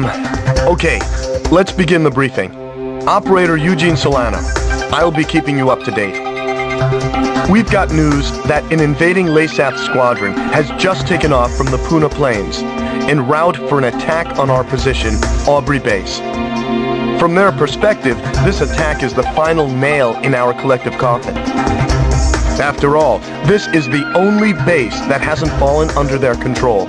Okay, let's begin the briefing. Operator Eugene Solano, I'll be keeping you up to date. We've got news that an invading LASAF squadron has just taken off from the Puna Plains, en route for an attack on our position, Aubrey Base. From their perspective, this attack is the final nail in our collective coffin. After all, this is the only base that hasn't fallen under their control.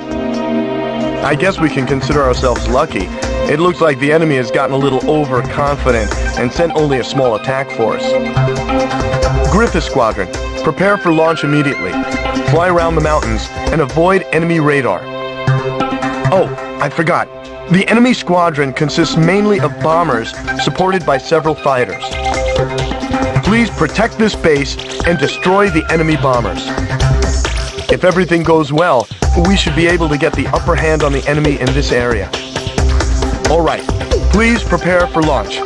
I guess we can consider ourselves lucky. It looks like the enemy has gotten a little overconfident and sent only a small attack force. Griffith Squadron, prepare for launch immediately. Fly around the mountains and avoid enemy radar. Oh, I forgot. The enemy squadron consists mainly of bombers supported by several fighters. Please protect this base and destroy the enemy bombers. If everything goes well, we should be able to get the upper hand on the enemy in this area. All right, please prepare for launch.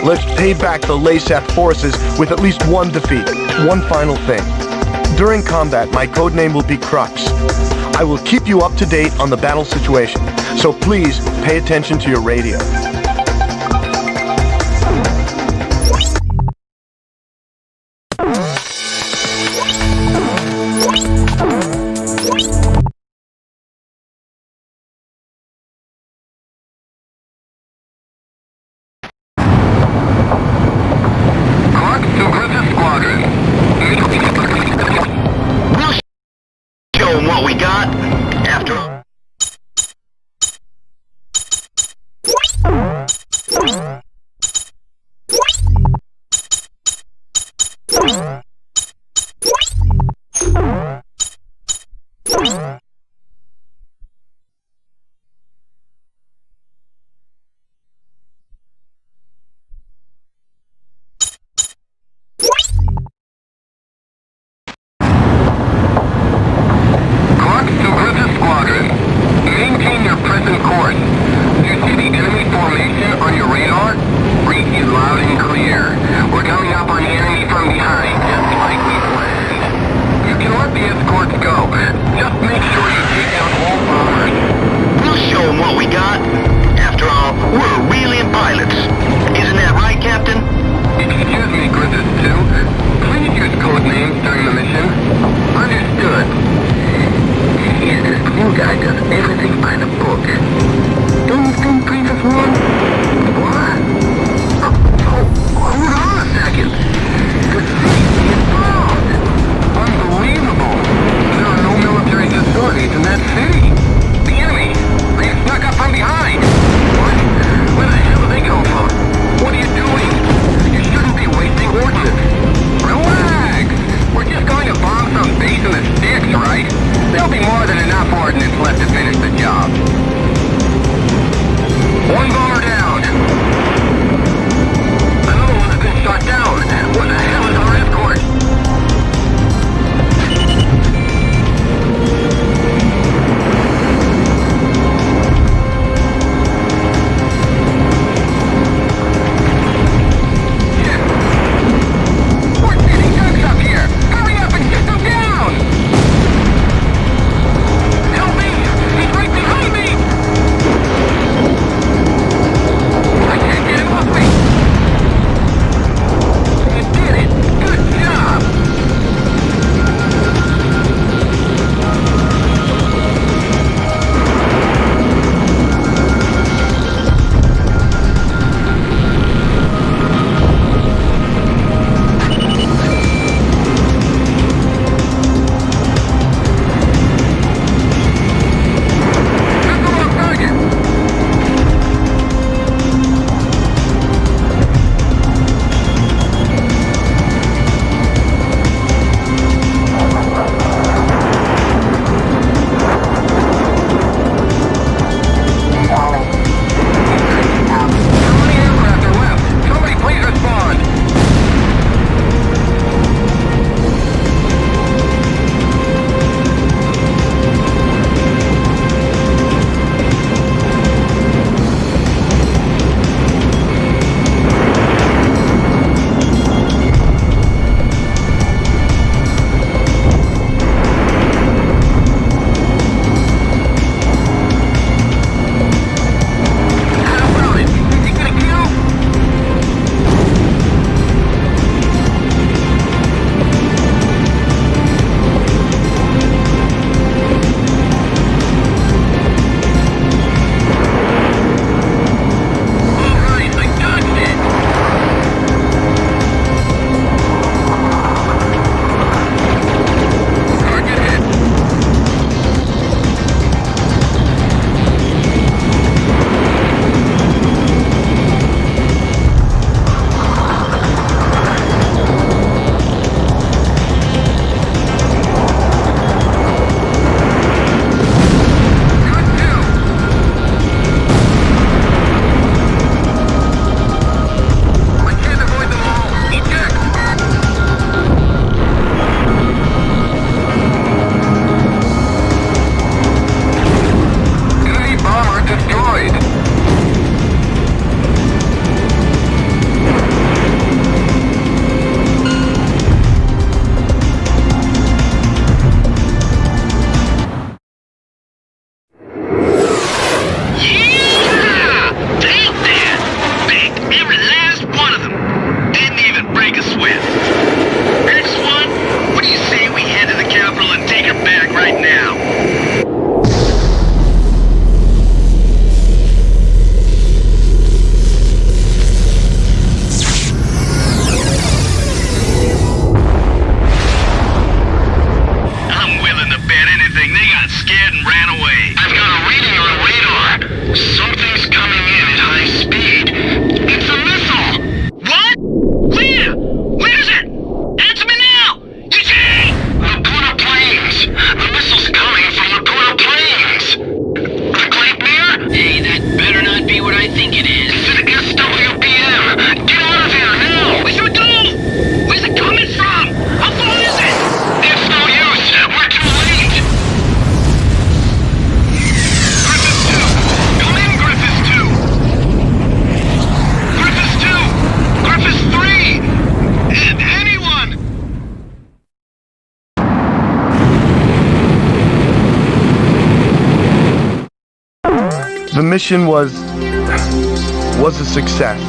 Let's pay back the LASAF forces with at least one defeat. One final thing. During combat, my codename will be Crux. I will keep you up to date on the battle situation, so please pay attention to your radio. What we got after The mission was a success.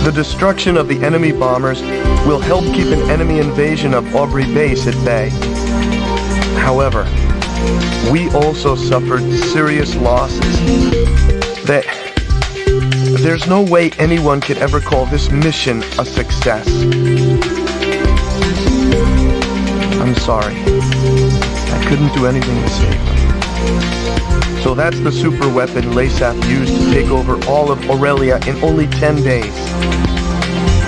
The destruction of the enemy bombers will help keep an enemy invasion of Aubrey base at bay. However, we also suffered serious losses. There's no way anyone could ever call this mission a success. I'm sorry. I couldn't do anything to save them. So that's the super weapon Lasath used to take over all of Aurelia in only 10 days.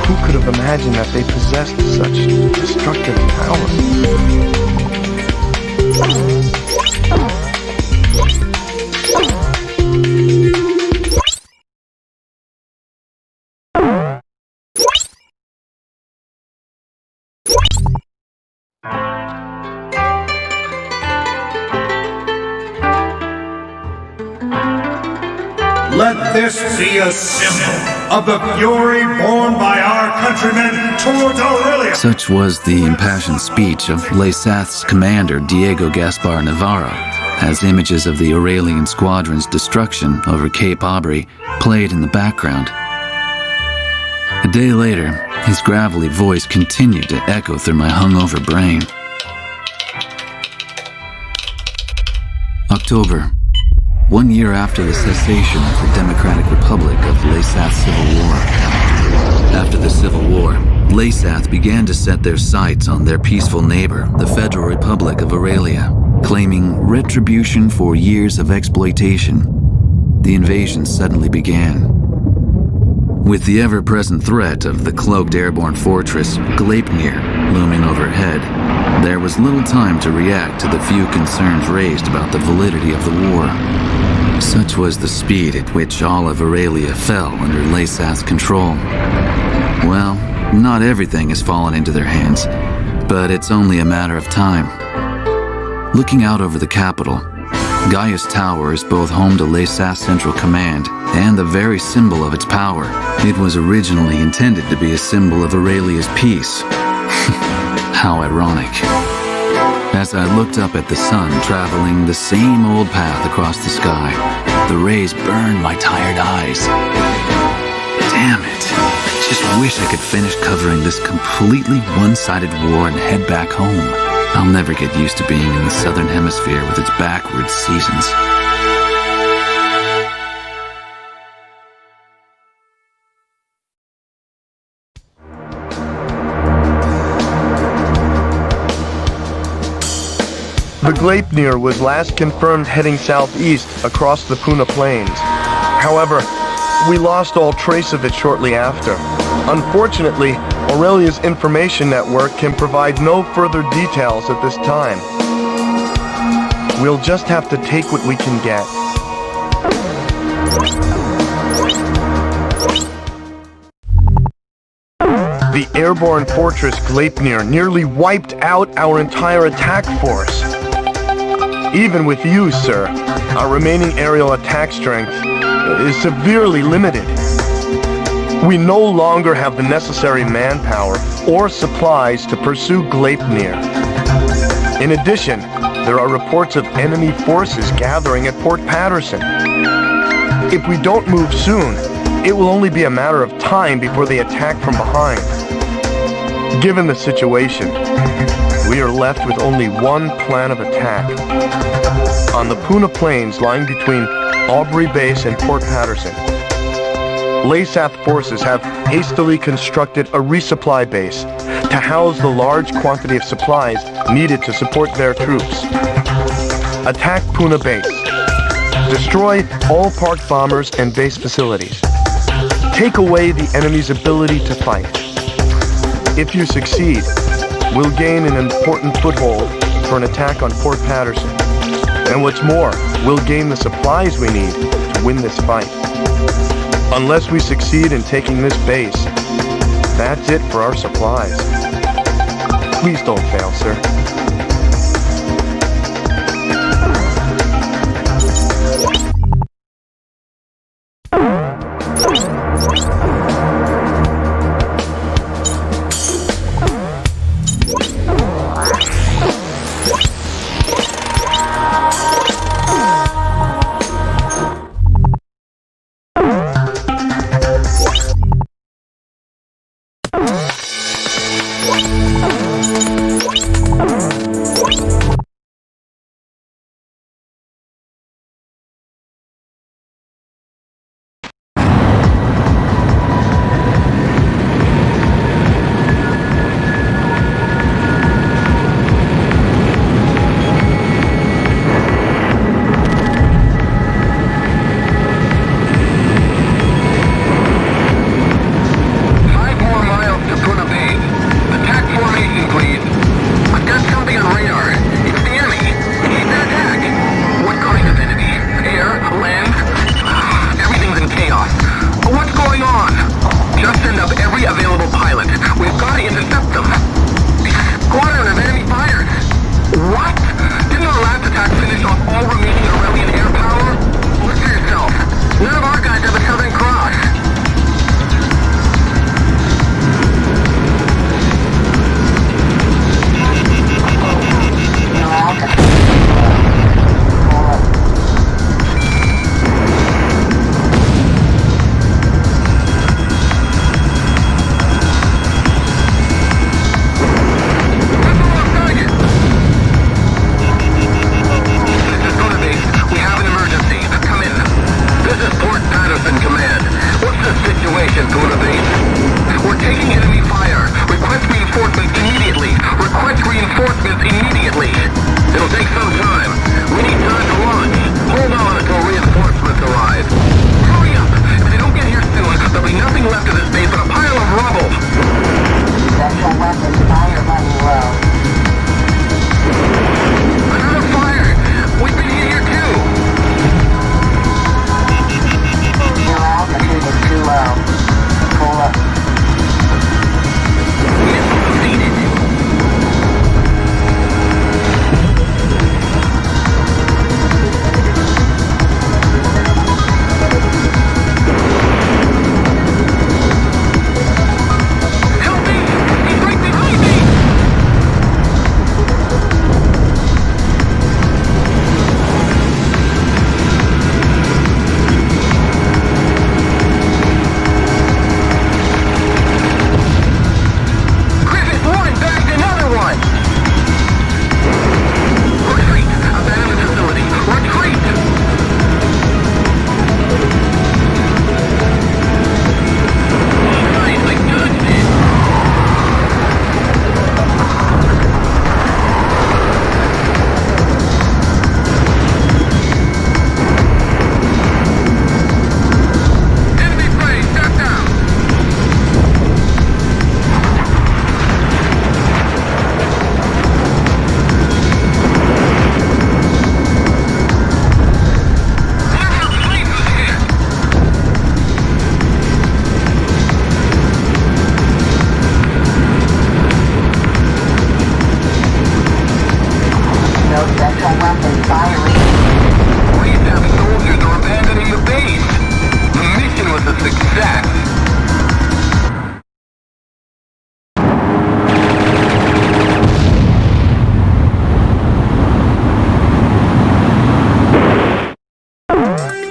Who could have imagined that they possessed such destructive power? Let this be a symbol of the fury borne by our countrymen towards Aurelia. Such was the impassioned speech of Lasath's commander, Diego Gaspar Navarro, as images of the Aurelian squadron's destruction over Cape Aubrey played in the background. A day later, his gravelly voice continued to echo through my hungover brain. October. 1 year after the cessation of the Democratic Republic of Lasath's civil war. After the Civil War, Lasath began to set their sights on their peaceful neighbor, the Federal Republic of Aurelia, claiming retribution for years of exploitation. The invasion suddenly began. With the ever-present threat of the cloaked airborne fortress, Gleipnir, looming overhead, there was little time to react to the few concerns raised about the validity of the war. Such was the speed at which all of Aurelia fell under Lasath's control. Well, not everything has fallen into their hands, but it's only a matter of time. Looking out over the capital, Gaius Tower is both home to Lasath's Central Command and the very symbol of its power. It was originally intended to be a symbol of Aurelia's peace. How ironic. As I looked up at the sun traveling the same old path across the sky, the rays burned my tired eyes. Damn it. I just wish I could finish covering this completely one-sided war and head back home. I'll never get used to being in the southern hemisphere with its backwards seasons. The Gleipnir was last confirmed heading southeast across the Puna Plains. However, we lost all trace of it shortly after. Unfortunately, Aurelia's information network can provide no further details at this time. We'll just have to take what we can get. The airborne fortress Gleipnir nearly wiped out our entire attack force. Even with you, sir, our remaining aerial attack strength is severely limited. We no longer have the necessary manpower or supplies to pursue Gleipnir. In addition, there are reports of enemy forces gathering at Port Patterson. If we don't move soon, it will only be a matter of time before they attack from behind. Given the situation, we are left with only one plan of attack. On the Puna Plains lying between Aubrey Base and Port Patterson, Lasath forces have hastily constructed a resupply base to house the large quantity of supplies needed to support their troops. Attack Puna Base. Destroy all parked bombers and base facilities. Take away the enemy's ability to fight. If you succeed, we'll gain an important foothold for an attack on Port Patterson. And what's more, we'll gain the supplies we need to win this fight. Unless we succeed in taking this base, that's it for our supplies. Please don't fail, sir.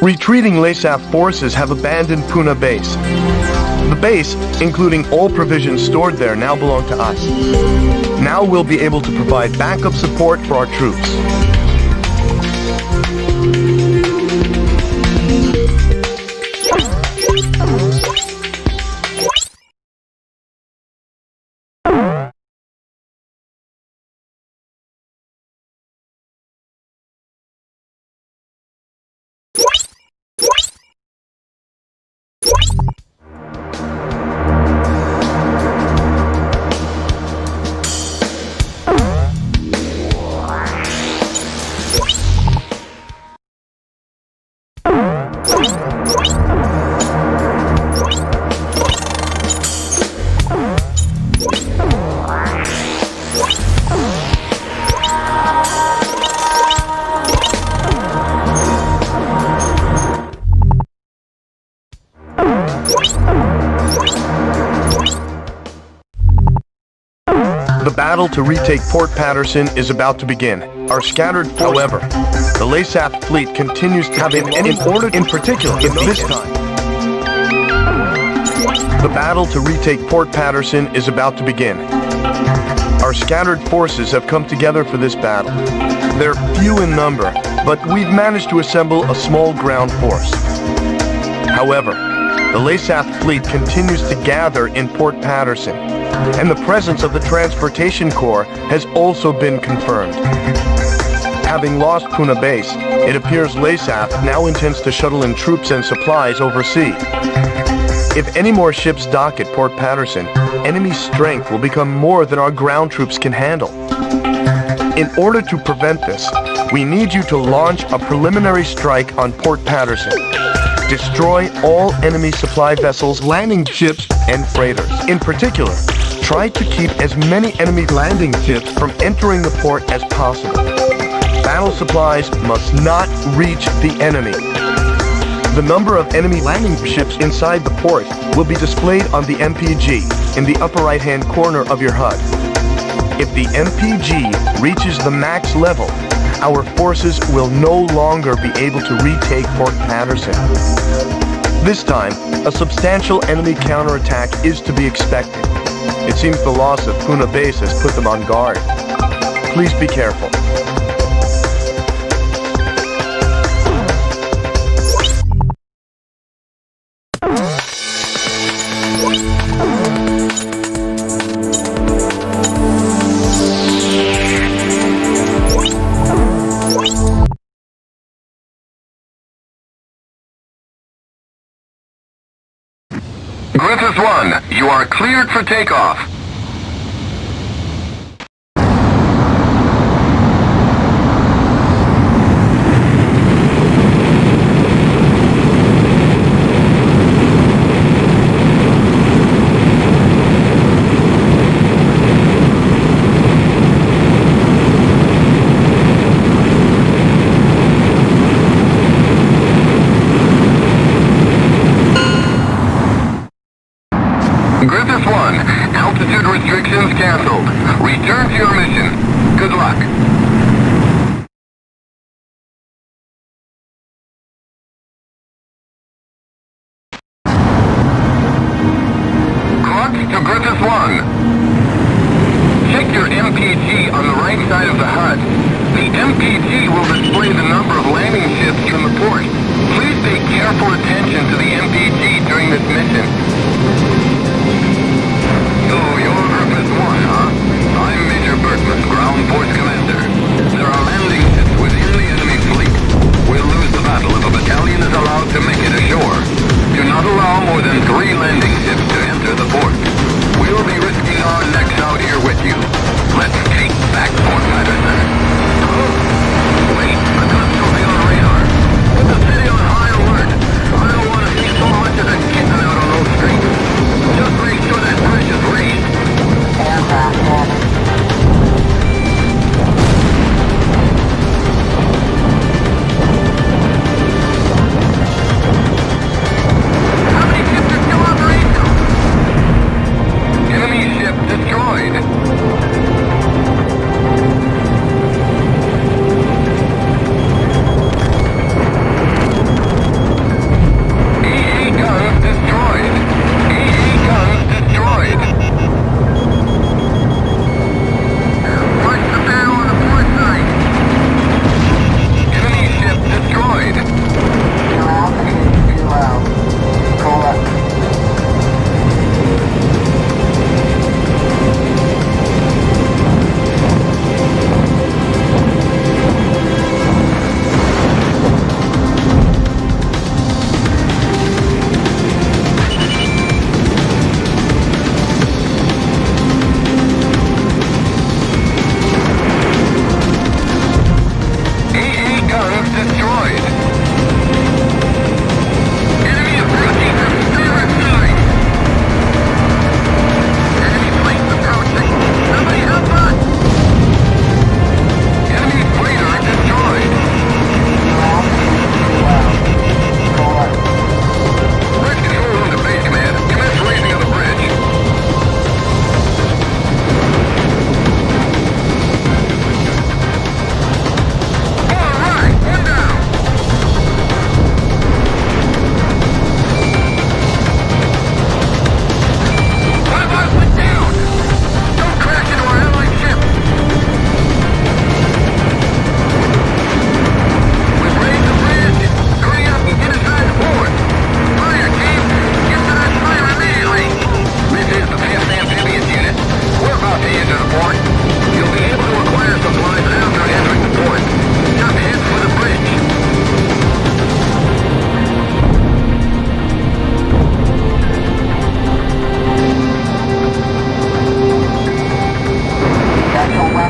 Retreating LASAF forces have abandoned Puna Base. The base, including all provisions stored there, now belong to us. Now we'll be able to provide backup support for our troops. The battle to retake Port Patterson is about to begin. Our scattered, however, the LASAF fleet continues to have in order in particular this time. The battle to retake Port Patterson is about to begin. our scattered forces have come together for this battle. They're few in number, but we've managed to assemble a small ground force. However, the Laysath fleet continues to gather in Port Patterson, and the presence of the Transportation Corps has also been confirmed. Having lost Puna Base, it appears Laysath now intends to shuttle in troops and supplies overseas. If any more ships dock at Port Patterson, enemy strength will become more than our ground troops can handle. In order to prevent this, we need you to launch a preliminary strike on Port Patterson. Destroy all enemy supply vessels, landing ships, and freighters. In particular, try to keep as many enemy landing ships from entering the port as possible. Battle supplies must not reach the enemy. The number of enemy landing ships inside the port will be displayed on the MPG in the upper right-hand corner of your HUD. If the MPG reaches the max level, our forces will no longer be able to retake Port Patterson. This time, a substantial enemy counterattack is to be expected. It seems the loss of Puna Base has put them on guard. Please be careful. Griffith 1, you are cleared for takeoff. Griffith 1, altitude restrictions canceled. Return to your mission. Good luck. Crux to Griffith 1. Check your MPG on the right side of the HUD. The MPG will display the number of landing ships from the port. Please pay careful attention to the MPG during this mission. So, you're Griffith 1, huh? I'm Major Bertman, Ground Force Commander. There are landing ships within the enemy fleet. We'll lose the battle if a battalion is allowed to make it ashore. Do not allow more than 3 landing ships to enter the port. We'll be risking our necks out here with you. Let's take back Port Patterson. Oh, wait, a gun still be on radar. Put the city on high alert. I don't want to see so much as a kitten out on those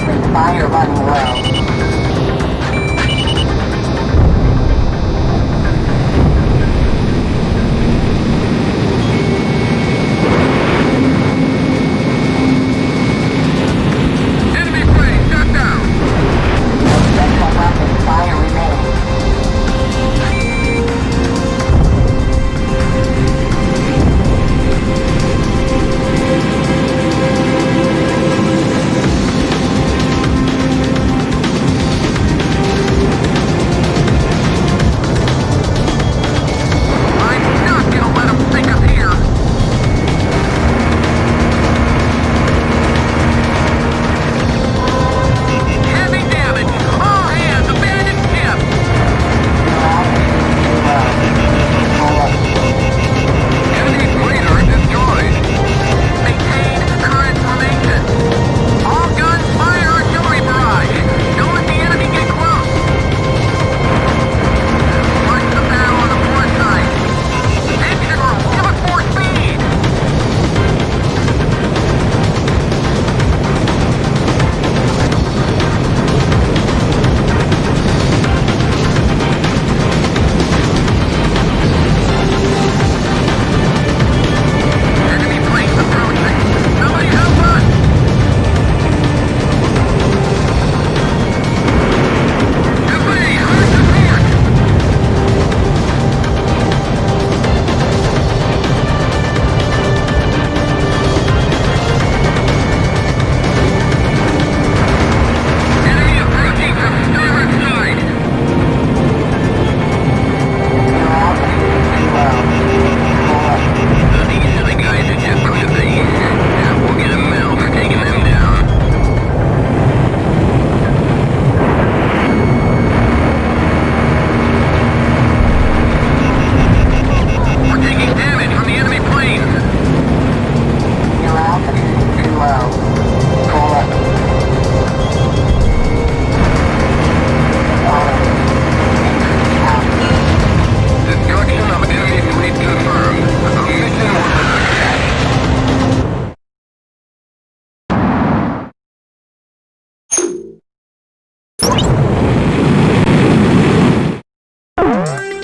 weapons fire running low.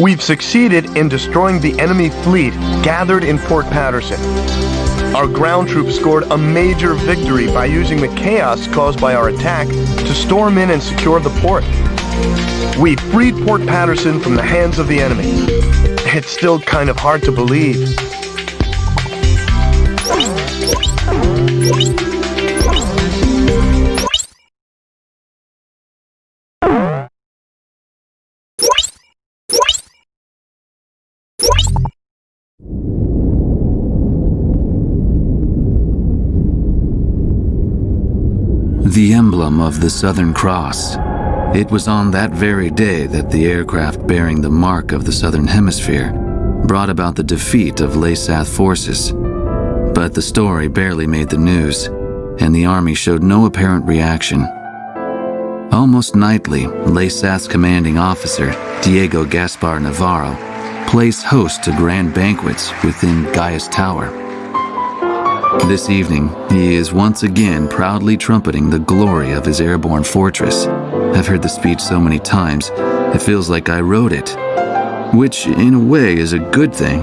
We've succeeded in destroying the enemy fleet gathered in Port Patterson. Our ground troops scored a major victory by using the chaos caused by our attack to storm in and secure the port. We freed Port Patterson from the hands of the enemy. It's still kind of hard to believe. The emblem of the Southern Cross. It was on that very day that the aircraft bearing the mark of the Southern Hemisphere brought about the defeat of Laysath forces. But the story barely made the news, and the army showed no apparent reaction. Almost nightly, Laysath's commanding officer, Diego Gaspar Navarro, plays host to grand banquets within Gaius Tower. This evening, he is once again proudly trumpeting the glory of his airborne fortress. I've heard the speech so many times, it feels like I wrote it. Which, in a way, is a good thing,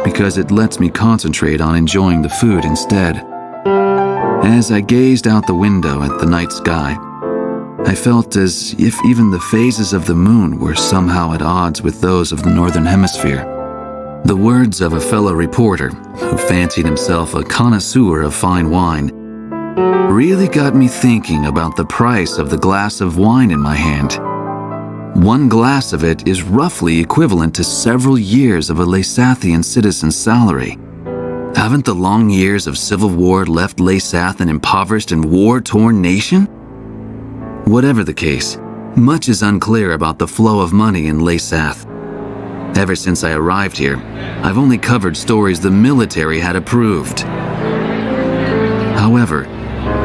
because it lets me concentrate on enjoying the food instead. As I gazed out the window at the night sky, I felt as if even the phases of the moon were somehow at odds with those of the Northern Hemisphere. The words of a fellow reporter, who fancied himself a connoisseur of fine wine, really got me thinking about the price of the glass of wine in my hand. One glass of it is roughly equivalent to several years of a Laysathian citizen's salary. Haven't the long years of civil war left Laysath an impoverished and war-torn nation? Whatever the case, much is unclear about the flow of money in Laysath. Ever since I arrived here, I've only covered stories the military had approved. However,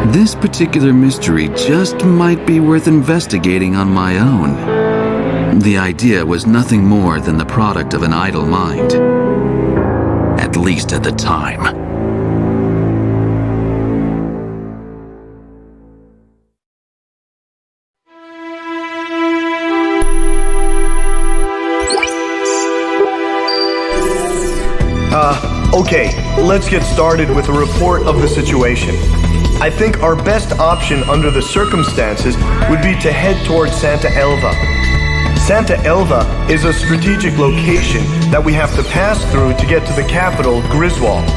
this particular mystery just might be worth investigating on my own. The idea was nothing more than the product of an idle mind. At least at the time. Okay, let's get started with a report of the situation. I think our best option under the circumstances would be to head towards Santa Elva. Santa Elva is a strategic location that we have to pass through to get to the capital, Griswold.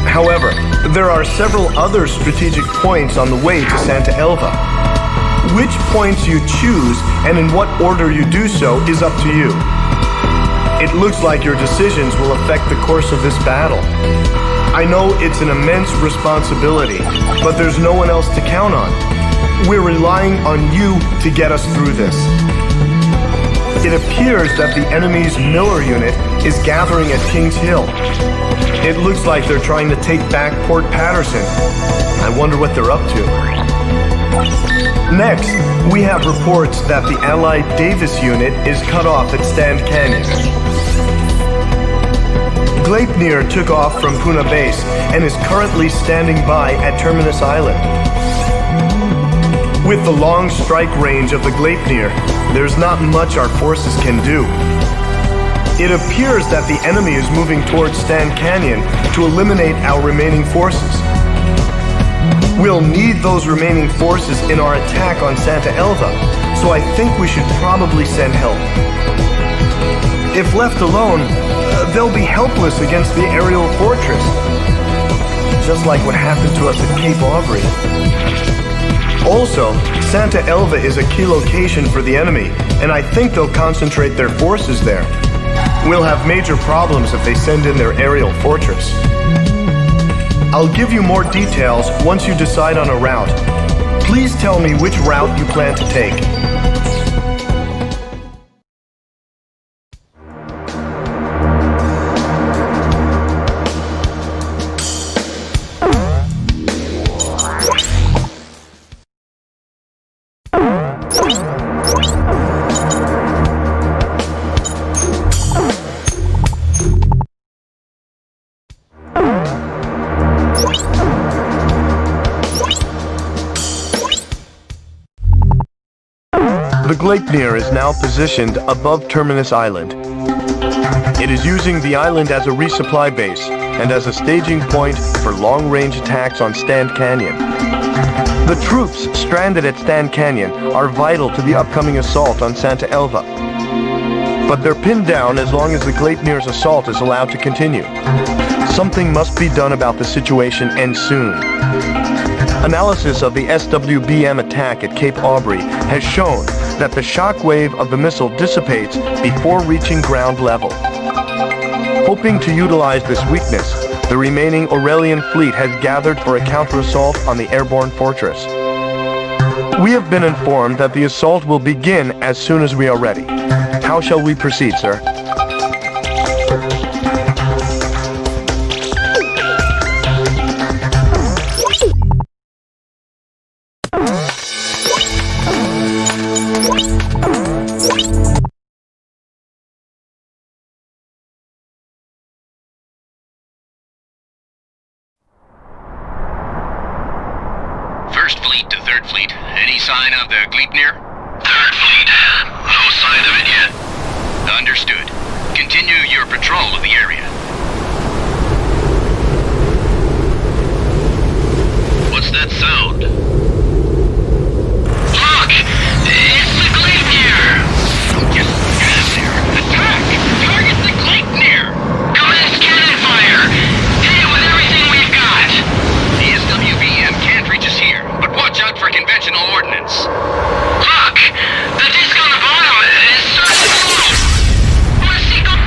However, there are several other strategic points on the way to Santa Elva. Which points you choose and in what order you do so is up to you. It looks like your decisions will affect the course of this battle. I know it's an immense responsibility, but there's no one else to count on. We're relying on you to get us through this. It appears that the enemy's Miller unit is gathering at Kings Hill. It looks like they're trying to take back Port Patterson. I wonder what they're up to. Next, we have reports that the Allied Davis unit is cut off at Stand Canyon. Gleipnir took off from Puna Base and is currently standing by at Terminus Island. With the long strike range of the Gleipnir, there's not much our forces can do. It appears that the enemy is moving towards Stand Canyon to eliminate our remaining forces. We'll need those remaining forces in our attack on Santa Elva, so I think we should probably send help. If left alone, they'll be helpless against the aerial fortress, just like what happened to us at Cape Aubrey. Also, Santa Elva is a key location for the enemy, and I think they'll concentrate their forces there. We'll have major problems if they send in their aerial fortress. I'll give you more details once you decide on a route. Please tell me which route you plan to take. The Gleipnir is now positioned above Terminus Island. It is using the island as a resupply base and as a staging point for long-range attacks on Stand Canyon. The troops stranded at Stand Canyon are vital to the upcoming assault on Santa Elva. But they're pinned down as long as the Gleipnir's assault is allowed to continue. Something must be done about the situation, and soon. Analysis of the SWBM attack at Cape Aubrey has shown that the shock wave of the missile dissipates before reaching ground level. Hoping to utilize this weakness, the remaining Aurelian fleet has gathered for a counter-assault on the airborne fortress. We have been informed that the assault will begin as soon as we are ready. How shall we proceed, sir? First Fleet to Third Fleet. Any sign of the Gleipnir? Third Fleet. No sign of it yet. Understood. Continue your patrol of the area. What's that sound? Look! It's the Gleipnir! Just get out there. Attack! Target the Gleipnir! Commence cannon fire! Hit it with everything we've got! The SWBM can't reach us here, but watch out for conventional ordnance. Look! The disc on the bottom is starting to move! Where's he going?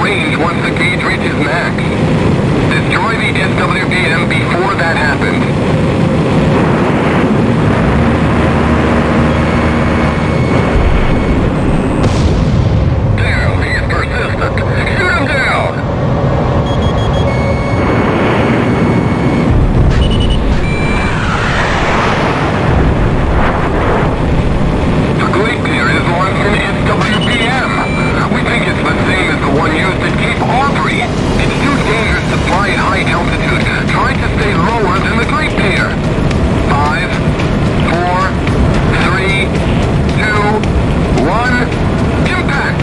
range once the gauge reaches max. Destroy the SWBM before that happens. Damn, he's persistent. Shoot him down! The Glacier is launched in SWBM. We think it's the same as the one used at Cape Aubrey. It's too dangerous to fly at high altitude. Try to stay lower than the Glacier. 5, 4, 3, 2, 1, impact!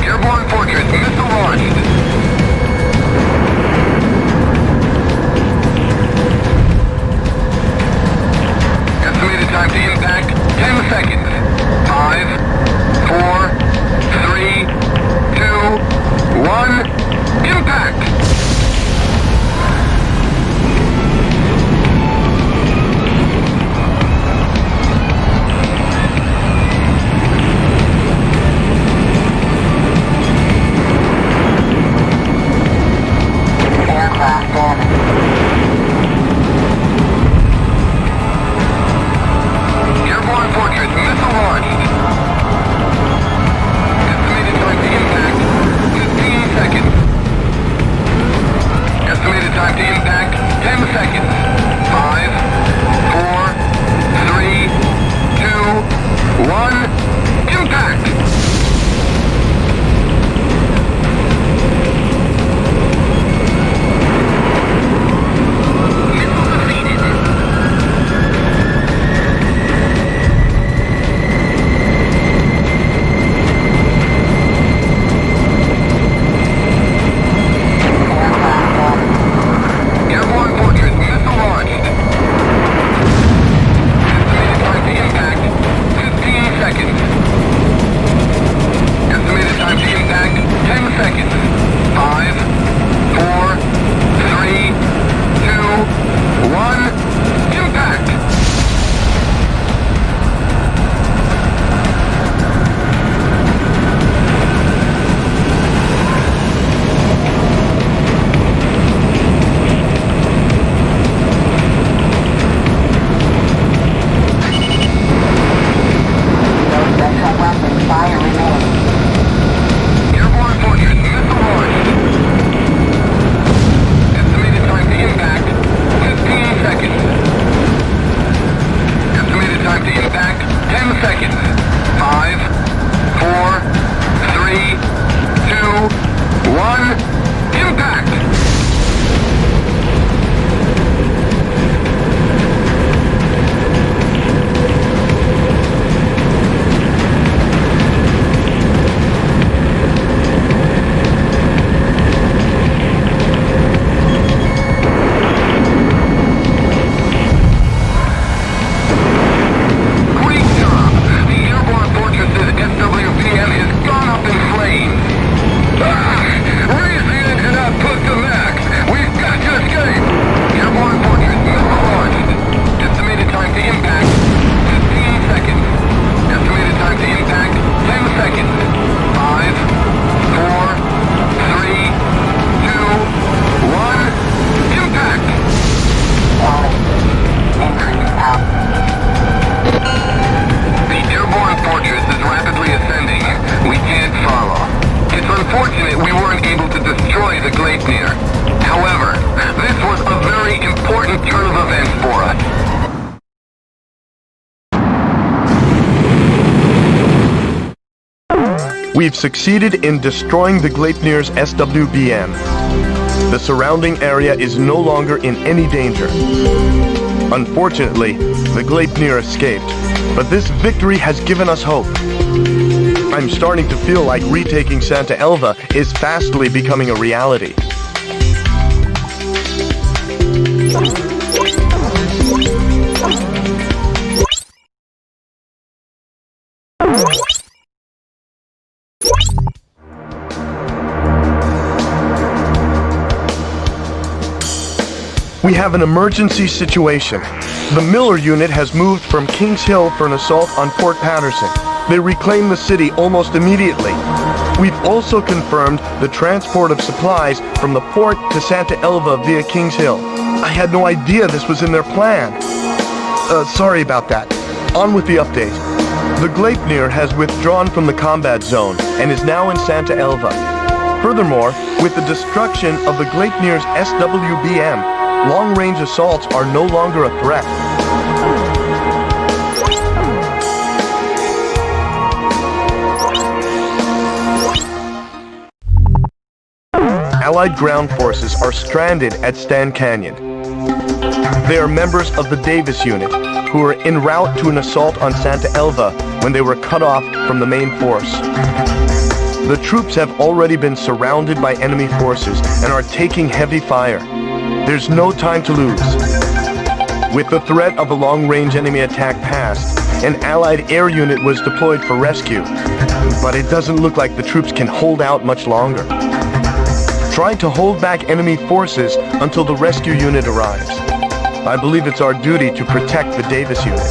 Airborne Fortress, missile launched. Estimated time to impact, 10 seconds. 5, 4, 3, 2, 1, impact! Aircraft damage. Airborne Fortress, missile launched. Estimated time to impact, 15 seconds. Estimated time to impact, 10 seconds. 5, 4, 3, 2, 1, impact! Missile defeated. Airborne Fortress, missile launched. Estimated time to impact, 15 seconds. Estimated time to impact, 10 seconds. 5, 4, 3, 2, 1, impact! No special weapons fire remains. Airborne Fortress, missile launched. Estimated time to impact, 15 seconds. Estimated time to impact, 10 seconds. 5, 4, 3, 2, 1, impact! Great job! The Airborne Fortress's SWBM has gone up in flames. Raise the engine output to max! We've got to escape! Airborne Fortress missile launched. Estimated time to impact, 15 seconds. Estimated time to impact, 10 seconds. 5, 4, 3, 2, 1, impact! Quality. Increase out. The Airborne Fortress is rapidly ascending. We can't follow. It's unfortunate we weren't able to destroy the Glacier. However, this was a very important turn of events for us. We've succeeded in destroying the Gleipnir's SWBM. The surrounding area is no longer in any danger. Unfortunately, the Gleipnir escaped, but this victory has given us hope. I'm starting to feel like retaking Santa Elva is fastly becoming a reality. We have an emergency situation. The Miller unit has moved from Kings Hill for an assault on Port Patterson. They reclaimed the city almost immediately. We've also confirmed the transport of supplies from the port to Santa Elva via Kings Hill. I had no idea this was in their plan. Sorry about that. On with the update. The Gleipnir has withdrawn from the combat zone and is now in Santa Elva. Furthermore, with the destruction of the Gleipnir's SWBM, long-range assaults are no longer a threat. Allied ground forces are stranded at Stan Canyon. They are members of the Davis unit, who were en route to an assault on Santa Elva when they were cut off from the main force. The troops have already been surrounded by enemy forces and are taking heavy fire. There's no time to lose. With the threat of a long-range enemy attack past, an Allied air unit was deployed for rescue, but it doesn't look like the troops can hold out much longer. Try to hold back enemy forces until the rescue unit arrives. I believe it's our duty to protect the Davis unit.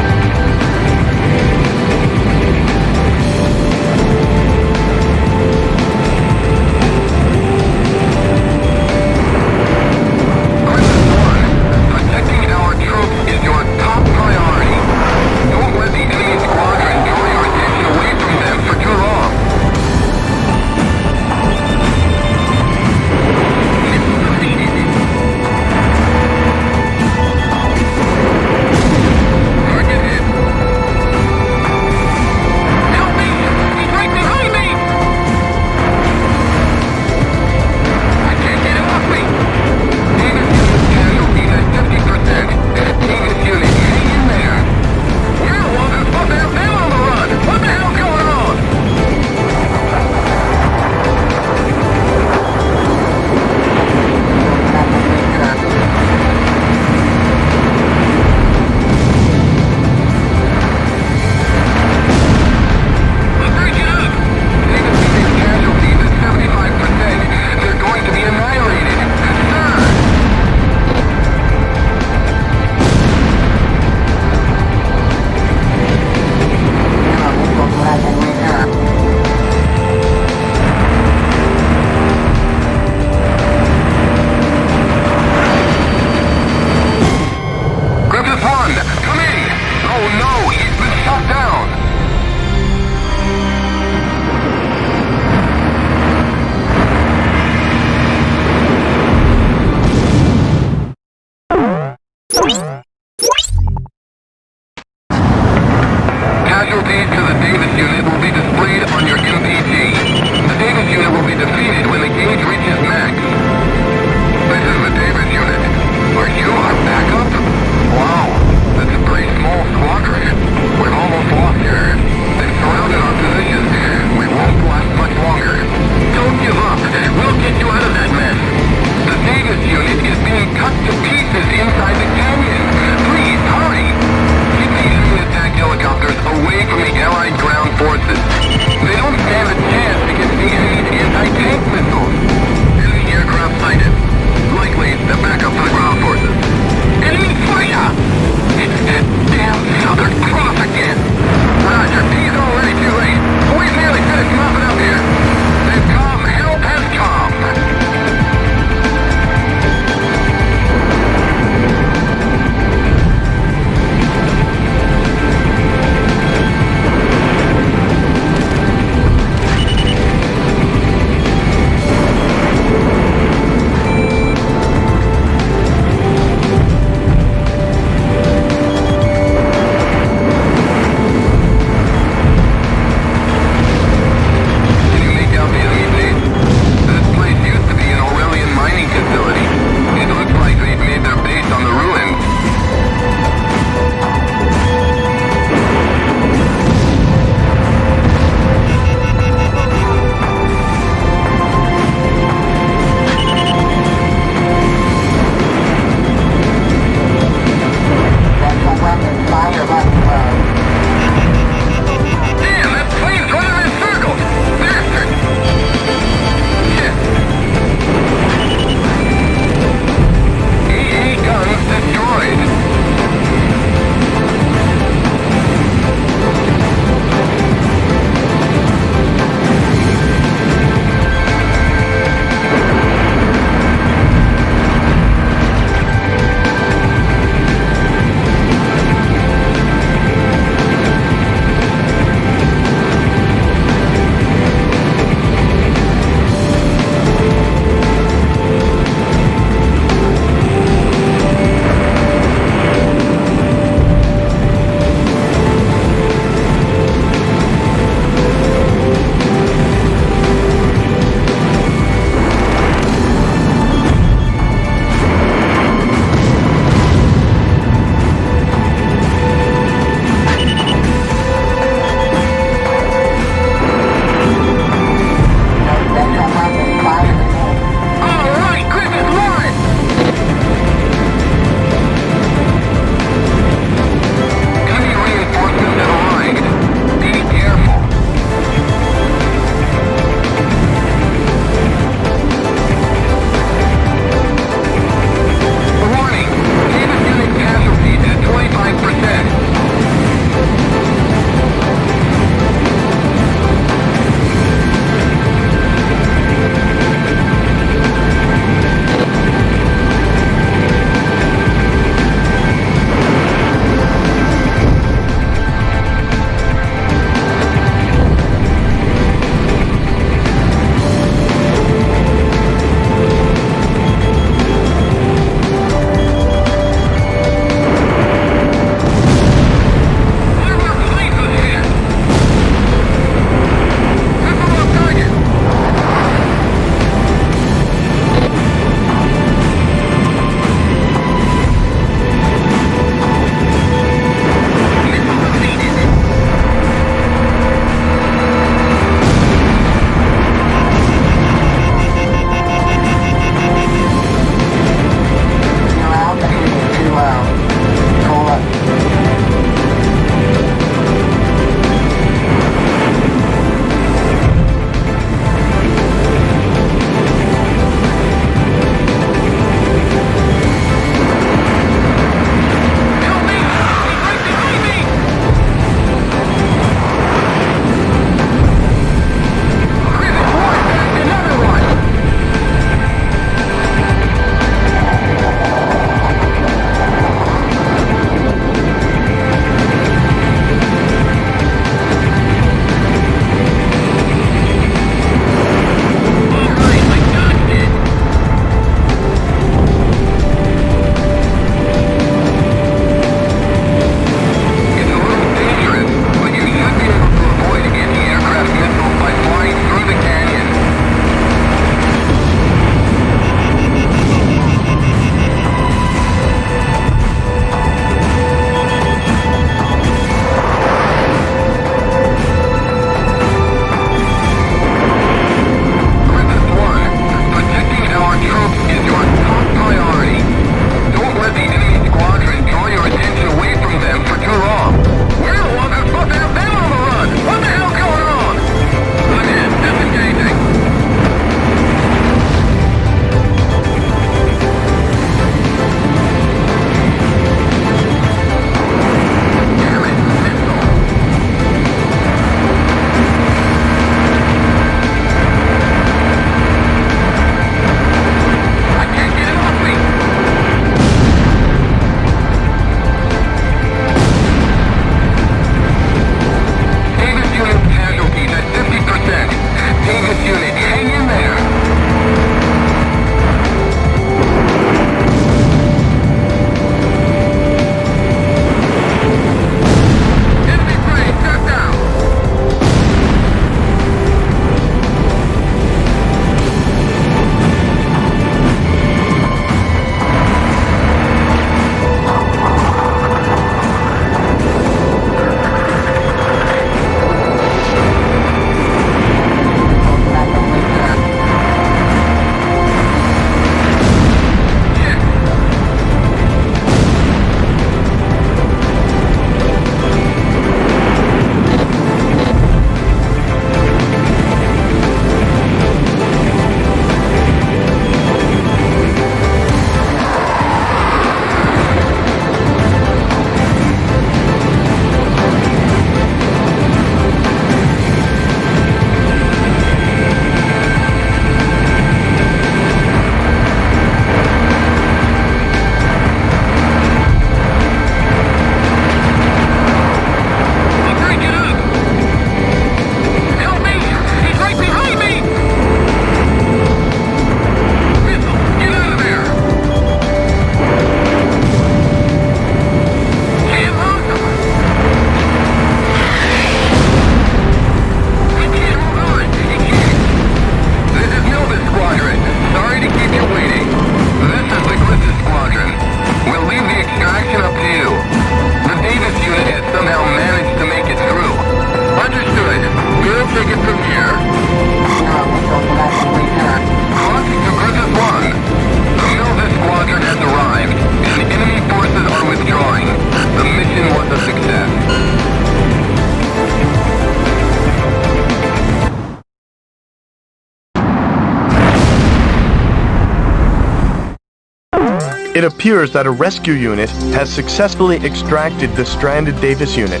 It appears that a rescue unit has successfully extracted the stranded Davis unit.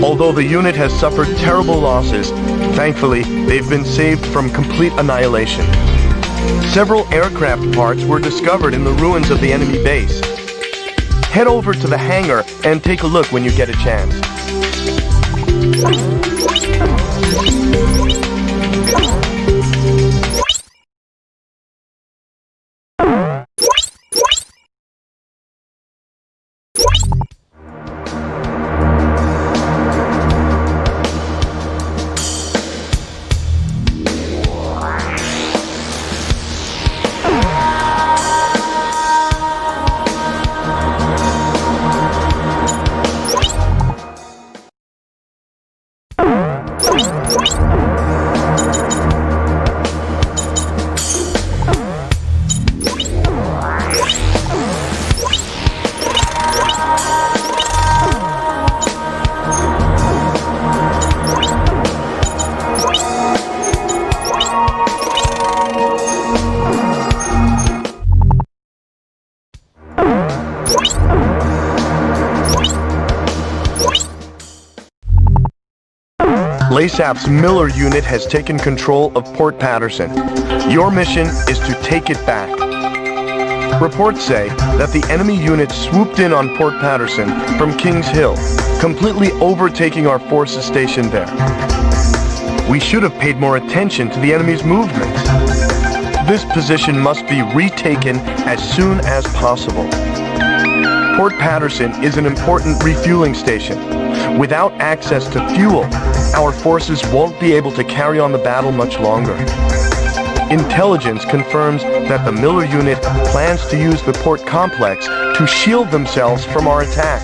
Although the unit has suffered terrible losses, thankfully, they've been saved from complete annihilation. Several aircraft parts were discovered in the ruins of the enemy base. Head over to the hangar and take a look when you get a chance. LASAP's Miller unit has taken control of Port Patterson. Your mission is to take it back. Reports say that the enemy unit swooped in on Port Patterson from Kings Hill, completely overtaking our forces stationed there. We should have paid more attention to the enemy's movements. This position must be retaken as soon as possible. Port Patterson is an important refueling station. Without access to fuel, our forces won't be able to carry on the battle much longer. Intelligence confirms that the Miller unit plans to use the port complex to shield themselves from our attack.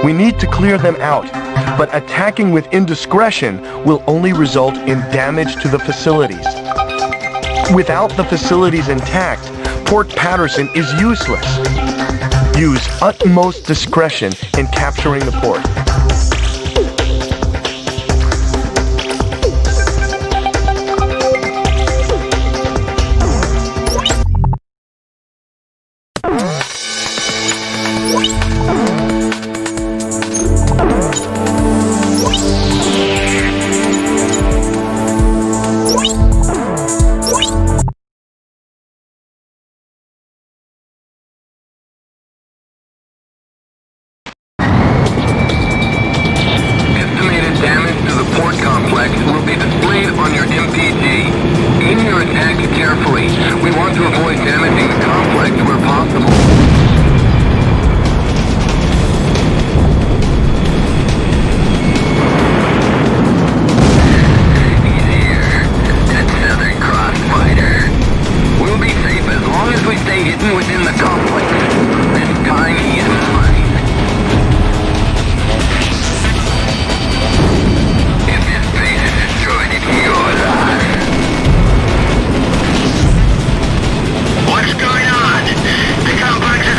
We need to clear them out, but attacking with indiscretion will only result in damage to the facilities. Without the facilities intact, Port Patterson is useless. Use utmost discretion in capturing the port. What's going on? The complex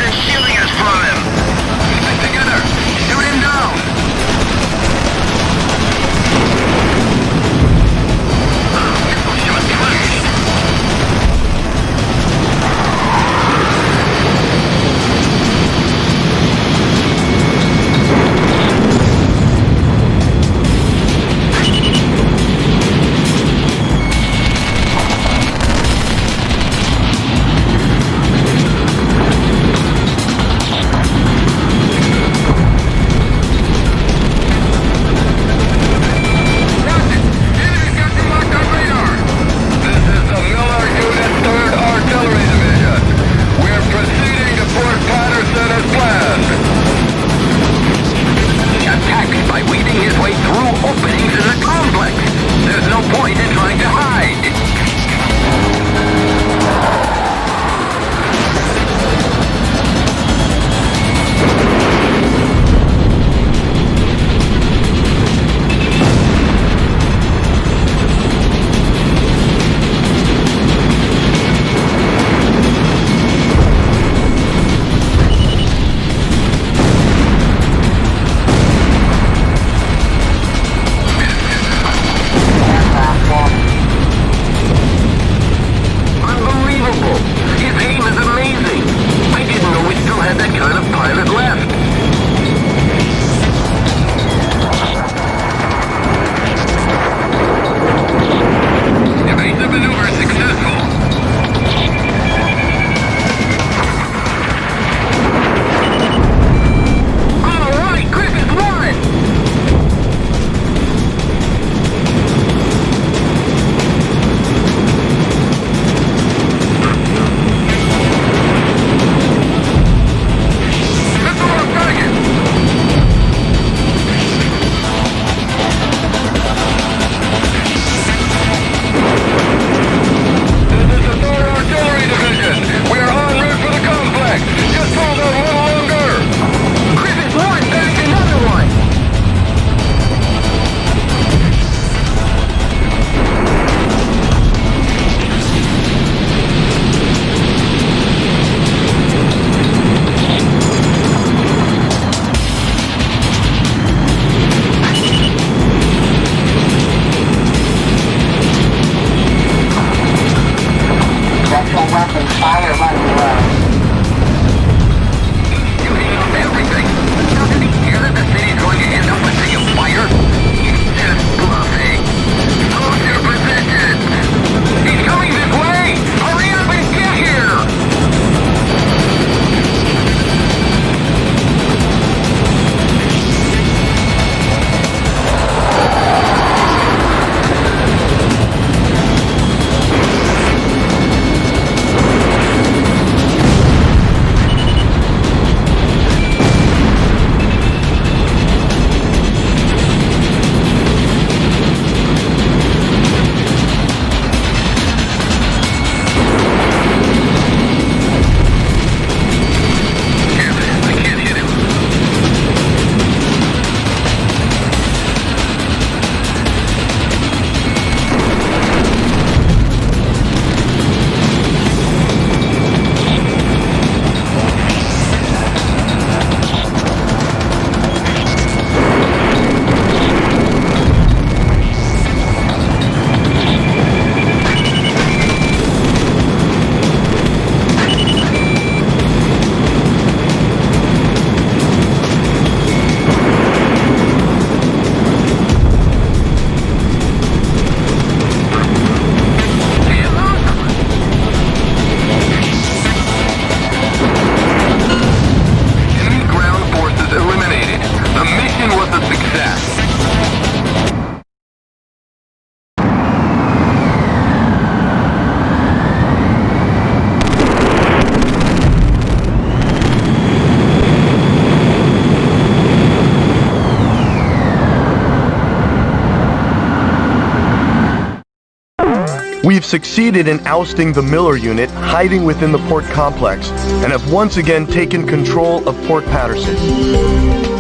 We've succeeded in ousting the Miller unit hiding within the port complex and have once again taken control of Port Patterson.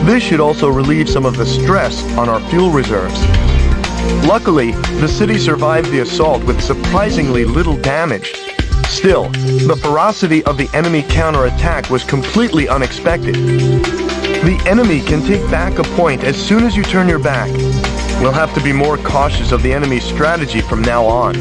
This should also relieve some of the stress on our fuel reserves. Luckily, the city survived the assault with surprisingly little damage. Still, the ferocity of the enemy counterattack was completely unexpected. The enemy can take back a point as soon as you turn your back. We'll have to be more cautious of the enemy's strategy from now on.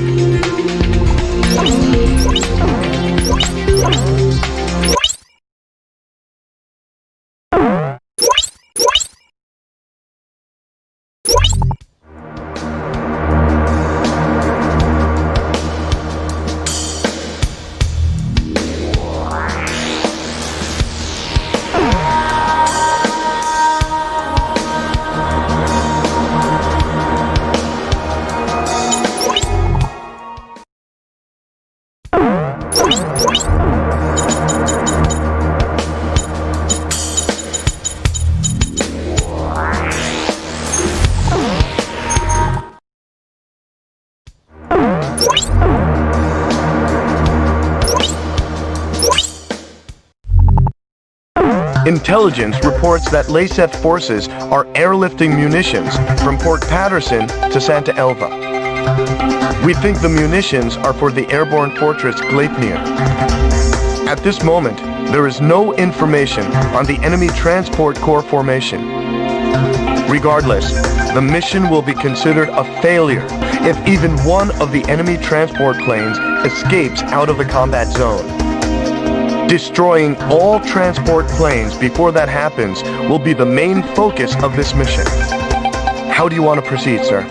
Intelligence reports that LASEF forces are airlifting munitions from Port Patterson to Santa Elva. We think the munitions are for the airborne fortress Gleipnir. At this moment, there is no information on the enemy transport corps formation. Regardless, the mission will be considered a failure if even one of the enemy transport planes escapes out of the combat zone. Destroying all transport planes before that happens will be the main focus of this mission. How do you want to proceed, sir?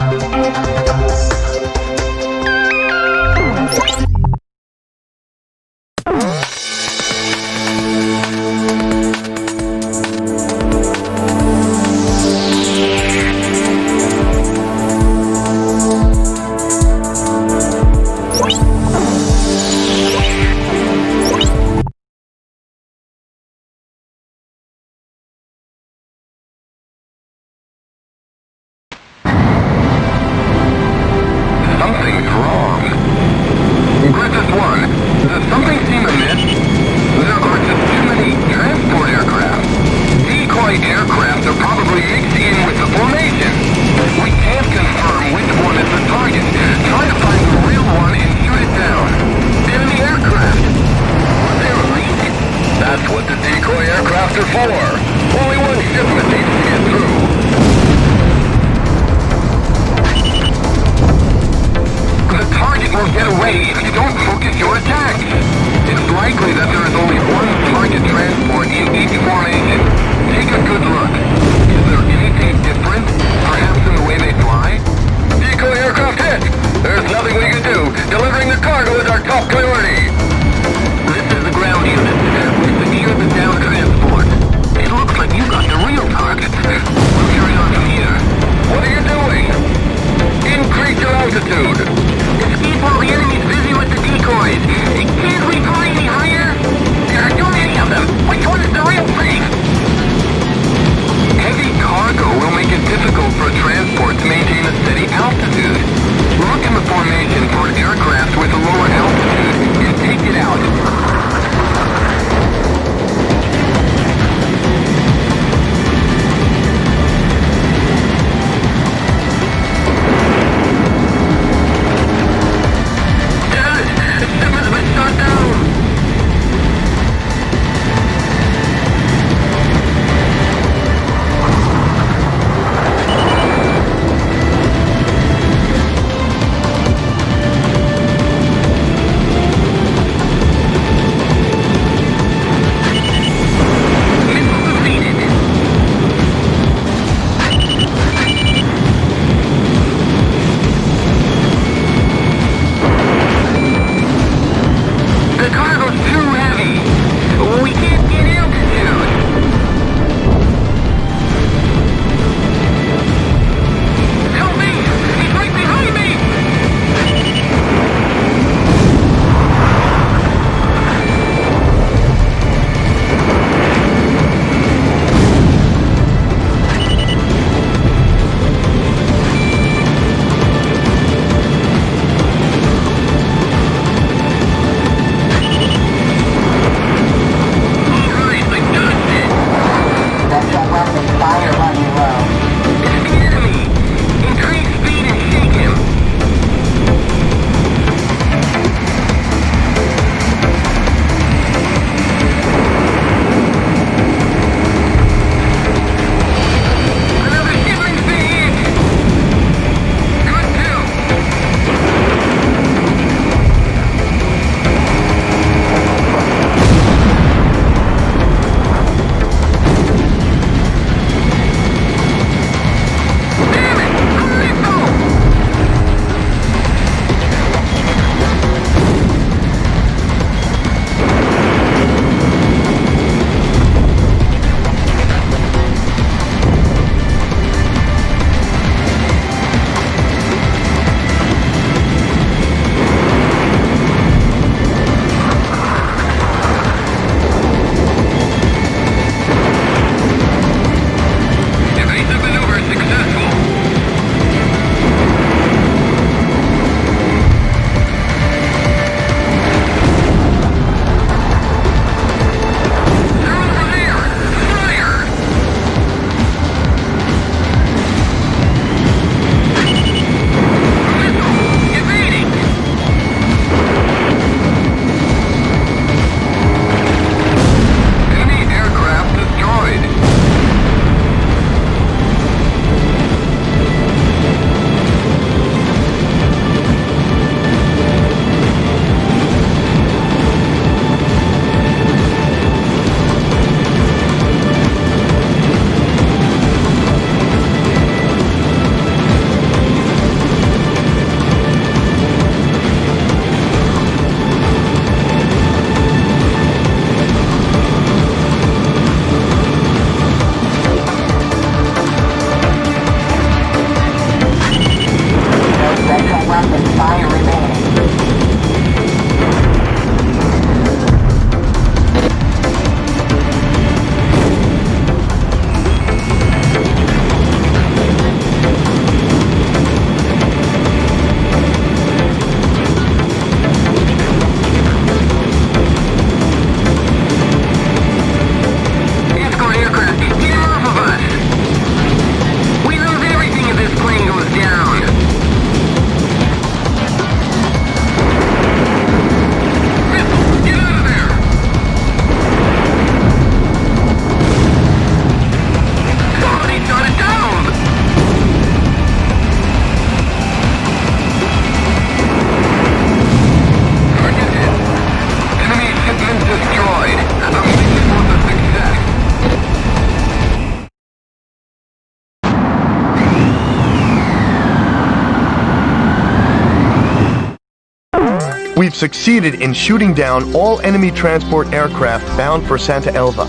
We've succeeded in shooting down all enemy transport aircraft bound for Santa Elva.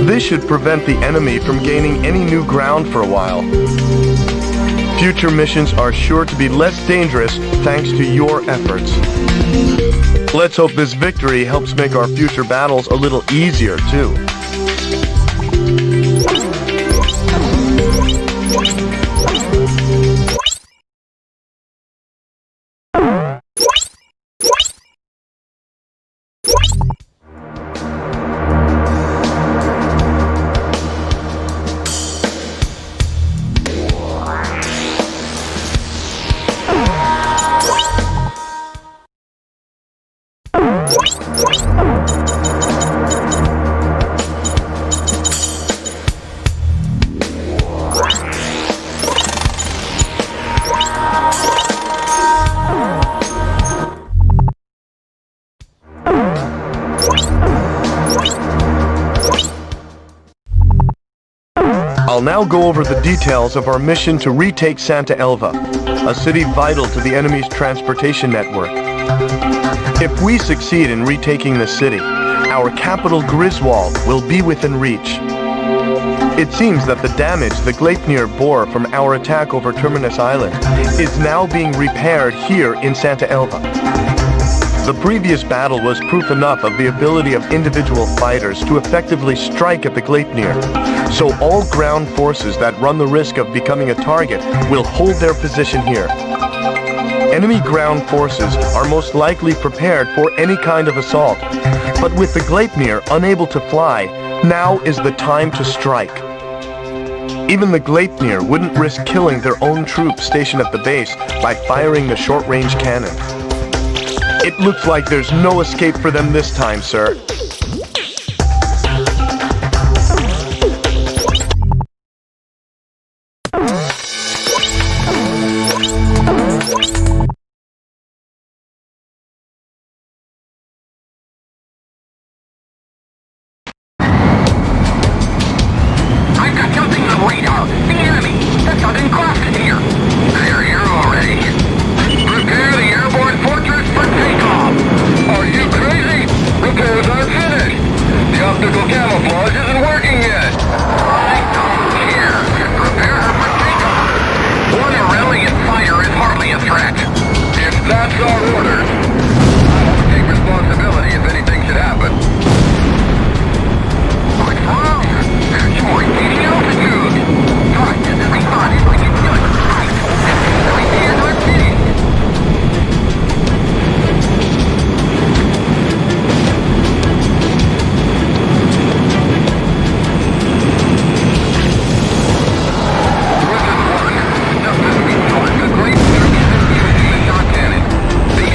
This should prevent the enemy from gaining any new ground for a while. Future missions are sure to be less dangerous thanks to your efforts. Let's hope this victory helps make our future battles a little easier, too. I'll now go over the details of our mission to retake Santa Elva, a city vital to the enemy's transportation network. If we succeed in retaking the city, our capital Griswold will be within reach. It seems that the damage the Gleipnir bore from our attack over Terminus Island is now being repaired here in Santa Elva. The previous battle was proof enough of the ability of individual fighters to effectively strike at the Gleipnir, so all ground forces that run the risk of becoming a target will hold their position here. Enemy ground forces are most likely prepared for any kind of assault, but with the Gleipnir unable to fly, now is the time to strike. Even the Gleipnir wouldn't risk killing their own troops stationed at the base by firing the short-range cannon. It looks like there's no escape for them this time, sir. I've got something on the radar. The enemy. That's something crafted here. They're here already. Prepare the airborne fortress for takeoff. Are you crazy? Repairs aren't finished. The optical camouflage isn't working yet. I don't care. Just prepare her for takeoff. One Aurelian fire is hardly a threat. If that's our orders, I won't take responsibility if anything should happen. What's wrong? You're gaining altitude. God, this is responding like it's good. I told him everything is working. The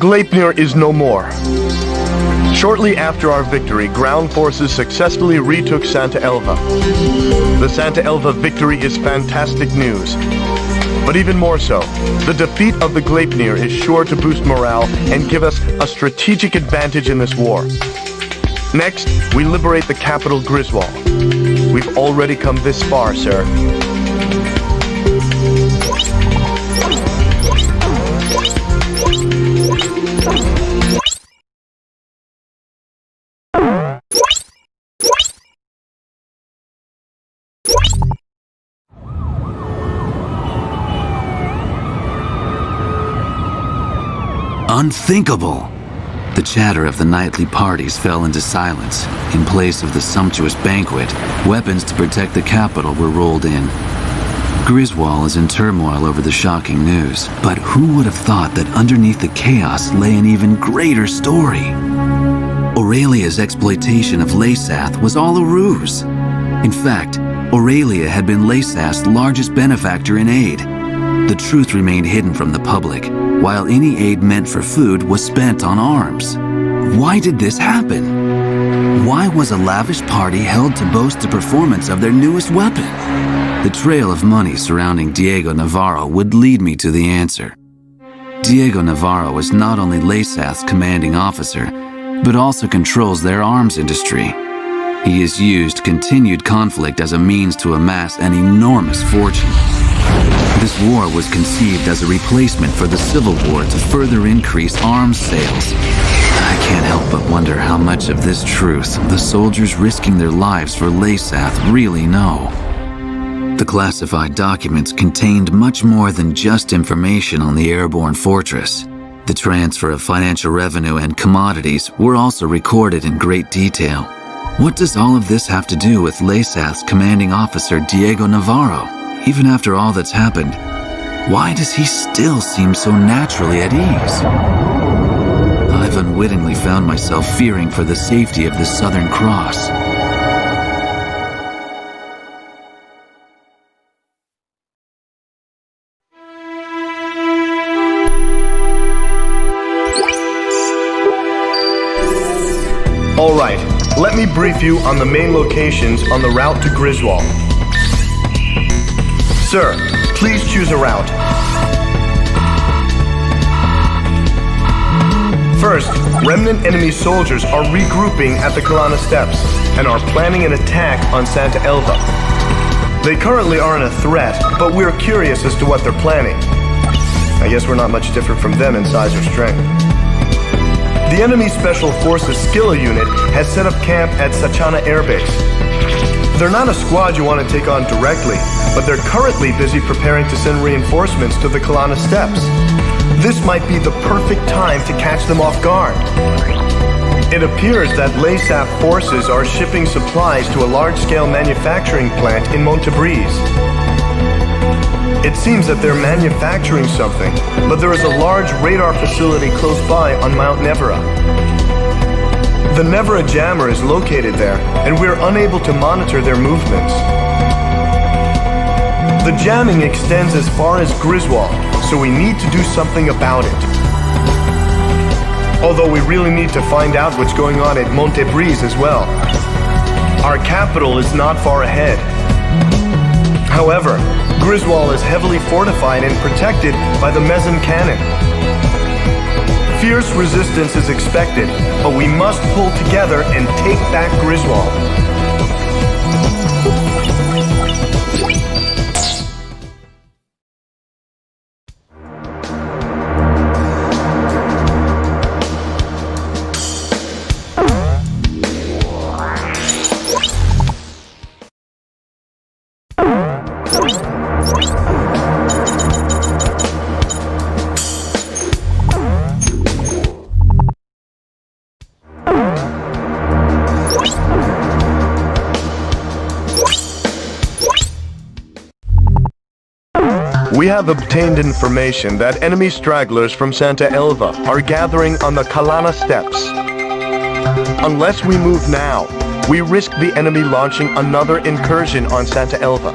Gleipnir is no more. Shortly after our victory, ground forces successfully retook Santa Elva. The Santa Elva victory is fantastic news. But even more so, the defeat of the Gleipnir is sure to boost morale and give us a strategic advantage in this war. Next, we liberate the capital Griswold. We've already come this far, sir. Unthinkable! The chatter of the nightly parties fell into silence. In place of the sumptuous banquet, weapons to protect the capital were rolled in. Griswold is in turmoil over the shocking news, but who would have thought that underneath the chaos lay an even greater story? Aurelia's exploitation of Leysath was all a ruse. In fact, Aurelia had been Leysath's largest benefactor in aid. The truth remained hidden from the public, while any aid meant for food was spent on arms. Why did this happen? Why was a lavish party held to boast the performance of their newest weapon? The trail of money surrounding Diego Navarro would lead me to the answer. Diego Navarro is not only Leysath's commanding officer, but also controls their arms industry. He has used continued conflict as a means to amass an enormous fortune. This war was conceived as a replacement for the Civil War to further increase arms sales. I can't help but wonder how much of this truth the soldiers risking their lives for Leysath really know. The classified documents contained much more than just information on the airborne fortress. The transfer of financial revenue and commodities were also recorded in great detail. What does all of this have to do with Leysath's commanding officer Diego Navarro? Even after all that's happened, why does he still seem so naturally at ease? I've unwittingly found myself fearing for the safety of the Southern Cross. All right, let me brief you on the main locations on the route to Griswold. Sir, please choose a route. First, remnant enemy soldiers are regrouping at the Kalana Steps and are planning an attack on Santa Elva. They currently aren't a threat, but we're curious as to what they're planning. I guess we're not much different from them in size or strength. The enemy Special Forces Skilla unit has set up camp at Sachana Air Base. They're not a squad you want to take on directly, but they're currently busy preparing to send reinforcements to the Kalana Steps. This might be the perfect time to catch them off guard. It appears that Leysath forces are shipping supplies to a large-scale manufacturing plant in Montebriz. It seems that they're manufacturing something, but there is a large radar facility close by on Mount Nevera. The Nevera jammer is located there, and we're unable to monitor their movements. The jamming extends as far as Griswold, so we need to do something about it. Although we really need to find out what's going on at Montebriz as well. Our capital is not far ahead. However, Griswold is heavily fortified and protected by the Mezan cannon. Fierce resistance is expected, but we must pull together and take back Griswold. We have obtained information that enemy stragglers from Santa Elva are gathering on the Kalana Steps. Unless we move now, we risk the enemy launching another incursion on Santa Elva.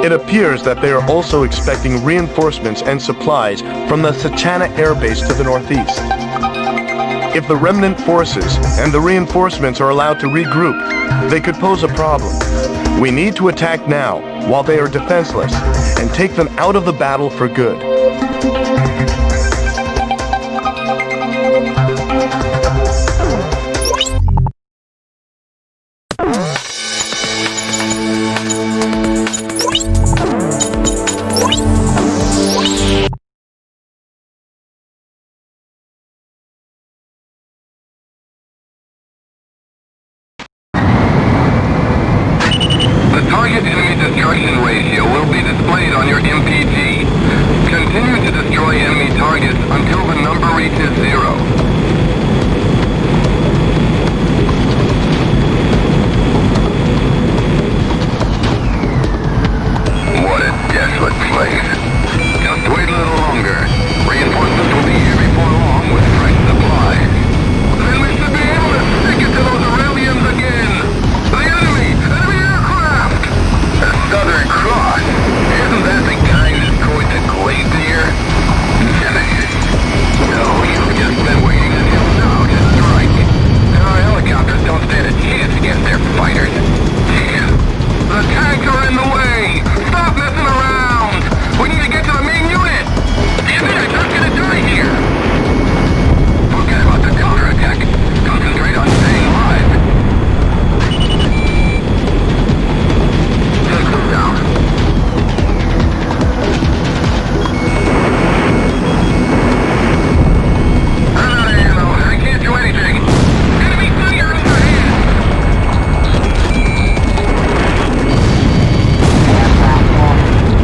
It appears that they are also expecting reinforcements and supplies from the Satana Air Base to the northeast. If the remnant forces and the reinforcements are allowed to regroup, they could pose a problem. We need to attack now, while they are defenseless, and take them out of the battle for good. Target enemy destruction ratio will be displayed on your MPG. Continue to destroy enemy targets until the number reaches 0. What a desolate place. Just wait a little longer. Reinforcements will be here before long with fresh supplies. Then we should be able to stick it to those Aurelians again. The enemy aircraft! The Southern Cross? Isn't that the kind that's going to Glacier? Nemesis. No, you've just been waiting until now to strike. Our helicopters don't stand a chance against their fighters. The tanks are in the way! Stop messing around! We need to get to the main unit! Damn it, I'm not gonna die here! Forget about the counterattack. Concentrate on staying alive. Down. I can't do anything. Enemy fire overhead.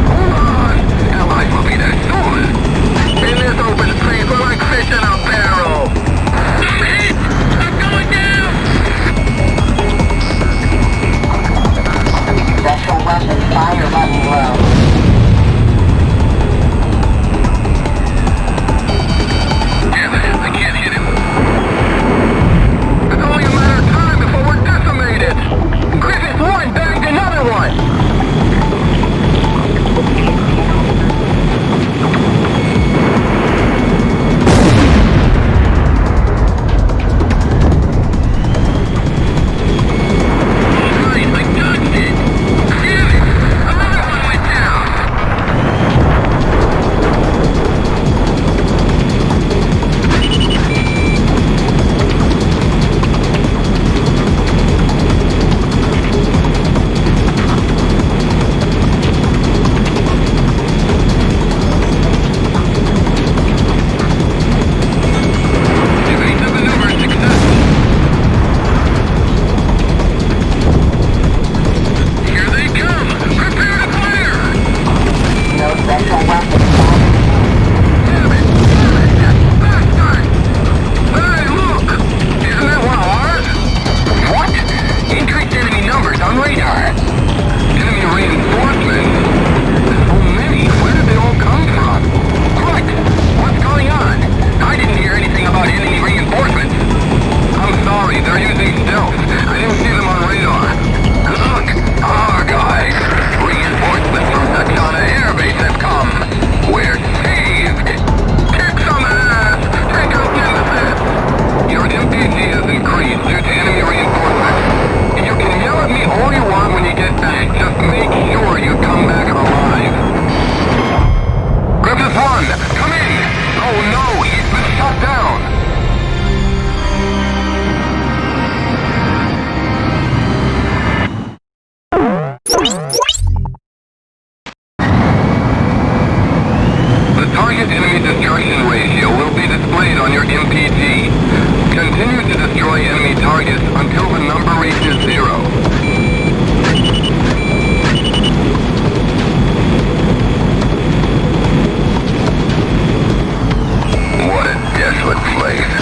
Hold on. Allies will be there soon. In this open space, we're like fish in a barrel. Shit! I'm going down! Special weapon fire button low. Damn it, I can't hit him. It's only a matter of time before we're decimated. Griffith 1 bagged another one. Nice, I dodged it. Damn it, another one went down. Evasive maneuver successful. Here they come. Prepare to fire. No special weapon fire. Damn it! Bastard! Hey, look! Isn't that one of ours? What? Increased enemy numbers on radar. Enemy reinforcements? So many. Where did they all come from? What? What's going on? I didn't hear anything about enemy reinforcements. I'm sorry, they're using stealth. I didn't see them on radar. Look! Our guys! Reinforcements from Satana Air Base have come. We're saved! Kick some ass! Take out Nemesis! Your MPG has increased due to enemy reinforcements. You can yell at me all you want when you get back. Just make sure you come back alive. Griffith 1, come in! Oh no, he's been shot down! The target enemy destruction ratio will be displayed on your MPG. Continue to destroy enemy targets until the number reaches 0. What a desolate place.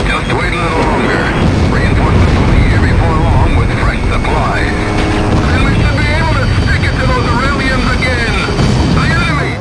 Just wait a little longer. Reinforcements will be here before long with fresh supplies. Then we should be able to stick it to those Aurelians again. The enemy!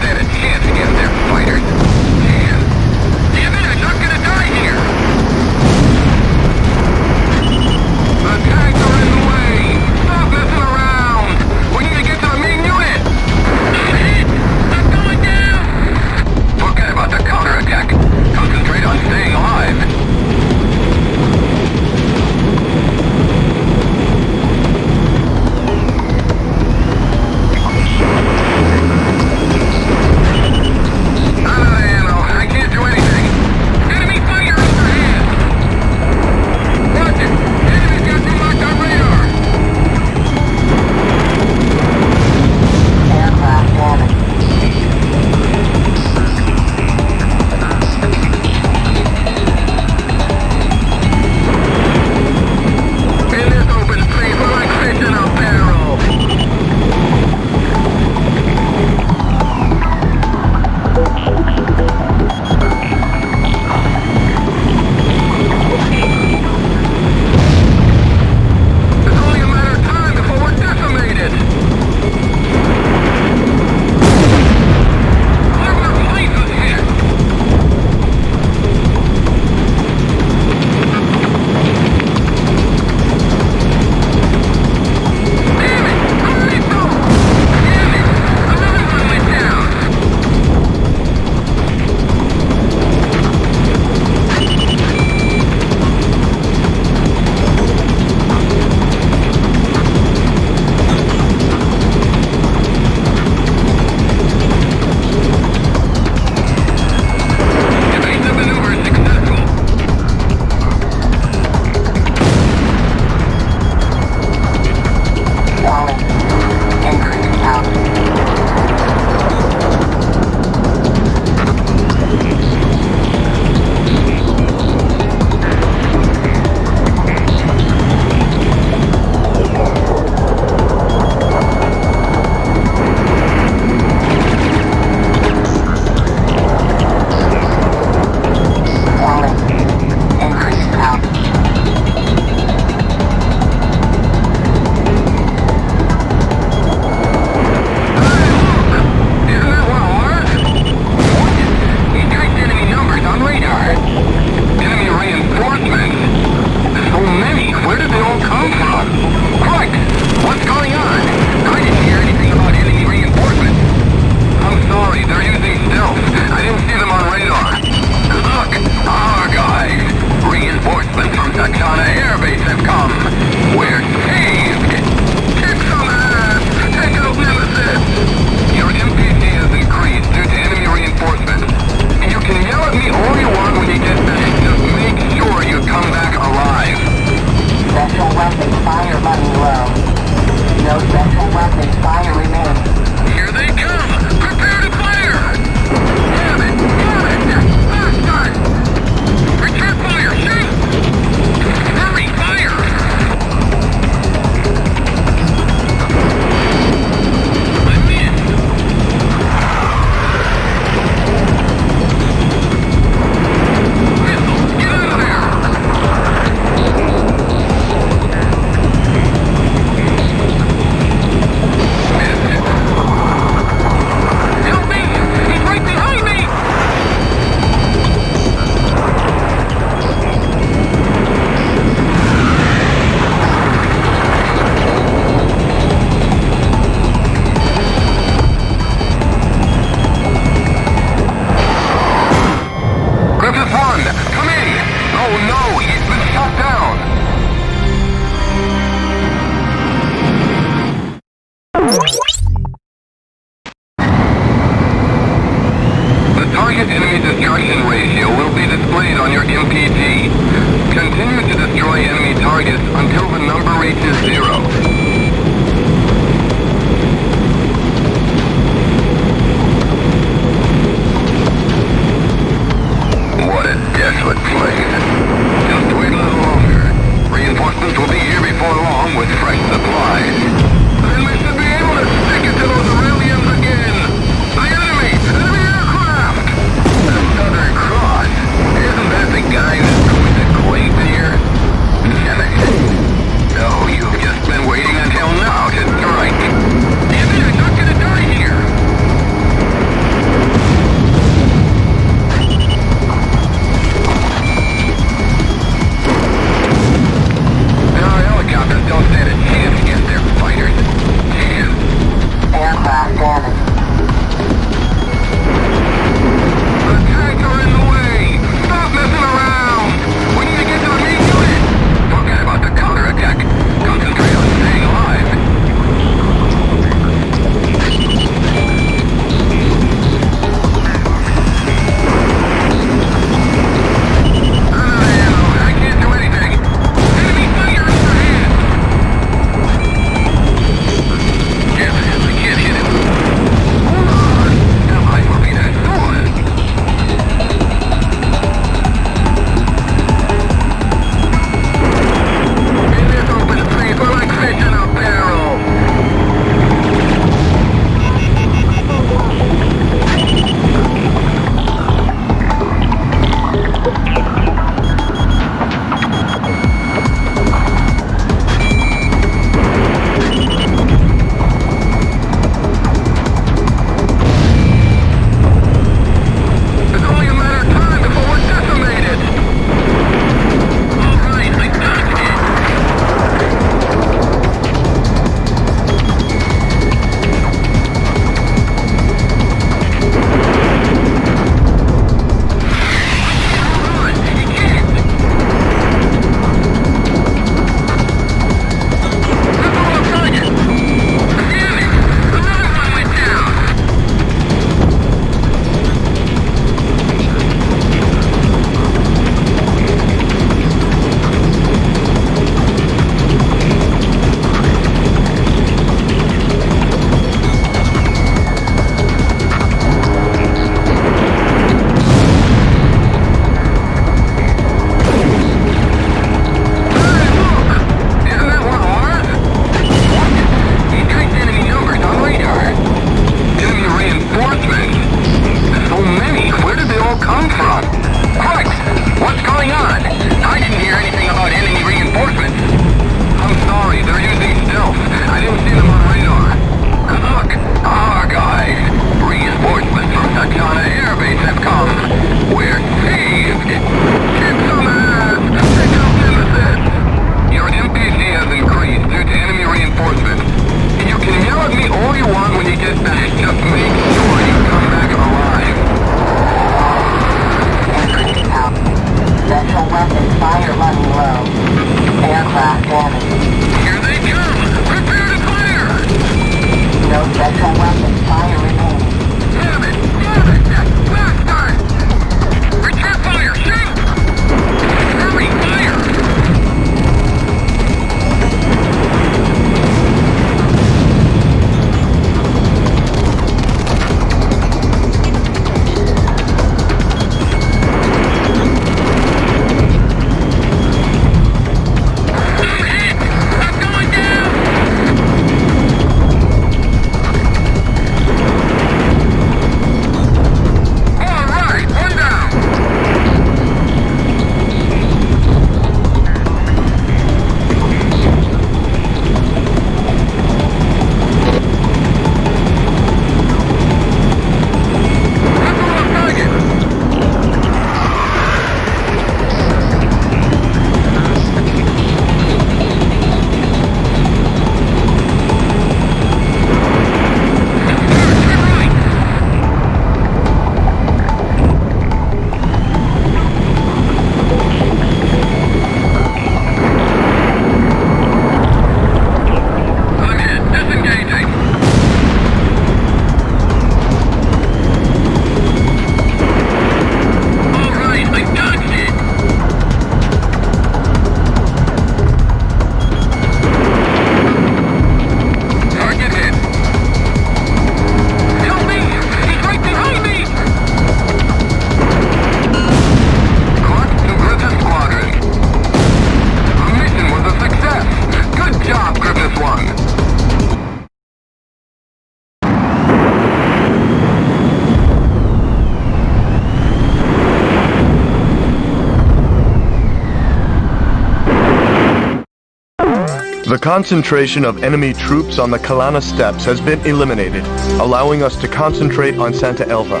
The concentration of enemy troops on the Kalana steppes has been eliminated, allowing us to concentrate on Santa Elva.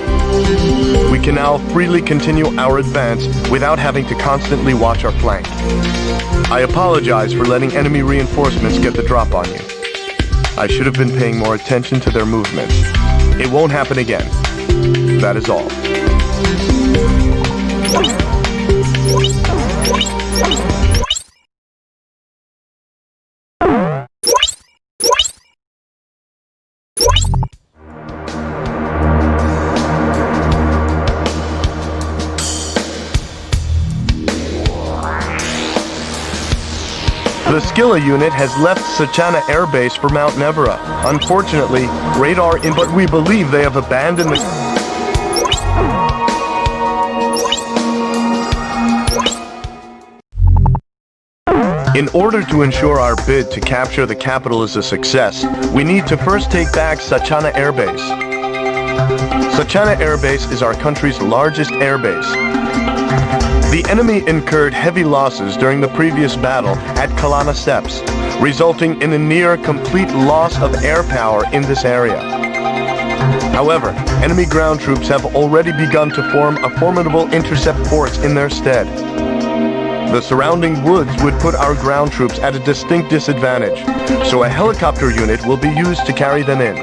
We can now freely continue our advance without having to constantly watch our flank. I apologize for letting enemy reinforcements get the drop on you. I should have been paying more attention to their movements. It won't happen again. That is all. The Skilla unit has left Sachana Air Base for Mount Nevera. Unfortunately, radar in, but we believe they have abandoned the... In order to ensure our bid to capture the capital is a success, we need to first take back Sachana Air Base. Sachana Air Base is our country's largest air base. The enemy incurred heavy losses during the previous battle at Kalana Steppes, resulting in a near-complete loss of air power in this area. However, enemy ground troops have already begun to form a formidable intercept force in their stead. The surrounding woods would put our ground troops at a distinct disadvantage, so a helicopter unit will be used to carry them in.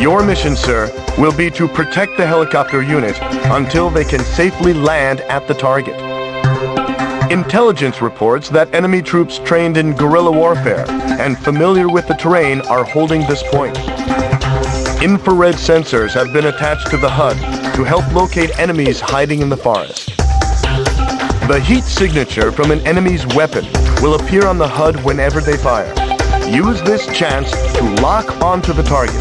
Your mission, sir, will be to protect the helicopter unit until they can safely land at the target. Intelligence reports that enemy troops trained in guerrilla warfare and familiar with the terrain are holding this point. Infrared sensors have been attached to the HUD to help locate enemies hiding in the forest. The heat signature from an enemy's weapon will appear on the HUD whenever they fire. Use this chance to lock onto the target.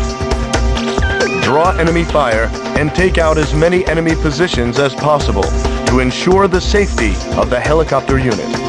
Draw enemy fire and take out as many enemy positions as possible to ensure the safety of the helicopter unit.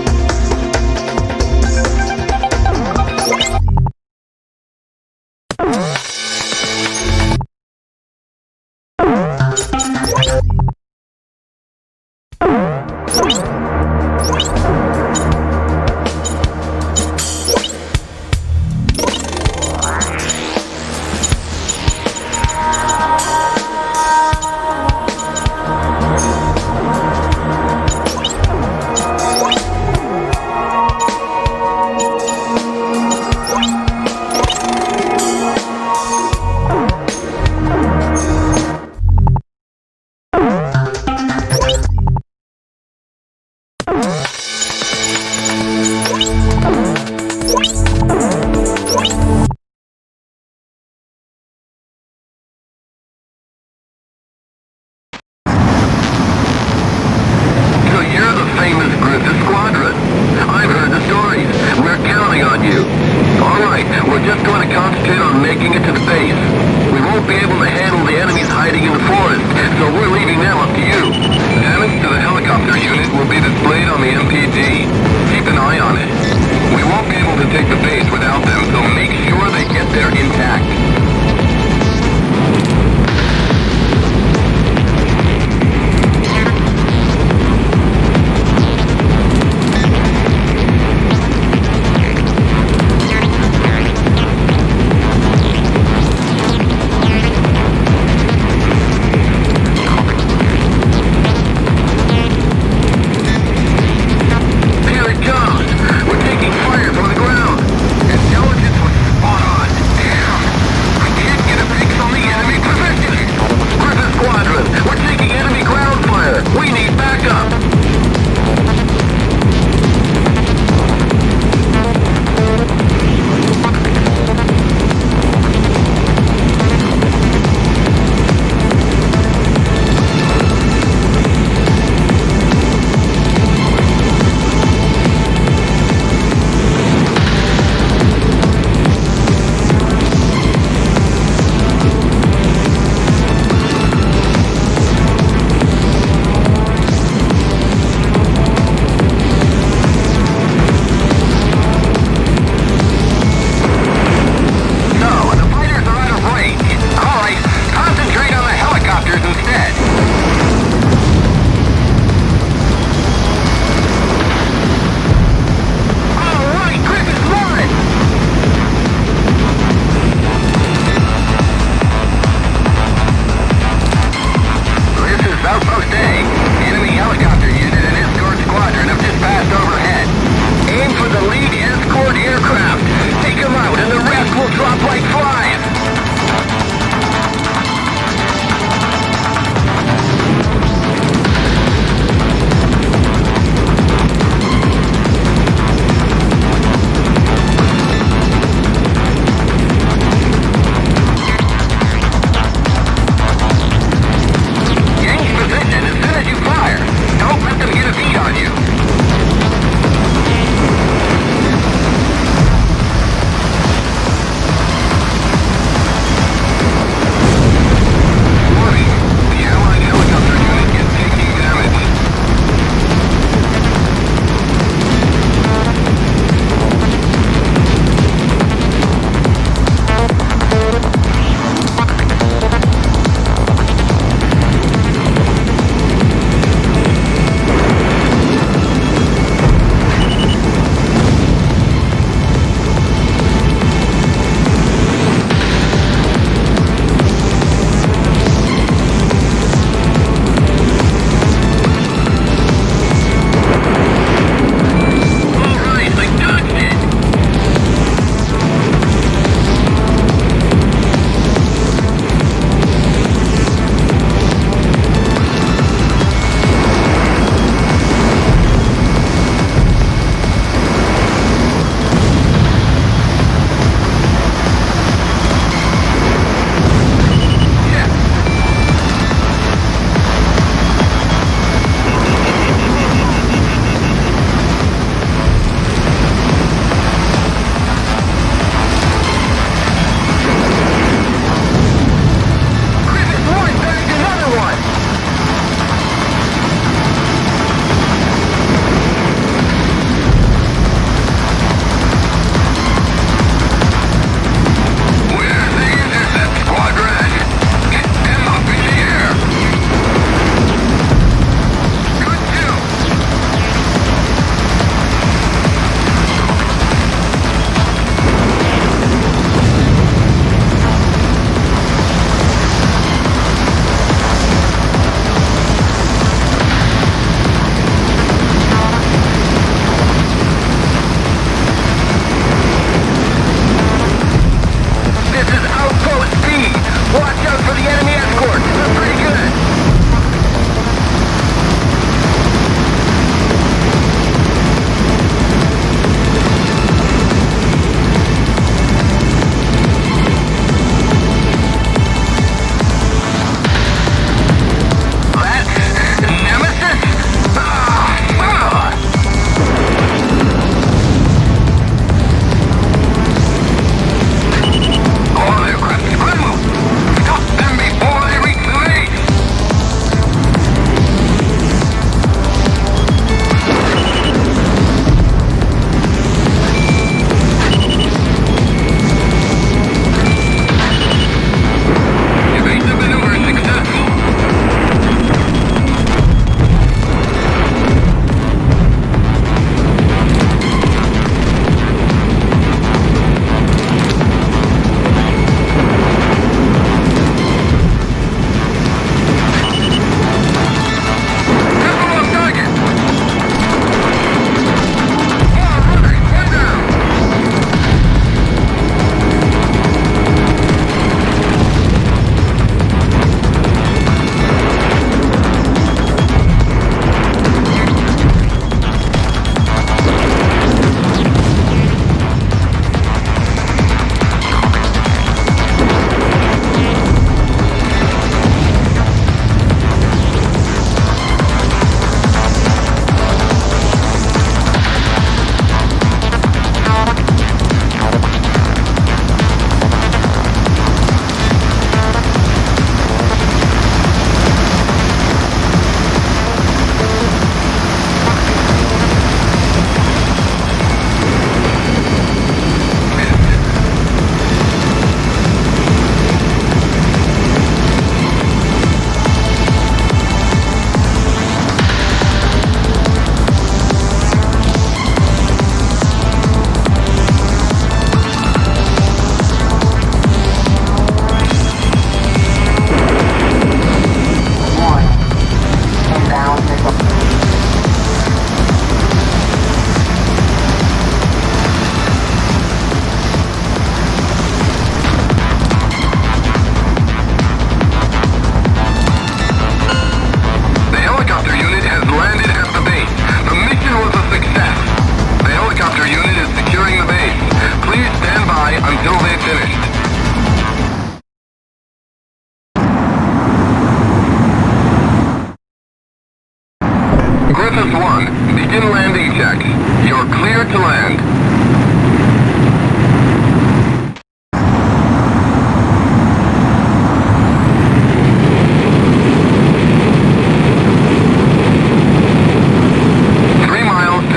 Begin landing checks. You're clear to land.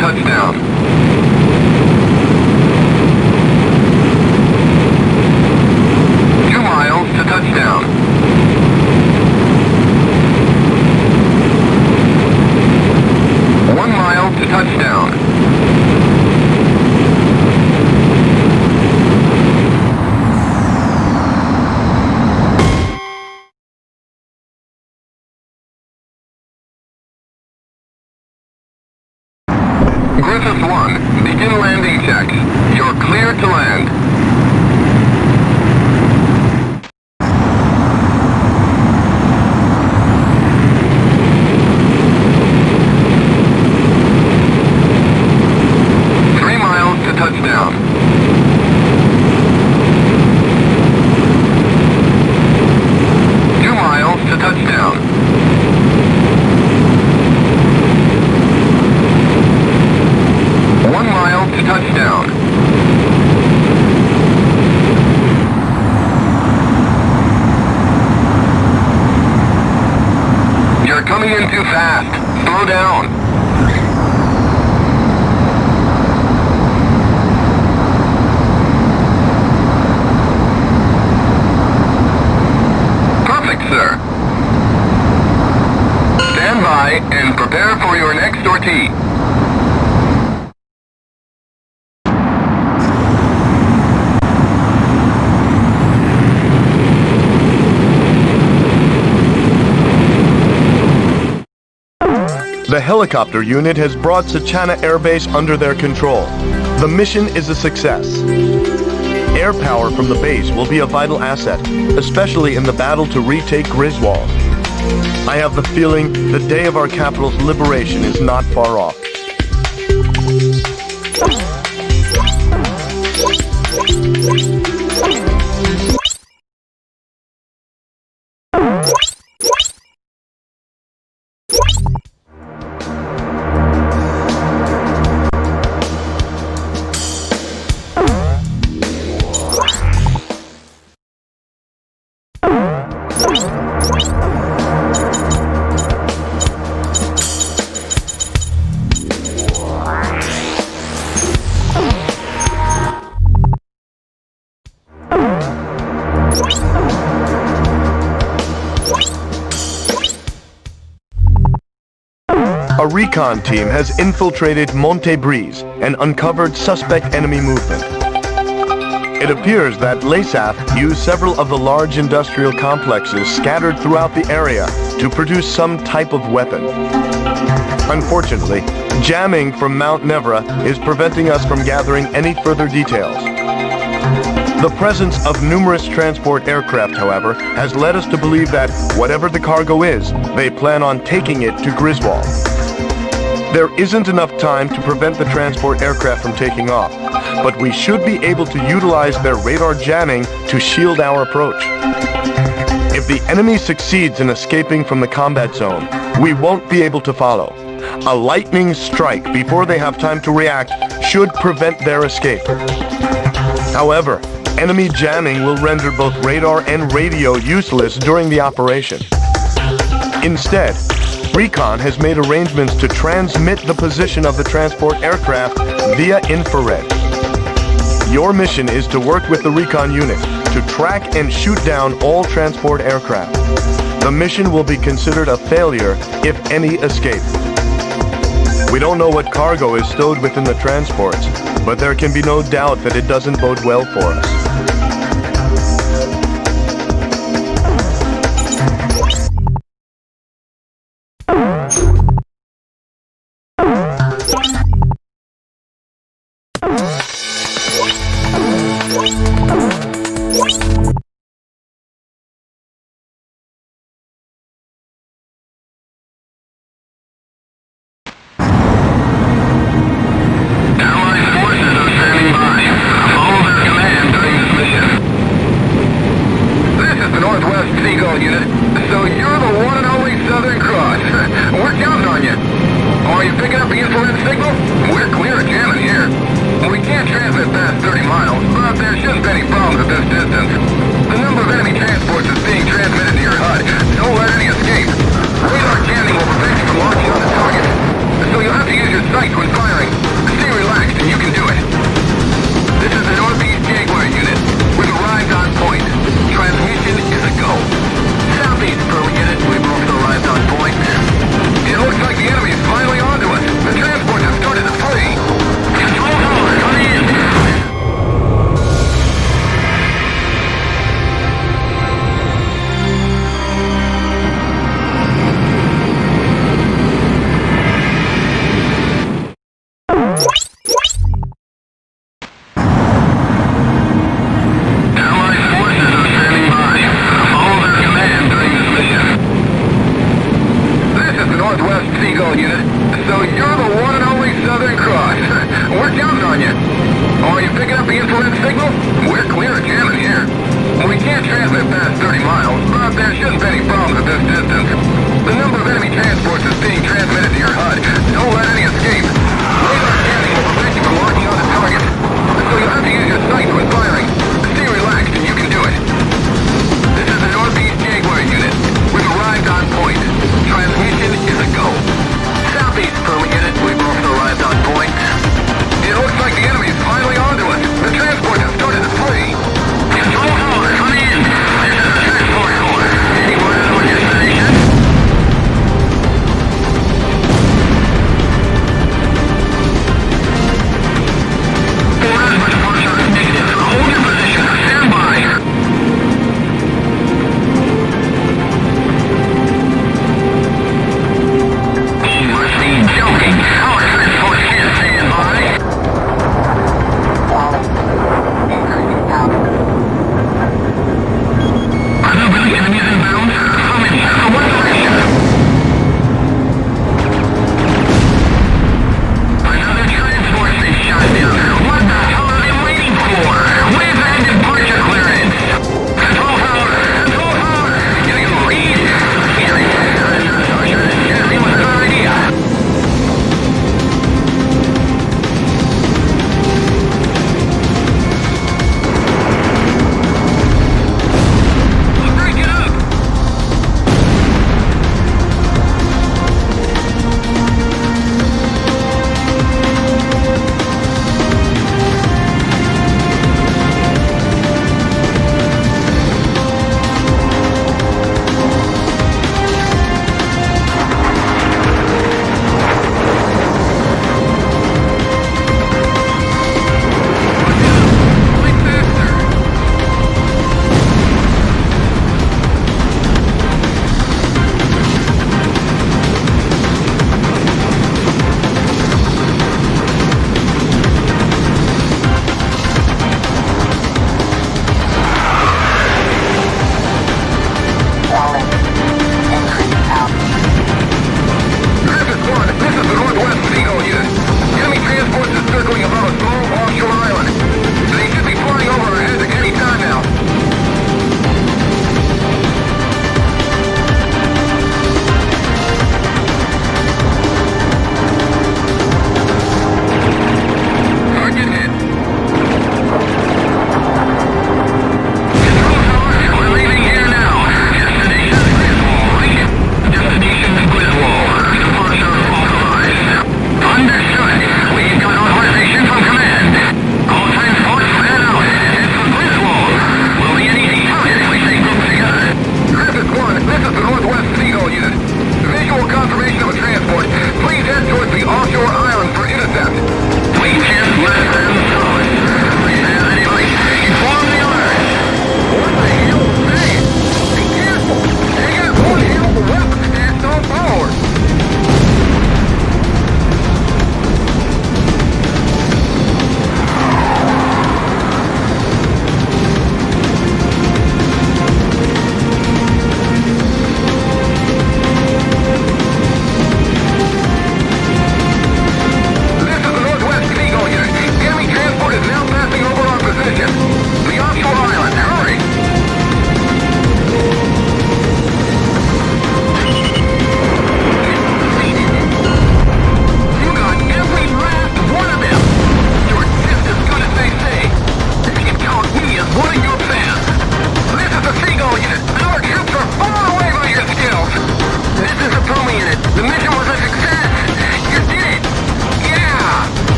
Touchdown. 2 miles to touchdown. 1 mile to touchdown. Griffith 1, begin landing checks. You're clear to land. Touchdown. 2 miles to touchdown. 1 mile to touchdown. You're coming in too fast. Slow down. Sir. Stand by and prepare for your next sortie. The helicopter unit has brought Sachana Air Base under their control. The mission is a success. Air power from the base will be a vital asset, especially in the battle to retake Griswold. I have the feeling the day of our capital's liberation is not far off. A recon team has infiltrated Monte Breeze and uncovered suspect enemy movement. It appears that LASAF used several of the large industrial complexes scattered throughout the area to produce some type of weapon. Unfortunately, jamming from Mount Nevra is preventing us from gathering any further details. The presence of numerous transport aircraft, however, has led us to believe that whatever the cargo is, they plan on taking it to Griswold. There isn't enough time to prevent the transport aircraft from taking off, but we should be able to utilize their radar jamming to shield our approach. If the enemy succeeds in escaping from the combat zone, we won't be able to follow. A lightning strike before they have time to react should prevent their escape. However, enemy jamming will render both radar and radio useless during the operation. Instead, Recon has made arrangements to transmit the position of the transport aircraft via infrared. Your mission is to work with the Recon unit to track and shoot down all transport aircraft. The mission will be considered a failure if any escape. We don't know what cargo is stowed within the transports, but there can be no doubt that it doesn't bode well for us. Are you picking up the infrared signal? We're clear of jamming here. We can't transmit past 30 miles, but there shouldn't be any problems at this distance. The number of enemy transports is being transmitted to your HUD. Don't let any escape. Radar jamming will prevent you from locking on the target. So you'll have to use your sight when firing. Stay relaxed and you can do it. This is the Northeast Jaguar unit. We've arrived on point. Transmission is a go. Southeast Pearl unit, we've also arrived on point. It looks like the enemy's finally onto us. The transport has started to flee. Control tower, come in. 1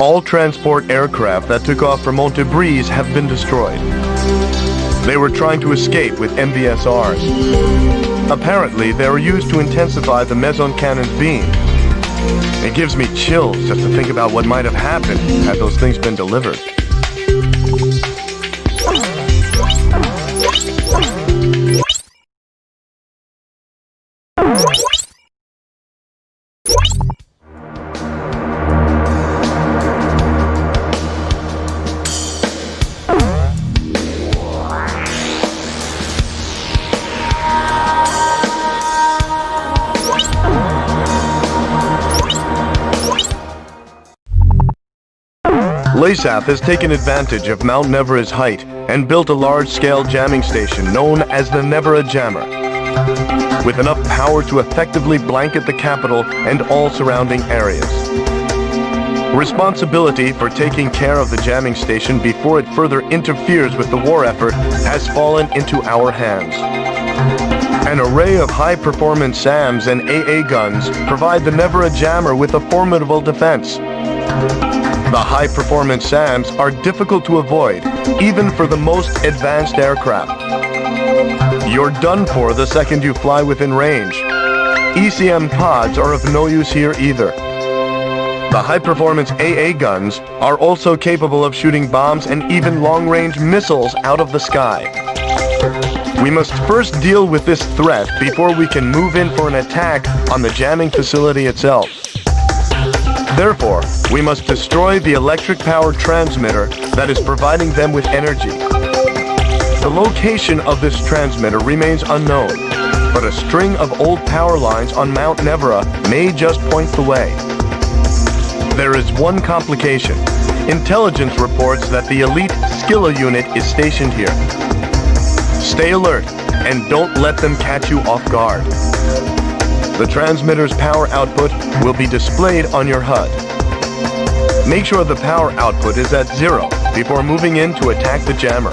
All transport aircraft that took off from Montebreeze have been destroyed. They were trying to escape with MBSRs. Apparently, they were used to intensify the meson cannon's beam. It gives me chills just to think about what might have happened had those things been delivered. LASAF has taken advantage of Mount Nevera's height and built a large-scale jamming station known as the Nevera Jammer, with enough power to effectively blanket the capital and all surrounding areas. Responsibility for taking care of the jamming station before it further interferes with the war effort has fallen into our hands. An array of high-performance SAMs and AA guns provide the Nevera Jammer with a formidable defense. The high-performance SAMs are difficult to avoid, even for the most advanced aircraft. You're done for the second you fly within range. ECM pods are of no use here either. The high-performance AA guns are also capable of shooting bombs and even long-range missiles out of the sky. We must first deal with this threat before we can move in for an attack on the jamming facility itself. Therefore, we must destroy the electric-powered transmitter that is providing them with energy. The location of this transmitter remains unknown, but a string of old power lines on Mount Nevera may just point the way. There is one complication. Intelligence reports that the elite Skilla unit is stationed here. Stay alert and don't let them catch you off guard. The transmitter's power output will be displayed on your HUD. Make sure the power output is at 0 before moving in to attack the jammer.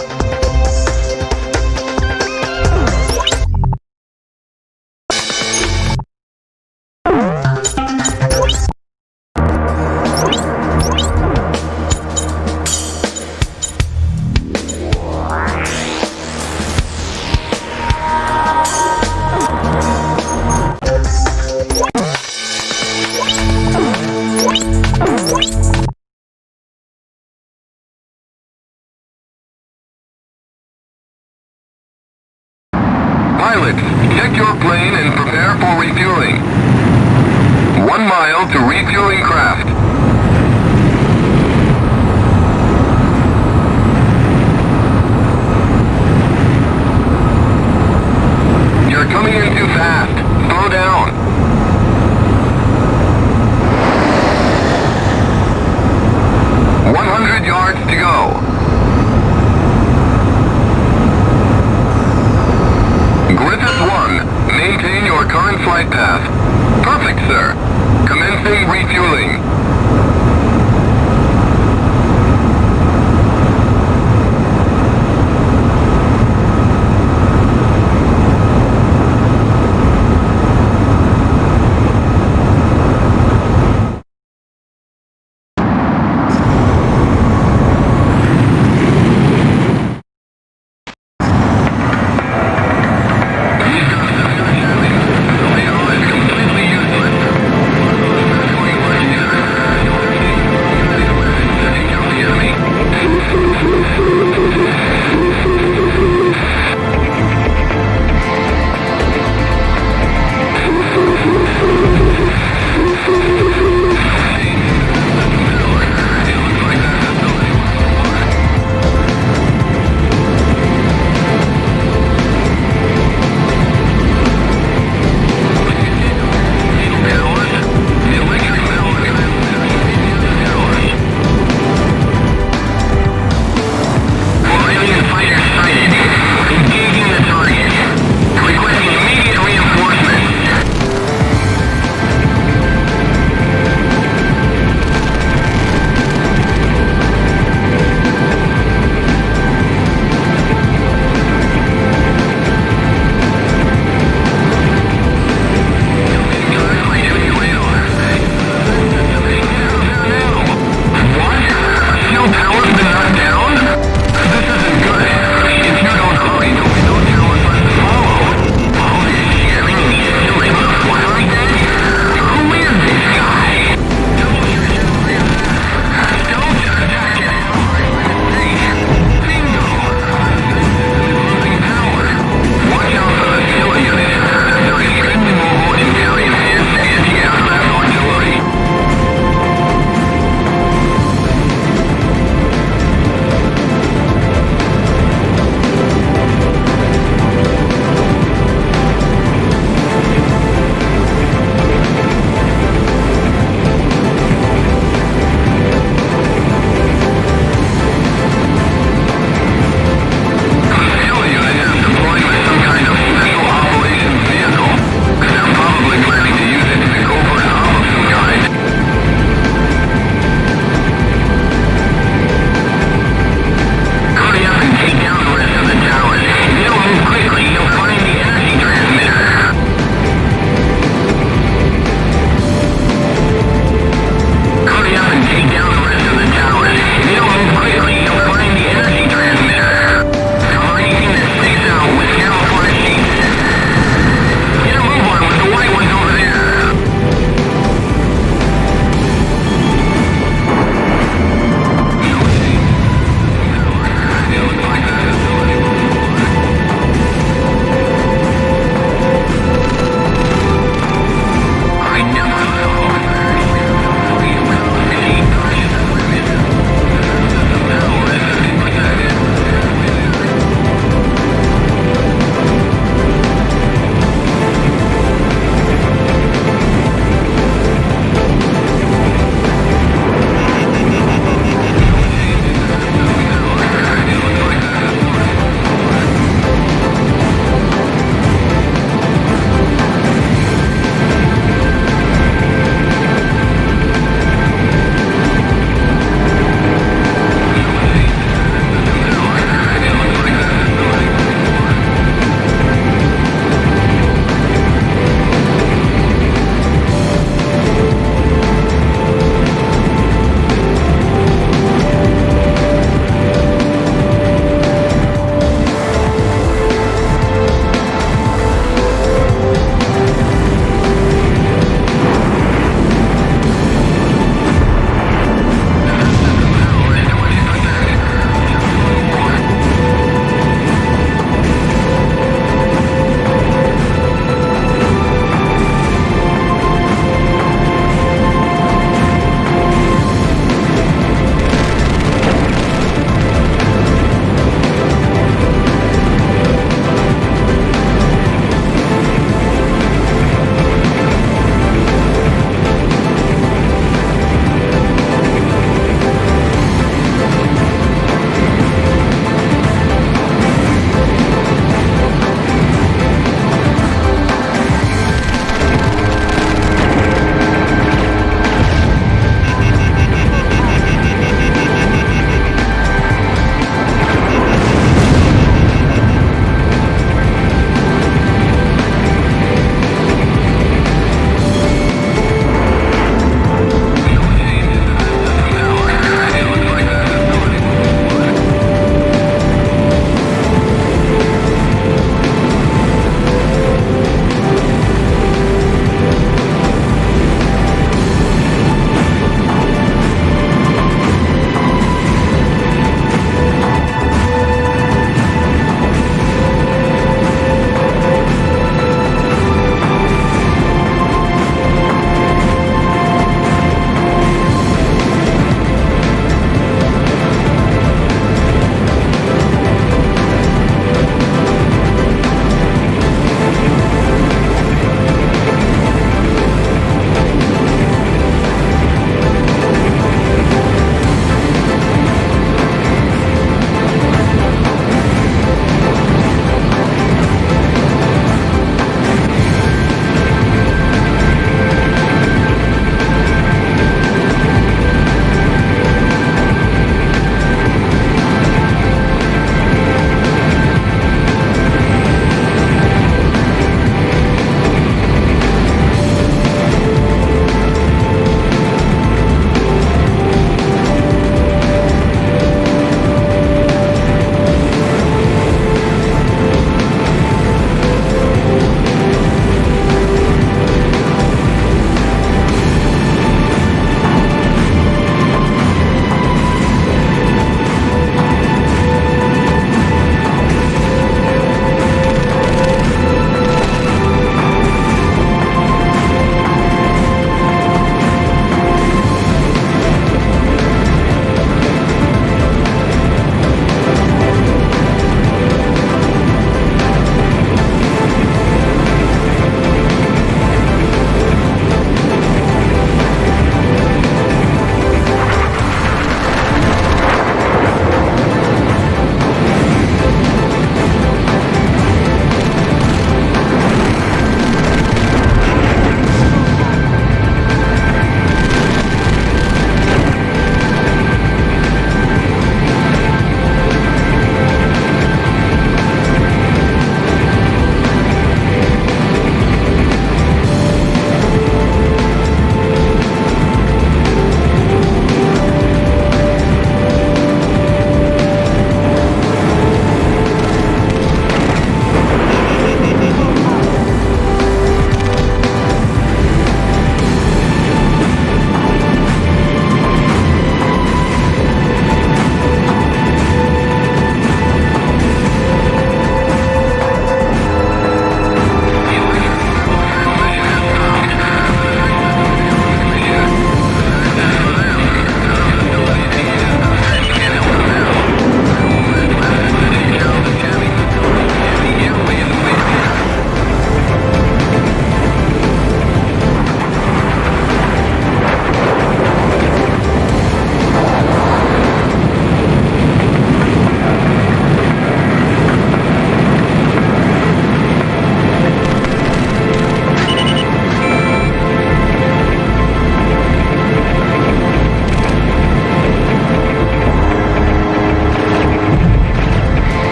Pilots, check your plane and prepare for refueling. 1 mile to refueling craft. You're coming in too fast. Slow down. $100 yards to go. Griffith 1, maintain your current flight path. Perfect, sir. Commencing refueling. Completely useless. Going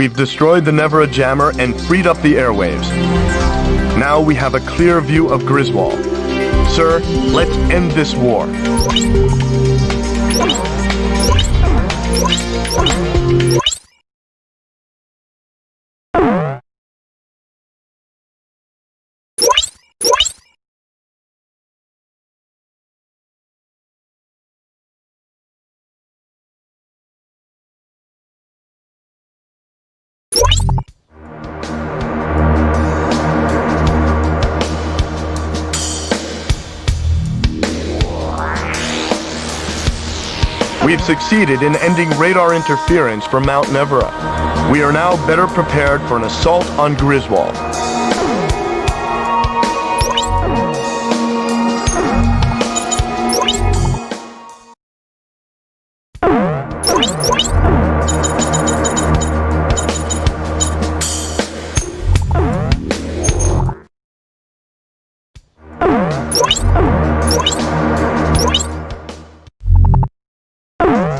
We've destroyed the Nevera jammer and freed up the airwaves. Now we have a clear view of Griswold. Sir, let's end this war. We've succeeded in ending radar interference from Mount Nevera. We are now better prepared for an assault on Griswold.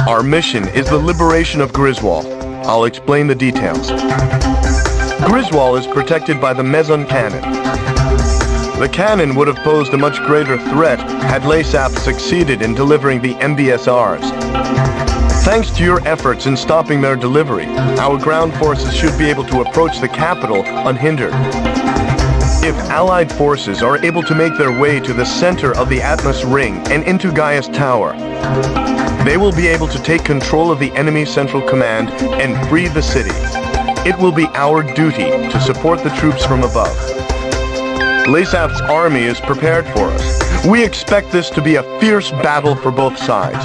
Our mission is the liberation of Griswold. I'll explain the details. Griswold is protected by the Meson cannon. The cannon would have posed a much greater threat had LASAP succeeded in delivering the MBSRs. Thanks to your efforts in stopping their delivery, our ground forces should be able to approach the capital unhindered. If Allied forces are able to make their way to the center of the Atmos Ring and into Gaia's Tower, they will be able to take control of the enemy central command and free the city. It will be our duty to support the troops from above. LASAP's army is prepared for us. We expect this to be a fierce battle for both sides.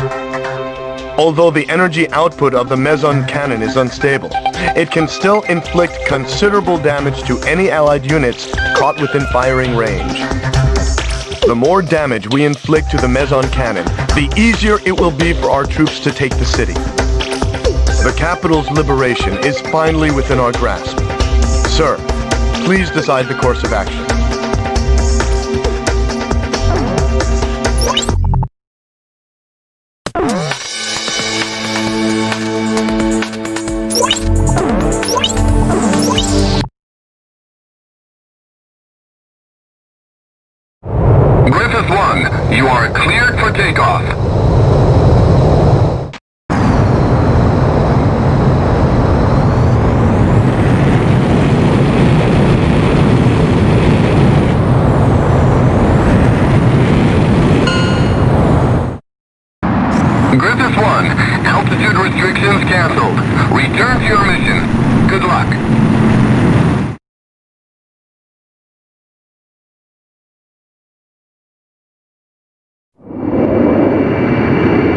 Although the energy output of the Meson cannon is unstable, it can still inflict considerable damage to any Allied units caught within firing range. The more damage we inflict to the Meson cannon, the easier it will be for our troops to take the city. The capital's liberation is finally within our grasp. Sir, please decide the course of action. Griffith 1, you are cleared for takeoff. Griffith 1, altitude restrictions canceled. Return to your mission. Good luck.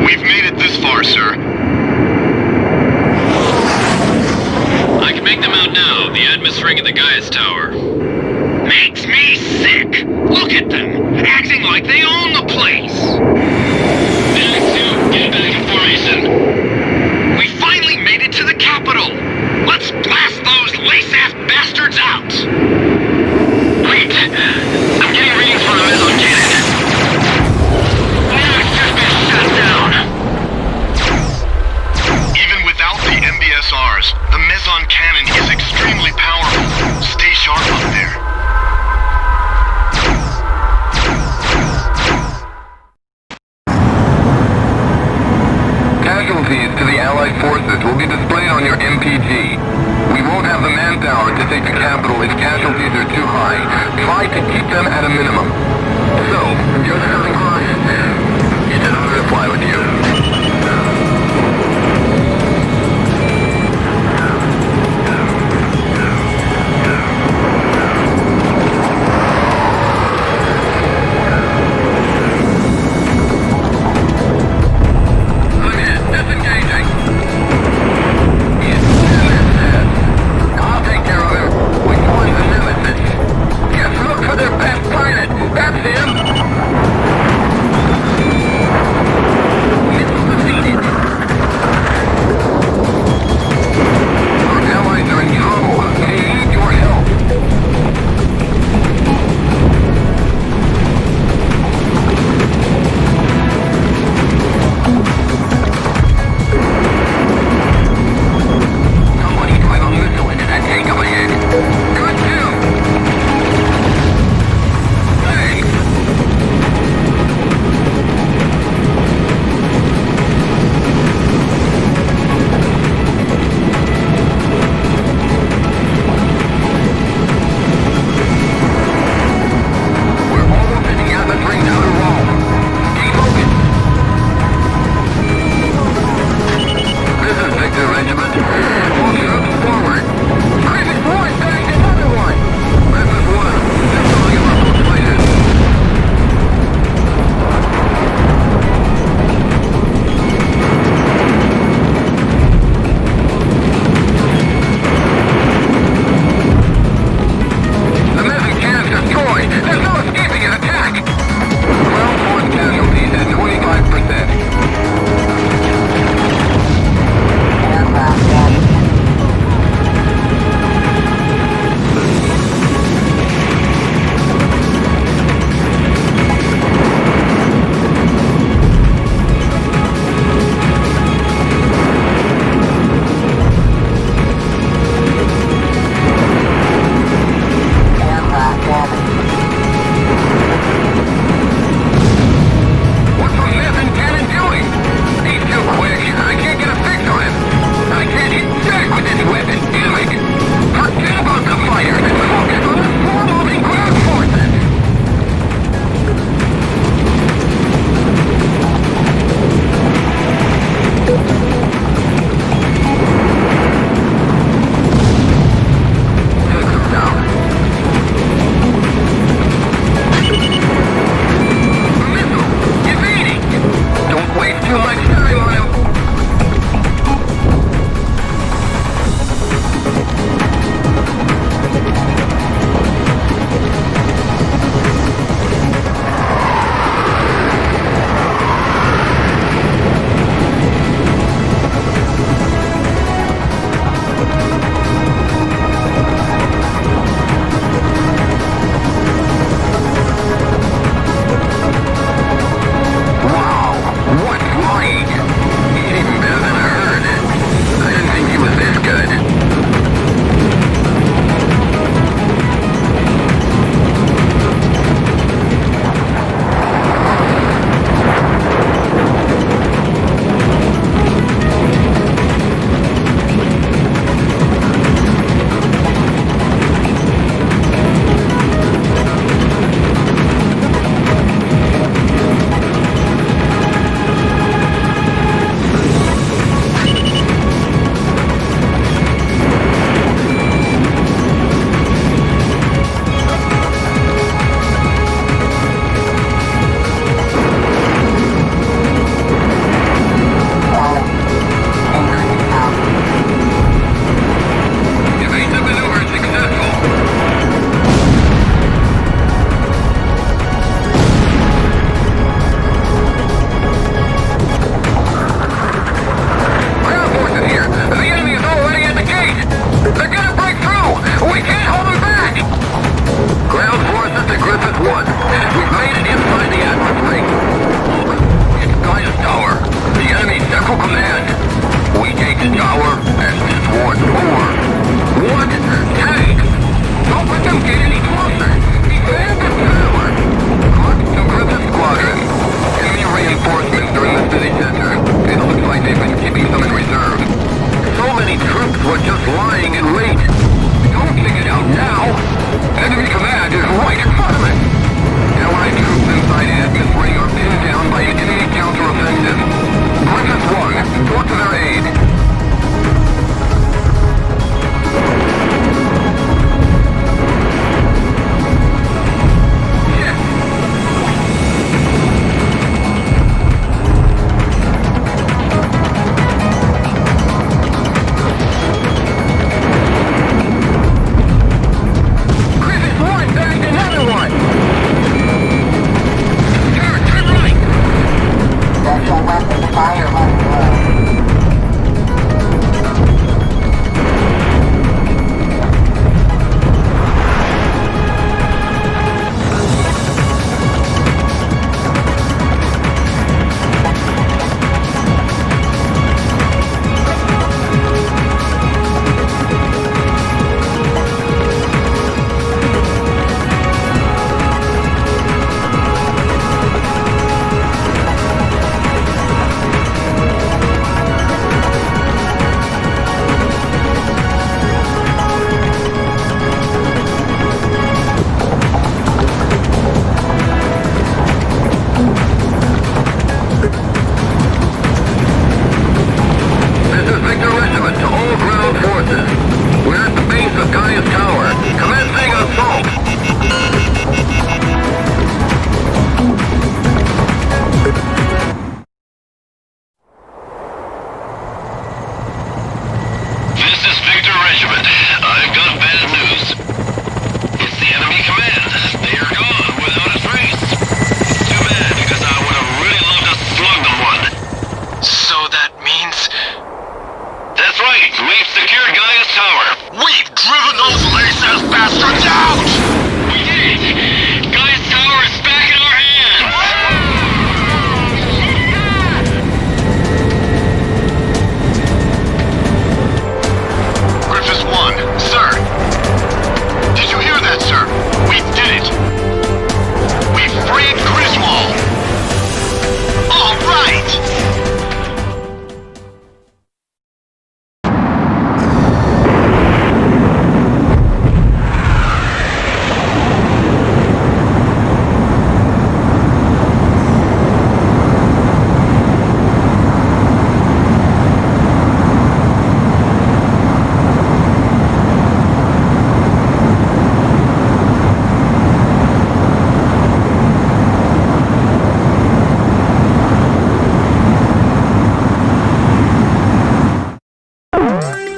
We've made it this far, sir. I can make them out now. The Atmos Ring at the Gaia's Tower. Makes me sick. Look at them, acting like they own the place. Back to get back in formation. We finally made it to the capital. Let's blast those LASAF bastards out. Wait, I'm getting readings from the Meson cannon. It's just been shut down. Even without the MBSRs, the Meson cannon is extremely powerful. Stay sharp up there. Casualties to the Allied forces will be displayed on your MPG. We won't have the manpower to take the capital if casualties are too high. Try to keep them at a minimum. So, you're the nothing cross. You did not reply with you. I'll take care of him. We find the nemesis. Just look for their best pilot. That's him.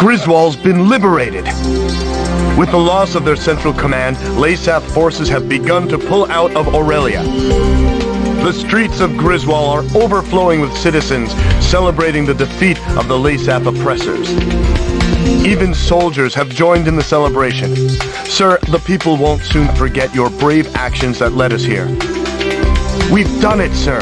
Griswold's been liberated. With the loss of their central command, Laysath forces have begun to pull out of Aurelia. The streets of Griswold are overflowing with citizens celebrating the defeat of the Laysath oppressors. Even soldiers have joined in the celebration. Sir, the people won't soon forget your brave actions that led us here. We've done it, sir.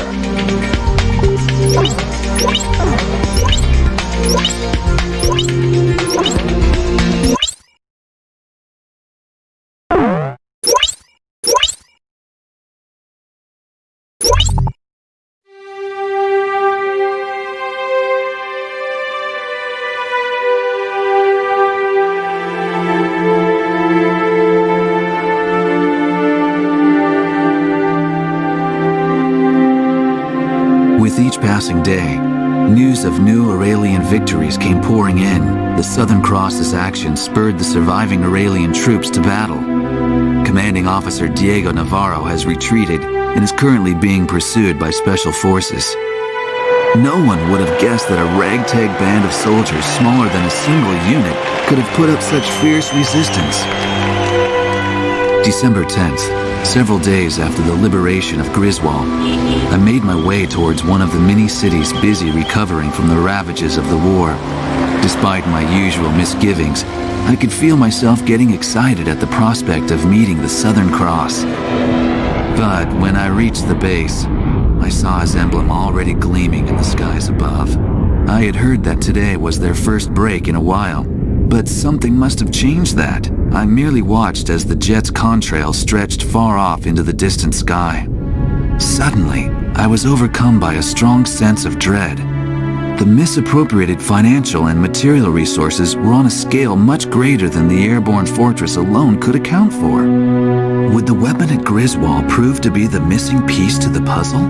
With each passing day, news of new Aurelian victories came pouring in. The Southern Cross's action spurred the surviving Aurelian troops to battle. Commanding Officer Diego Navarro has retreated and is currently being pursued by Special Forces. No one would have guessed that a ragtag band of soldiers smaller than a single unit could have put up such fierce resistance. December 10th, several days after the liberation of Griswold, I made my way towards one of the many cities busy recovering from the ravages of the war. Despite my usual misgivings, I could feel myself getting excited at the prospect of meeting the Southern Cross. But when I reached the base, I saw his emblem already gleaming in the skies above. I had heard that today was their first break in a while, but something must have changed that. I merely watched as the jet's contrail stretched far off into the distant sky. Suddenly, I was overcome by a strong sense of dread. The misappropriated financial and material resources were on a scale much greater than the airborne fortress alone could account for. Would the weapon at Griswold prove to be the missing piece to the puzzle?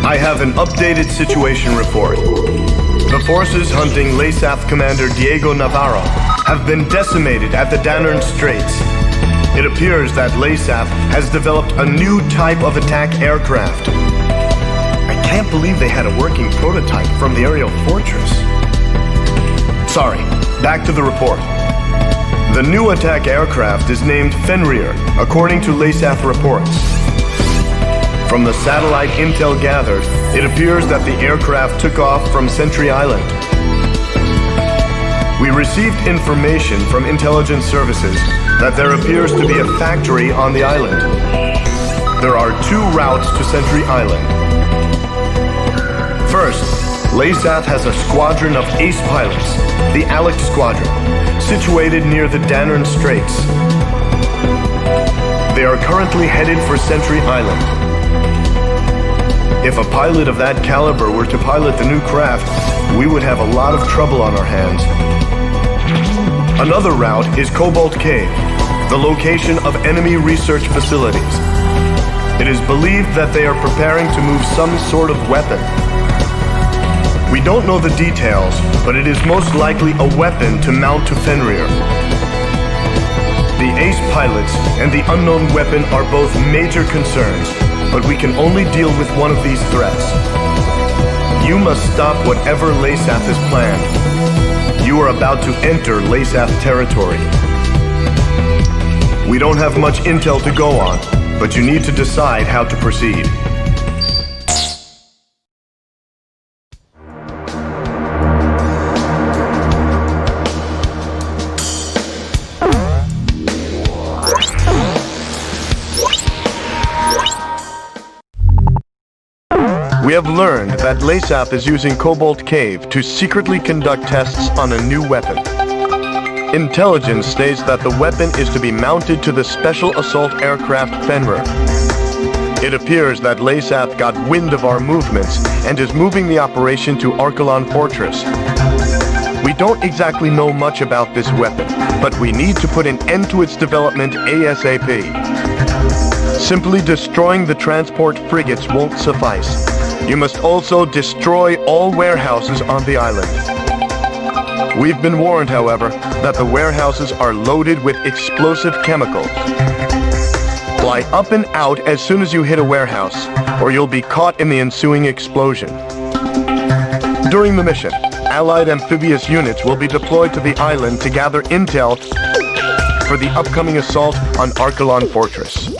I have an updated situation report. The forces hunting Laysath Commander Diego Navarro have been decimated at the Danern Straits. It appears that Laysath has developed a new type of attack aircraft. I can't believe they had a working prototype from the aerial fortress. Sorry, back to the report. The new attack aircraft is named Fenrir, according to Laysath reports. From the satellite intel gathered, it appears that the aircraft took off from Sentry Island. We received information from intelligence services that there appears to be a factory on the island. There are two routes to Sentry Island. First, Laysath has a squadron of ace pilots, the Alex Squadron, situated near the Danern Straits. They are currently headed for Sentry Island. If a pilot of that caliber were to pilot the new craft, we would have a lot of trouble on our hands. Another route is Cobalt Cave, the location of enemy research facilities. It is believed that they are preparing to move some sort of weapon. We don't know the details, but it is most likely a weapon to mount to Fenrir. The ace pilots and the unknown weapon are both major concerns, but we can only deal with one of these threats. You must stop whatever Laysath has planned. You are about to enter Laysath territory. We don't have much intel to go on, but you need to decide how to proceed. have learned that Laysath is using Cobalt Cave to secretly conduct tests on a new weapon. Intelligence states that the weapon is to be mounted to the Special Assault Aircraft Fenrir. It appears that Laysath got wind of our movements and is moving the operation to Archelon Fortress. We don't exactly know much about this weapon, but we need to put an end to its development ASAP. Simply destroying the transport frigates won't suffice. You must also destroy all warehouses on the island. We've been warned, however, that the warehouses are loaded with explosive chemicals. Fly up and out as soon as you hit a warehouse, or you'll be caught in the ensuing explosion. During the mission, Allied amphibious units will be deployed to the island to gather intel for the upcoming assault on Archelon Fortress.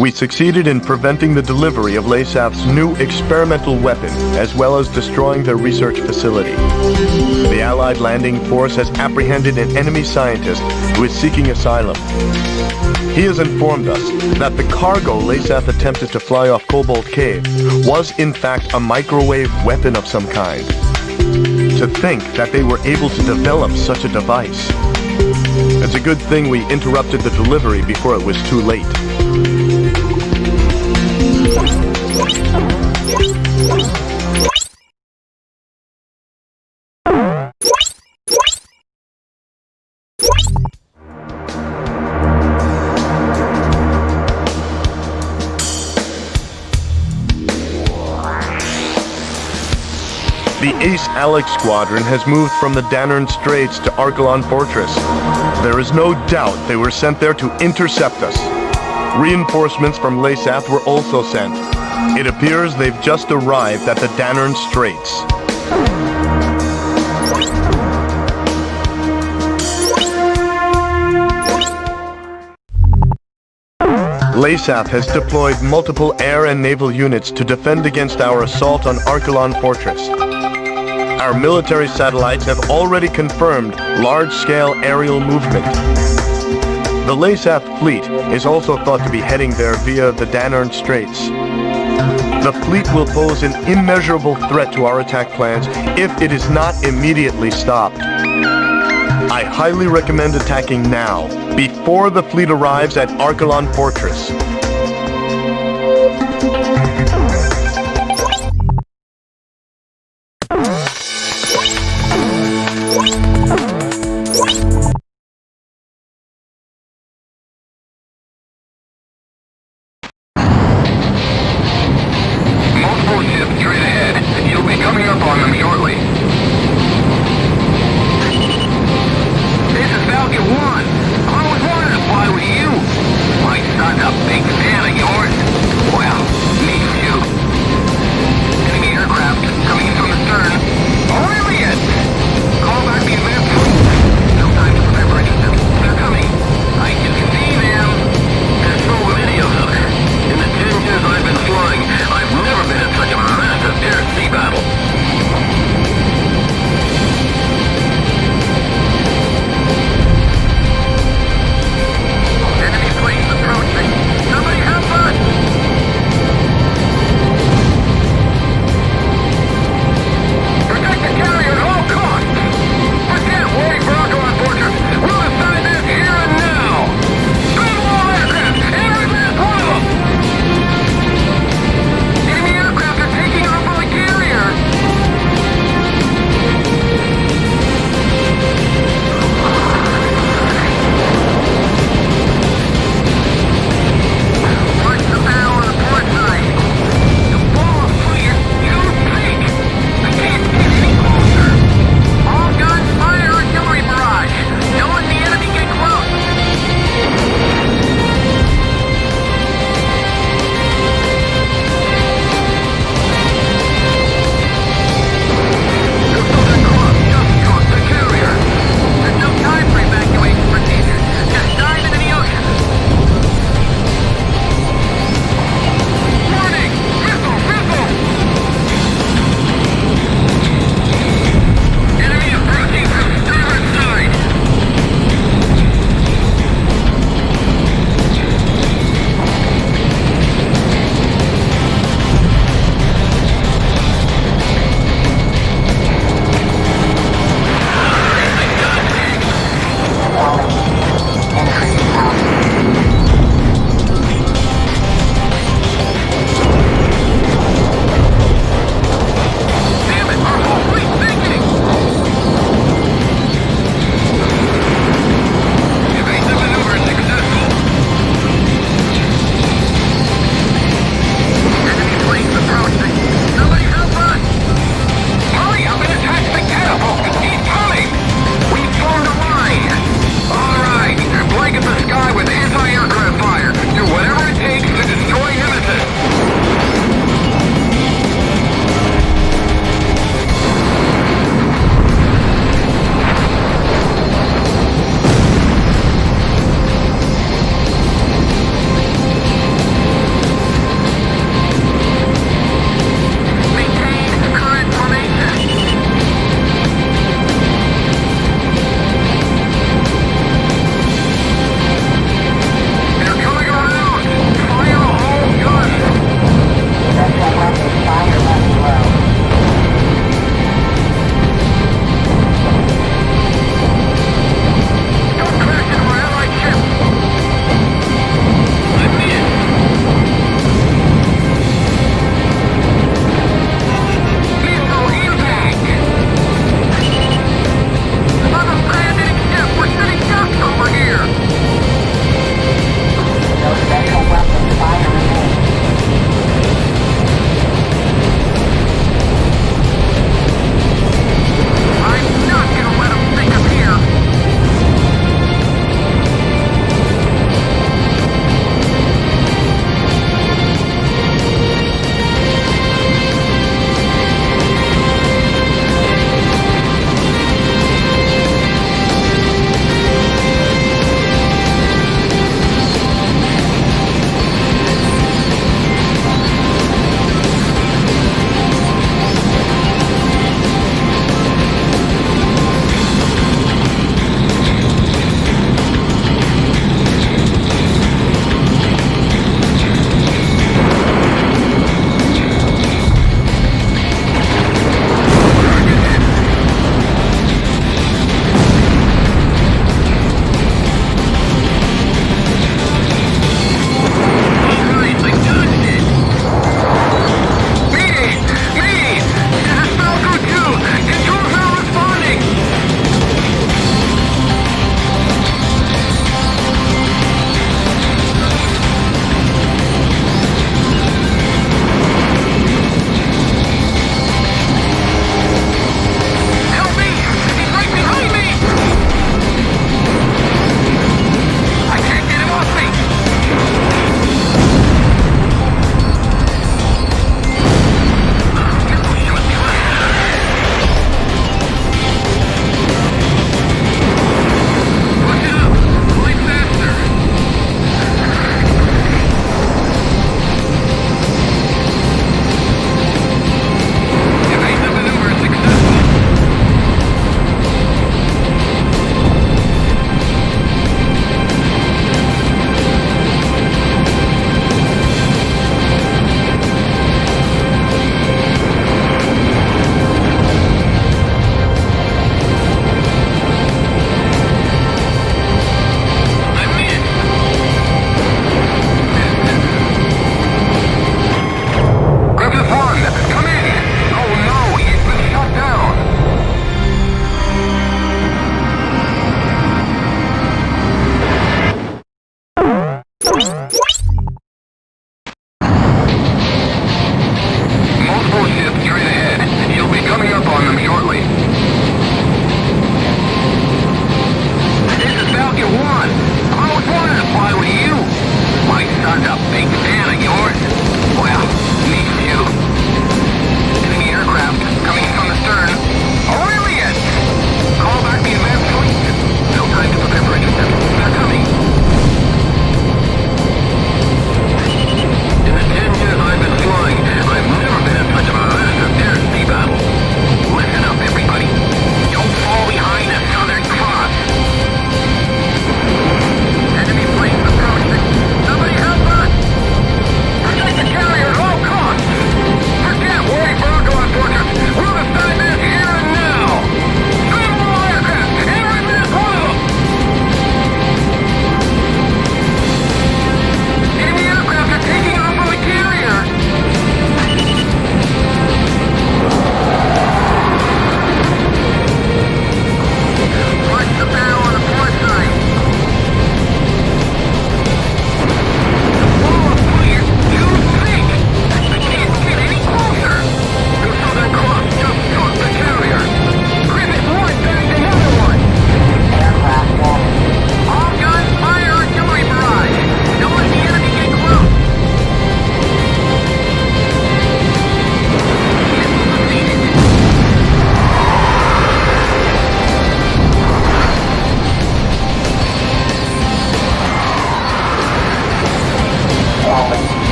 We succeeded in preventing the delivery of LASAF's new experimental weapon, as well as destroying their research facility. The Allied landing force has apprehended an enemy scientist who is seeking asylum. He has informed us that the cargo LASAF attempted to fly off Cobalt Cave was in fact a microwave weapon of some kind. To think that they were able to develop such a device. It's a good thing we interrupted the delivery before it was too late. The Ace Alex squadron has moved from the Danern Straits to Archelon Fortress. There is no doubt they were sent there to intercept us. Reinforcements from LASAF were also sent. It appears they've just arrived at the Danern Straits. LASAF has deployed multiple air and naval units to defend against our assault on Archelon Fortress. Our military satellites have already confirmed large-scale aerial movement. The LASAF fleet is also thought to be heading there via the Danern Straits. The fleet will pose an immeasurable threat to our attack plans if it is not immediately stopped. I highly recommend attacking now, before the fleet arrives at Archelon Fortress. Multiple ships straight ahead. You'll be coming up on them shortly. This is Falcon 1. I always wanted to fly with you. My son's a big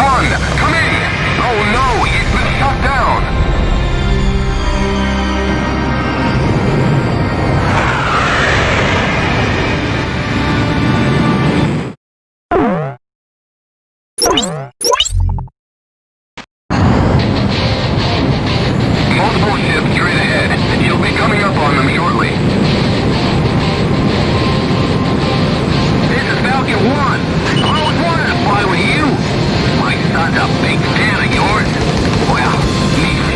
1, come in! Oh no, it's been shut down! Multiple ships straight ahead. You'll be coming up on them shortly. This is Falcon 1. I always wanted to fly with you. My son's a big fan of yours. Well, needs to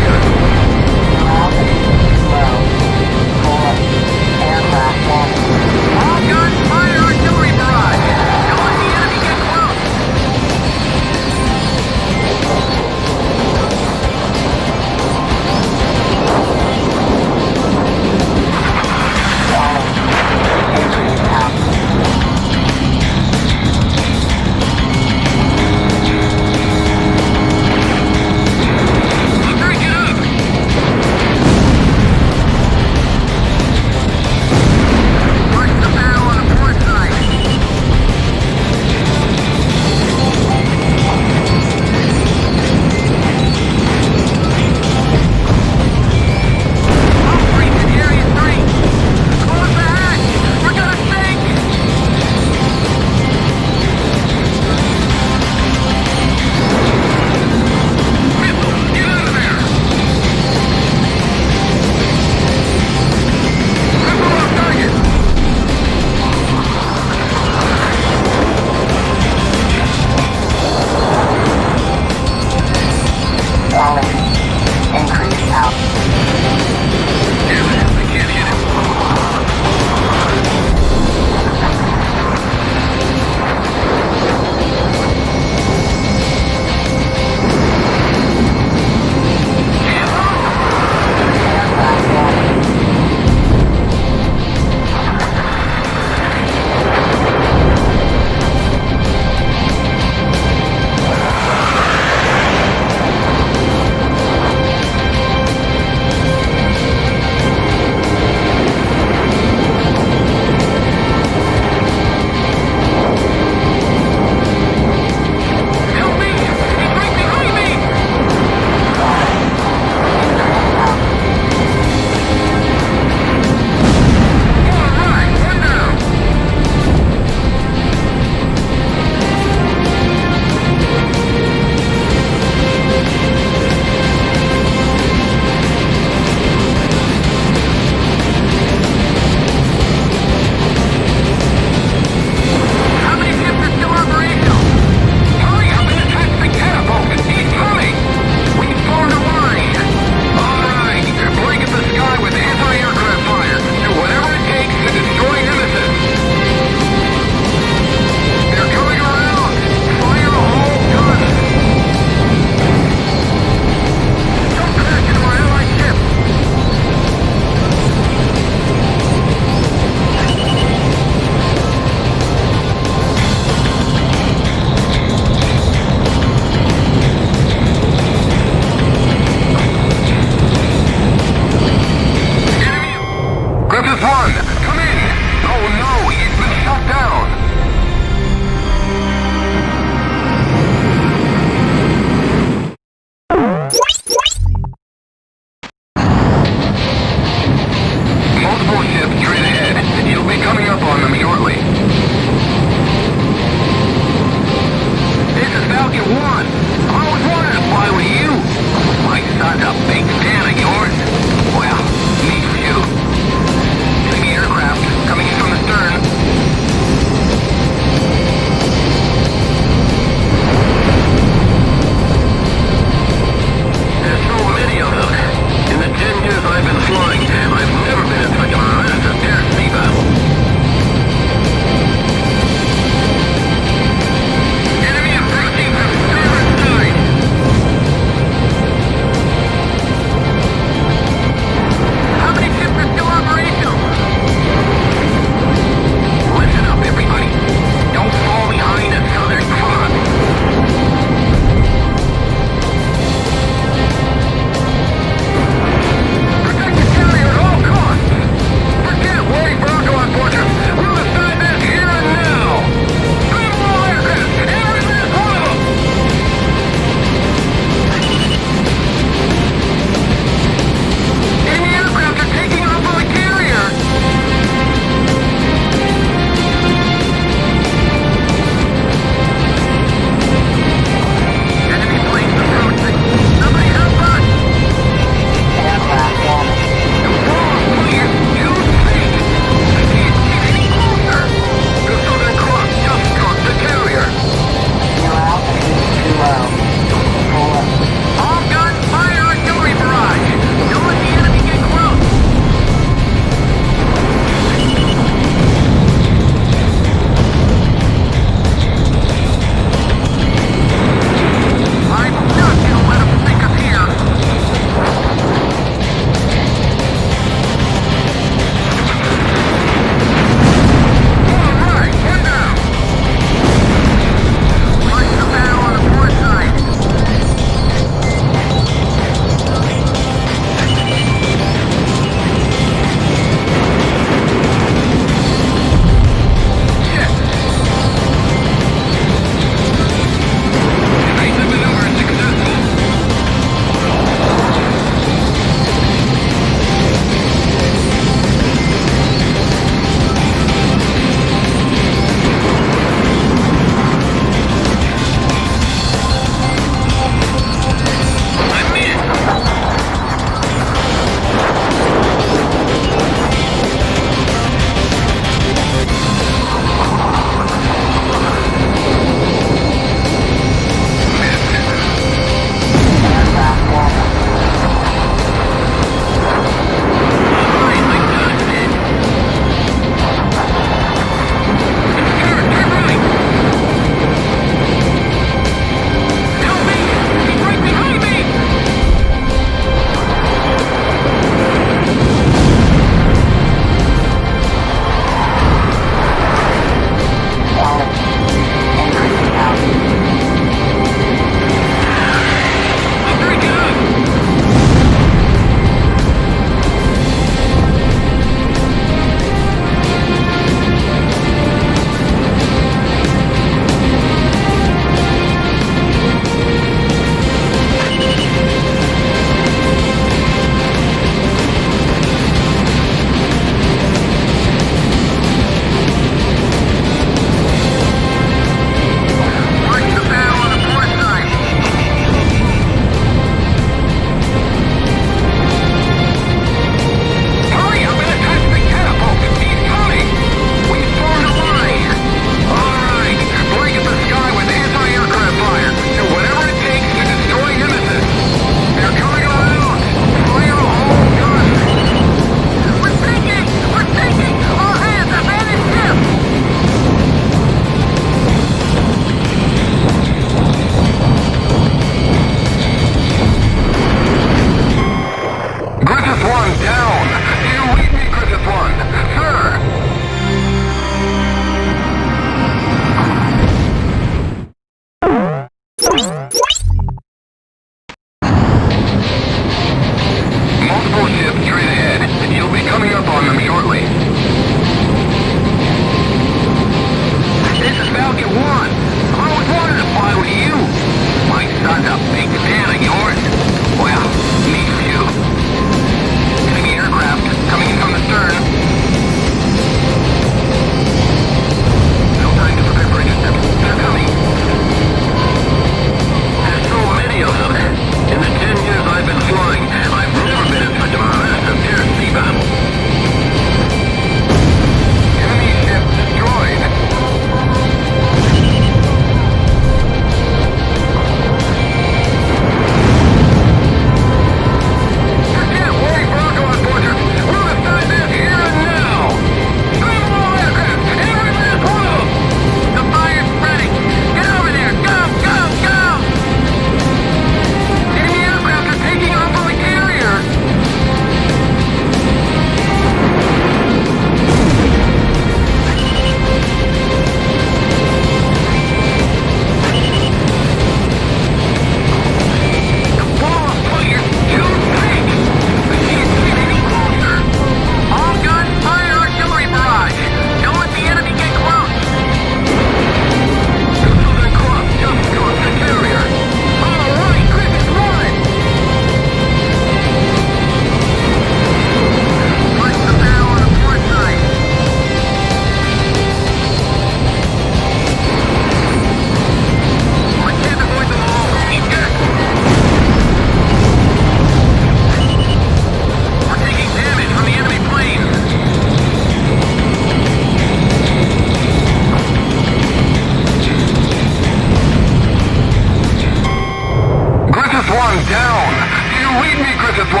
Nemesis 1.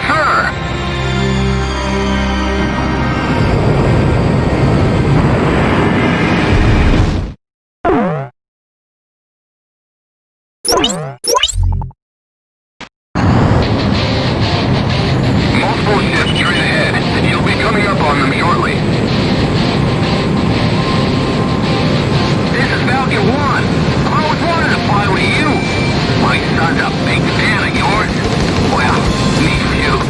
Sir! Multiple ships straight ahead. You'll be coming up on them shortly. This is Falcon 1. I always wanted to fly with you. My son's a big fan of yours. Well, me too.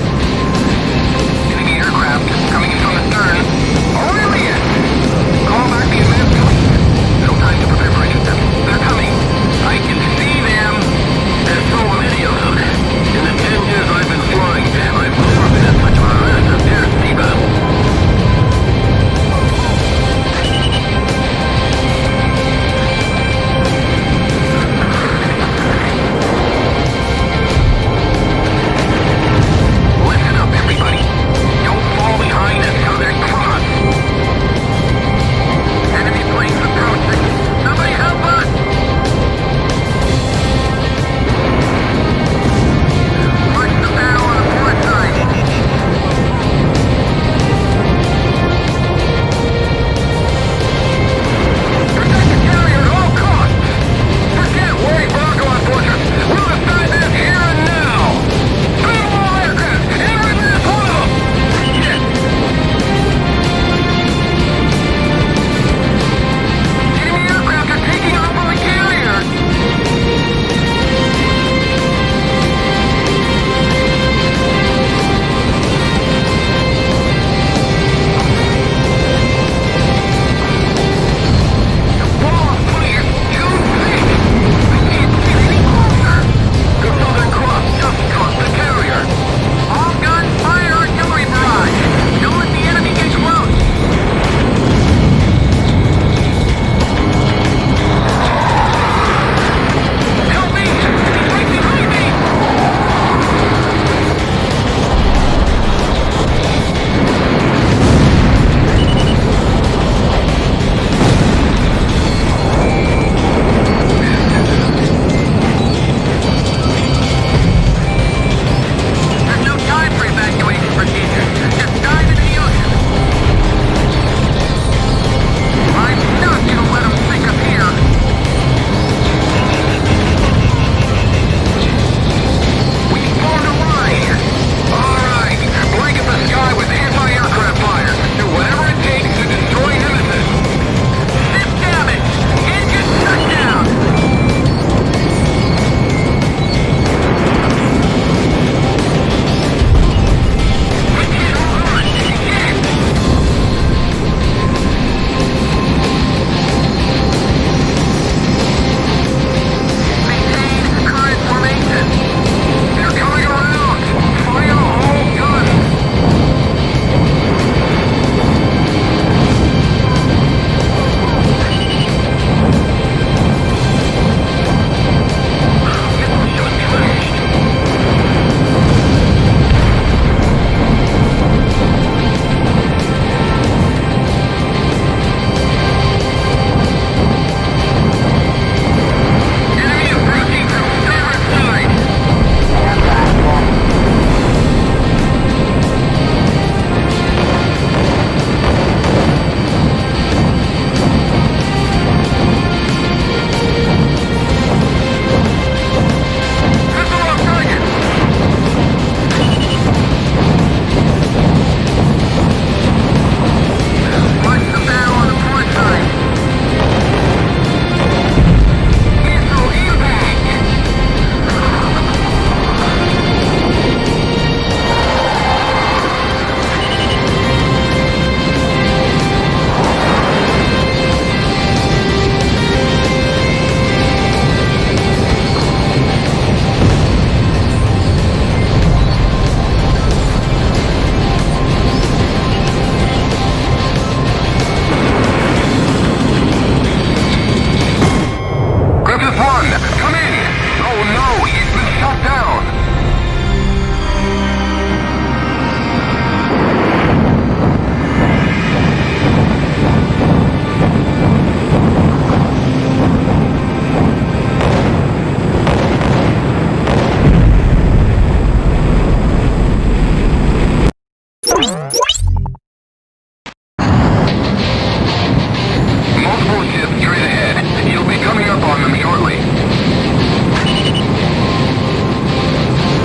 ship straight ahead. You'll be coming up on them shortly.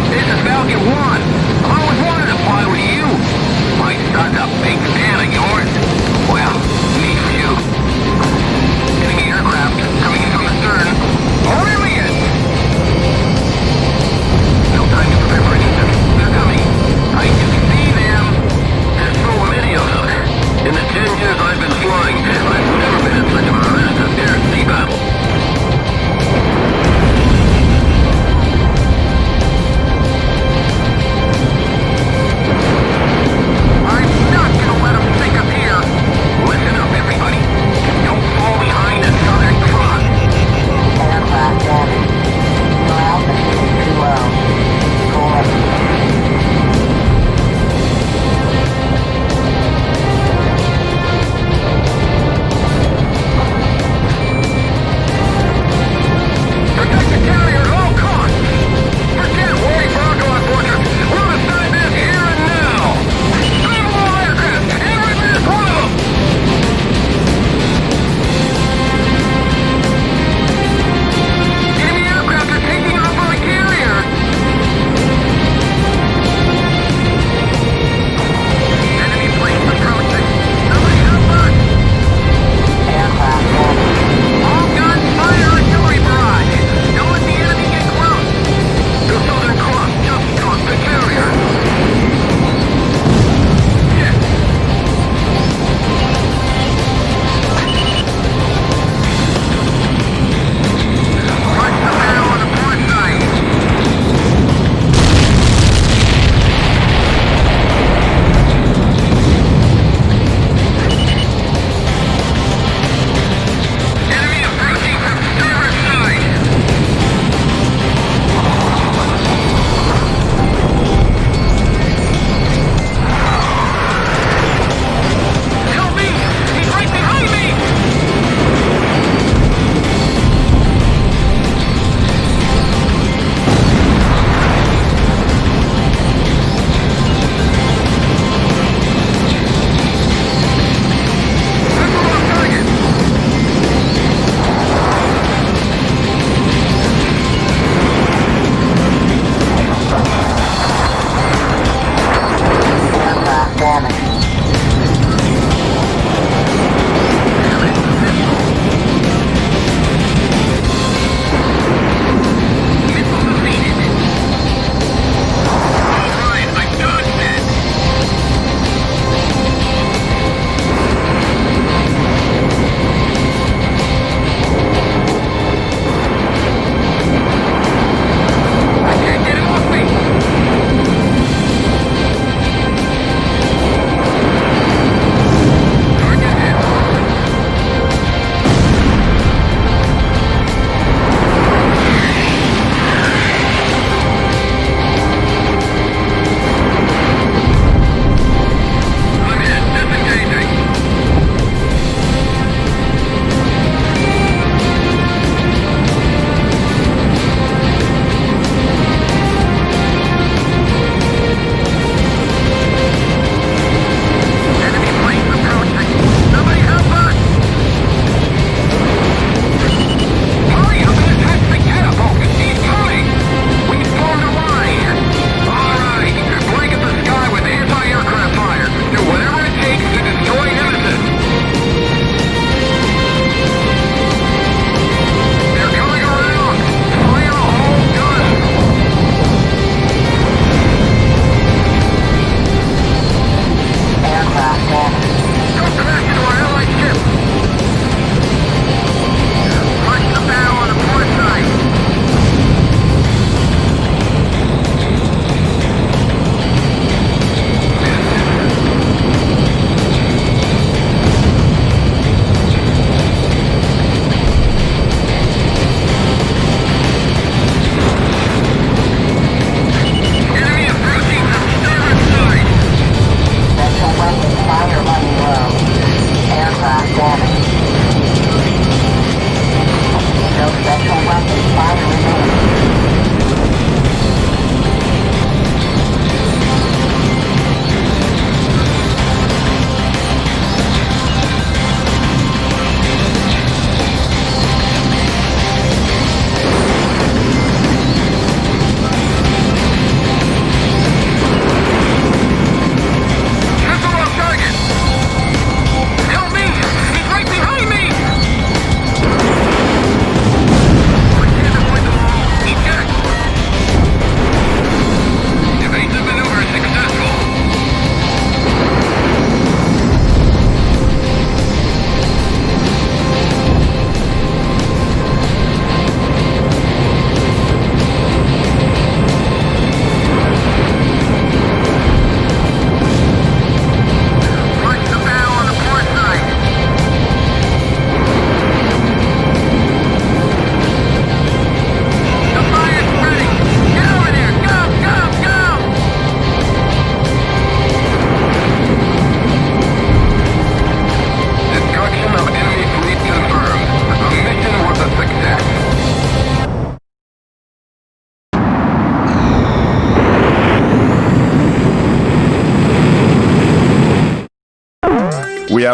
This is Falcon 1. I always wanted to fly with you. My son's a big fan of yours. Well, me too. Enemy aircraft coming in from the stern. Brilliant! No time to prepare for anything. They're coming. I can see them. There's so many of them. In the 10 years I've been flying, I've never been in such a massive air sea battle. I'm not gonna let them think up here. Listen up, everybody. Don't fall behind the Southern Cross. Aircraft damage. Your altitude is too low. Pull up.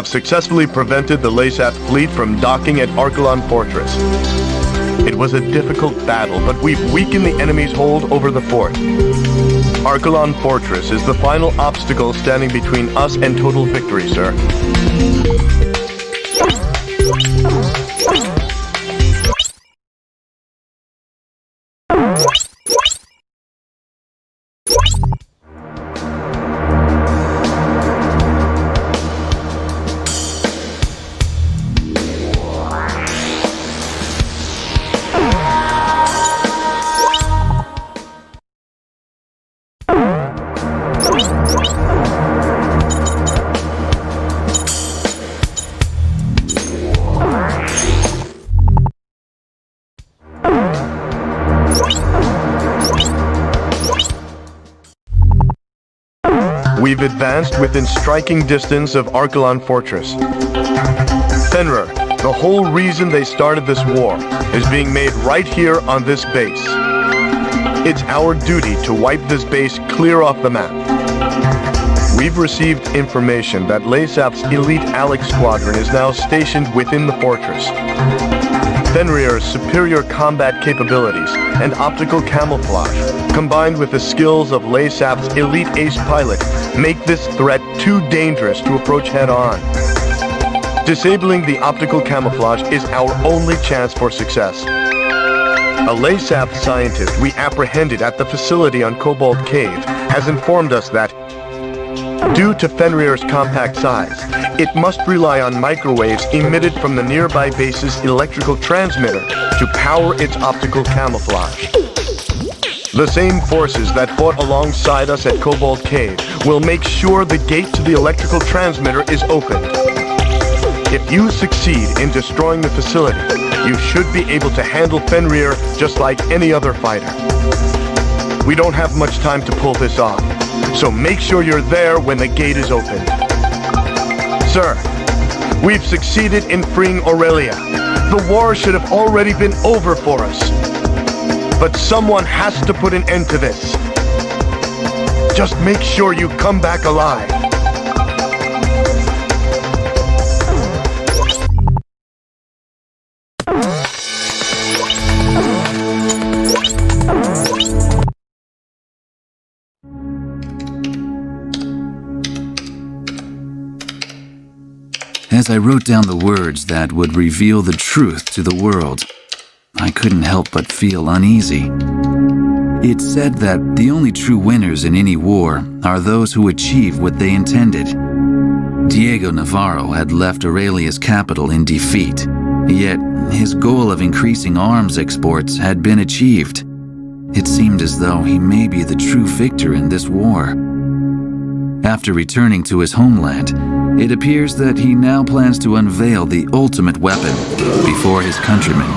have successfully prevented the LASAT fleet from docking at Archelon Fortress. It was a difficult battle, but we've weakened the enemy's hold over the fort. Archelon Fortress is the final obstacle standing between us and total victory, sir. We've advanced within striking distance of Archelon Fortress. Fenrir, the whole reason they started this war is being made right here on this base. It's our duty to wipe this base clear off the map. We've received information that LASAP's elite Alex squadron is now stationed within the fortress. Fenrir's superior combat capabilities and optical camouflage, combined with the skills of LASAP's elite ace pilot, make this threat too dangerous to approach head-on. Disabling the optical camouflage is our only chance for success. A LASAP scientist we apprehended at the facility on Cobalt Cave has informed us that, due to Fenrir's compact size, it must rely on microwaves emitted from the nearby base's electrical transmitter to power its optical camouflage. The same forces that fought alongside us at Cobalt Cave will make sure the gate to the electrical transmitter is opened. If you succeed in destroying the facility, you should be able to handle Fenrir just like any other fighter. We don't have much time to pull this off, so make sure you're there when the gate is opened. Sir, we've succeeded in freeing Aurelia. The war should have already been over for us. But someone has to put an end to this. Just make sure you come back alive. As I wrote down the words that would reveal the truth to the world, I couldn't help but feel uneasy. It said that the only true winners in any war are those who achieve what they intended. Diego Navarro had left Aurelia's capital in defeat, yet his goal of increasing arms exports had been achieved. It seemed as though he may be the true victor in this war. After returning to his homeland, it appears that he now plans to unveil the ultimate weapon before his countrymen.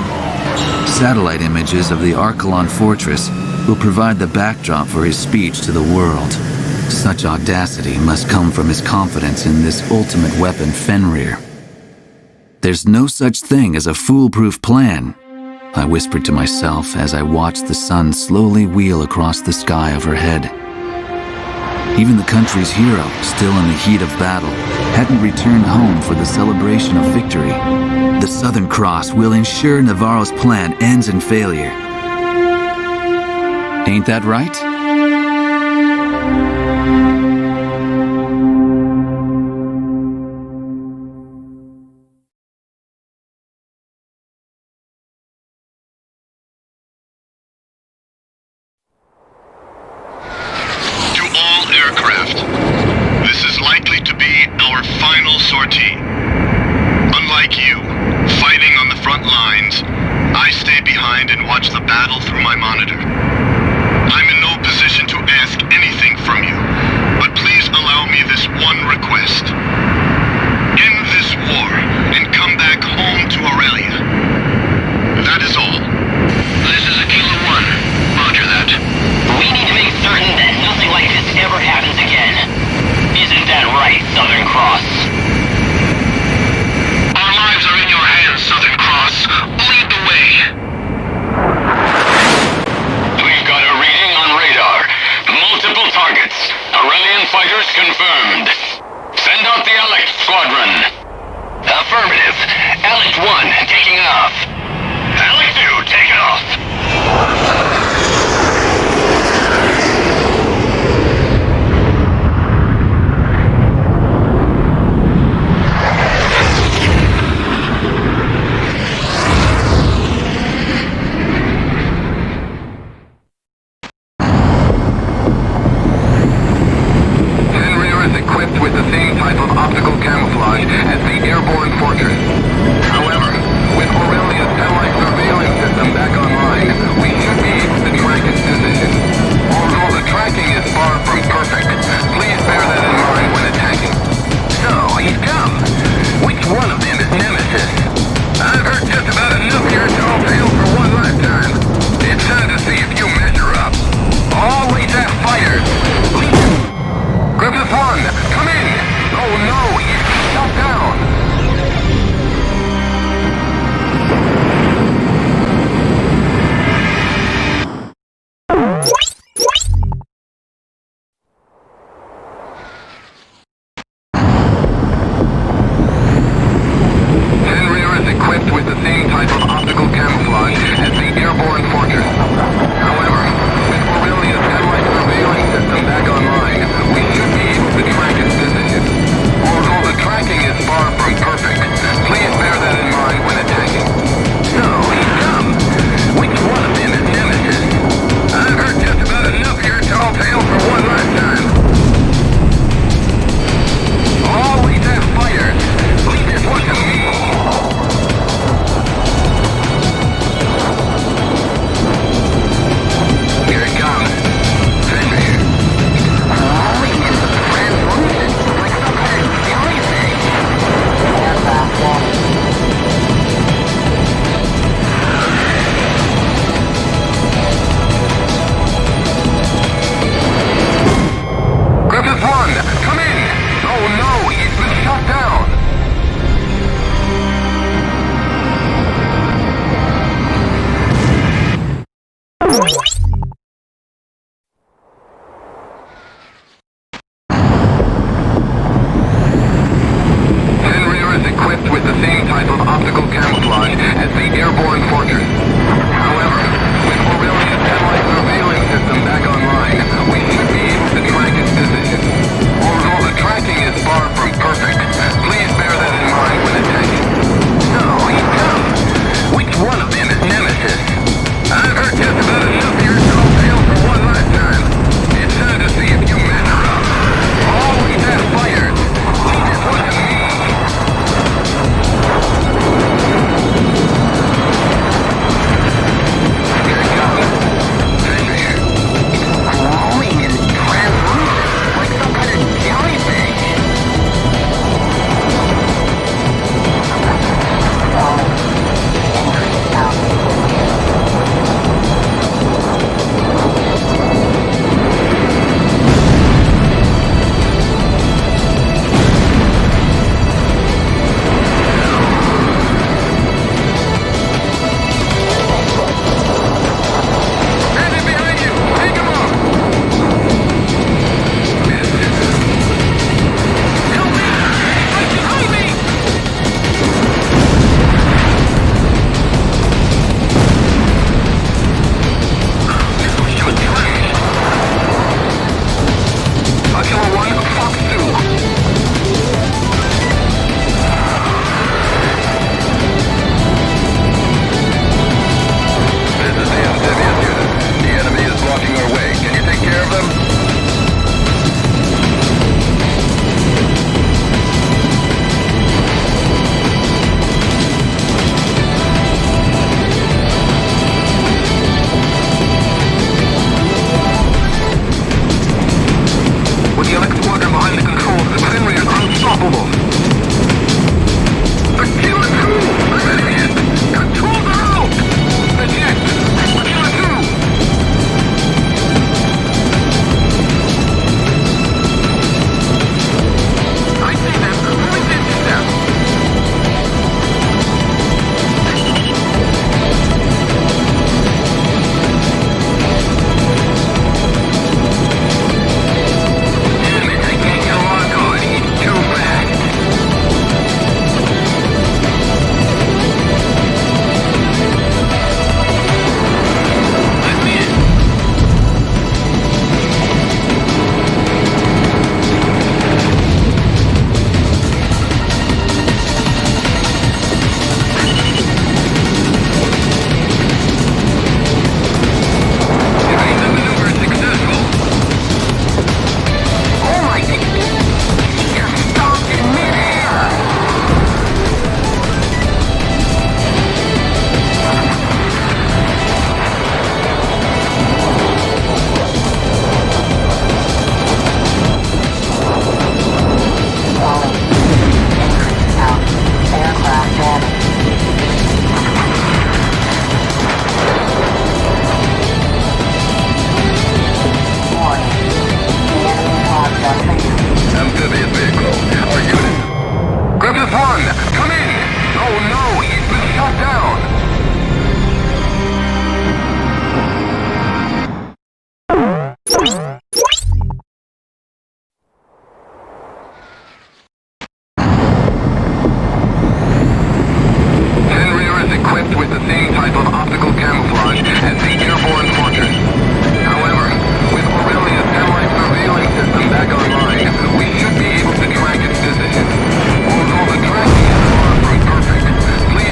Satellite images of the Archelon Fortress will provide the backdrop for his speech to the world. Such audacity must come from his confidence in this ultimate weapon, Fenrir. There's no such thing as a foolproof plan, I whispered to myself as I watched the sun slowly wheel across the sky overhead. Even the country's hero, still in the heat of battle, hadn't returned home for the celebration of victory. The Southern Cross will ensure Navarro's plan ends in failure. Ain't that right? Aircraft. This is likely to be our final sortie. Unlike you, fighting on the front lines, I stay behind and watch the battle through my monitor. I'm in no position to ask anything from you, but please allow me this one request. End this war and come back home to Aurelia. That is all. This is Aquila 1. Roger that. We need to make certain that nothing like this ever happens again. Isn't that right, Southern Cross? Our lives are in your hands, Southern Cross. Lead the way. We've got a reading on radar. Multiple targets. Aurelian fighters confirmed. Send out the alert. Affirmative. Alex 1, taking off. Alex 2, taking off. Come in! Oh no, it's been shut down! Generator is equipped with the same type of optical camouflage as the airborne fortress. However, with Aurelia's satellite surveillance system back online, we should be able to track its position. Although the tracking is far from perfect, please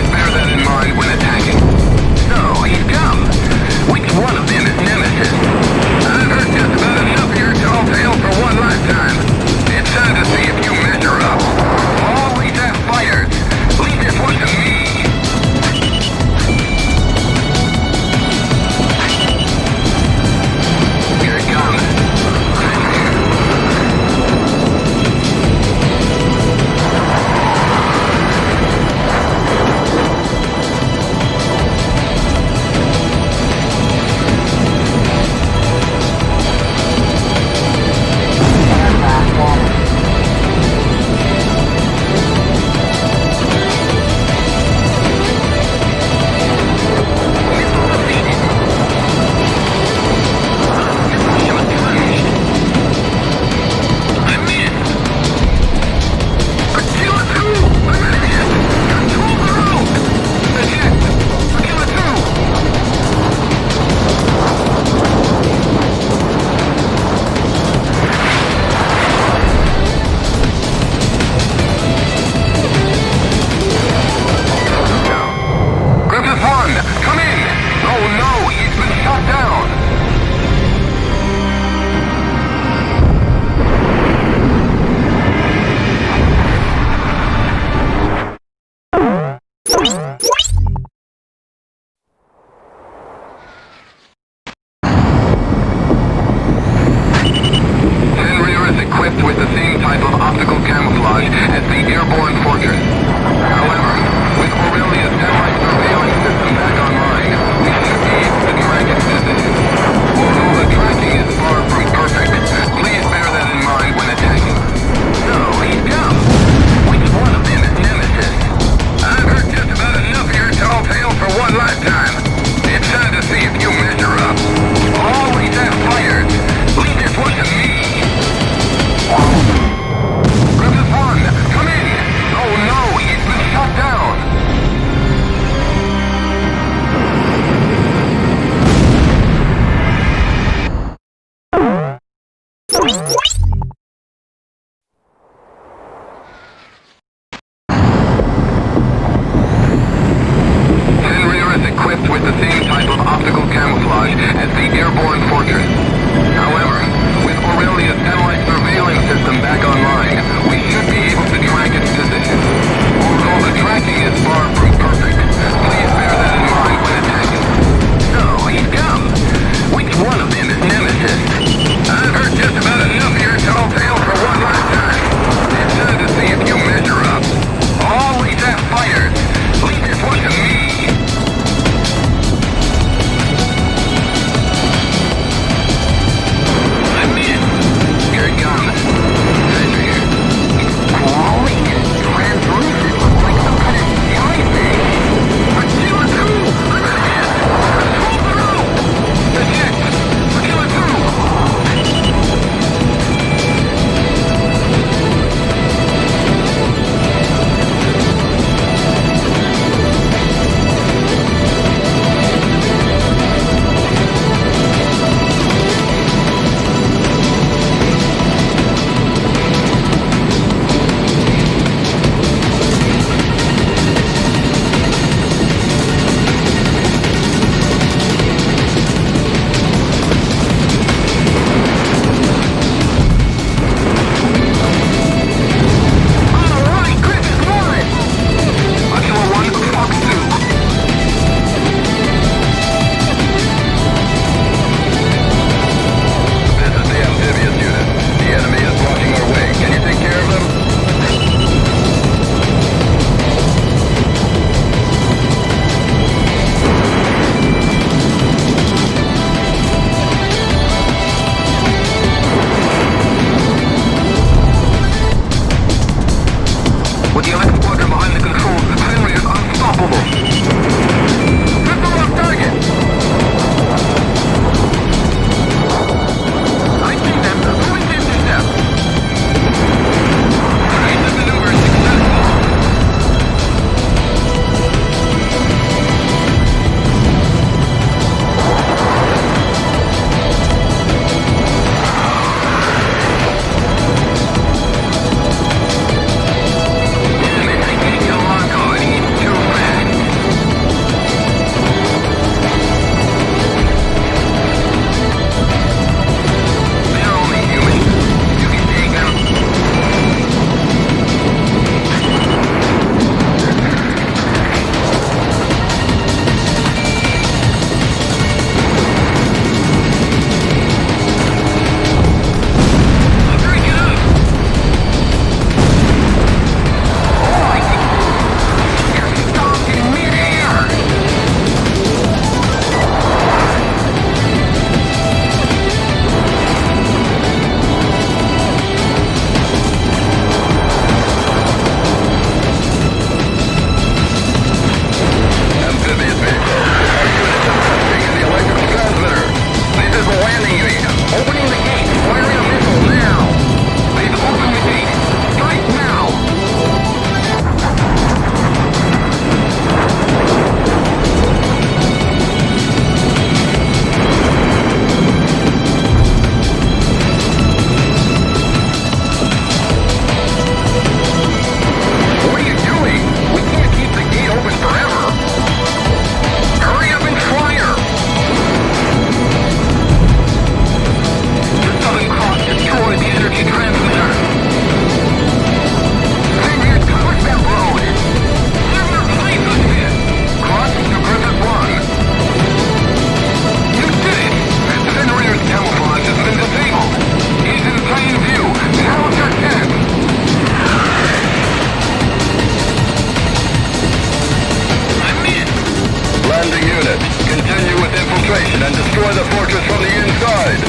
and destroy the fortress from the inside.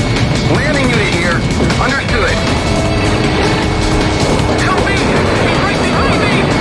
Landing unit here. Understood. Help me! He's right behind me!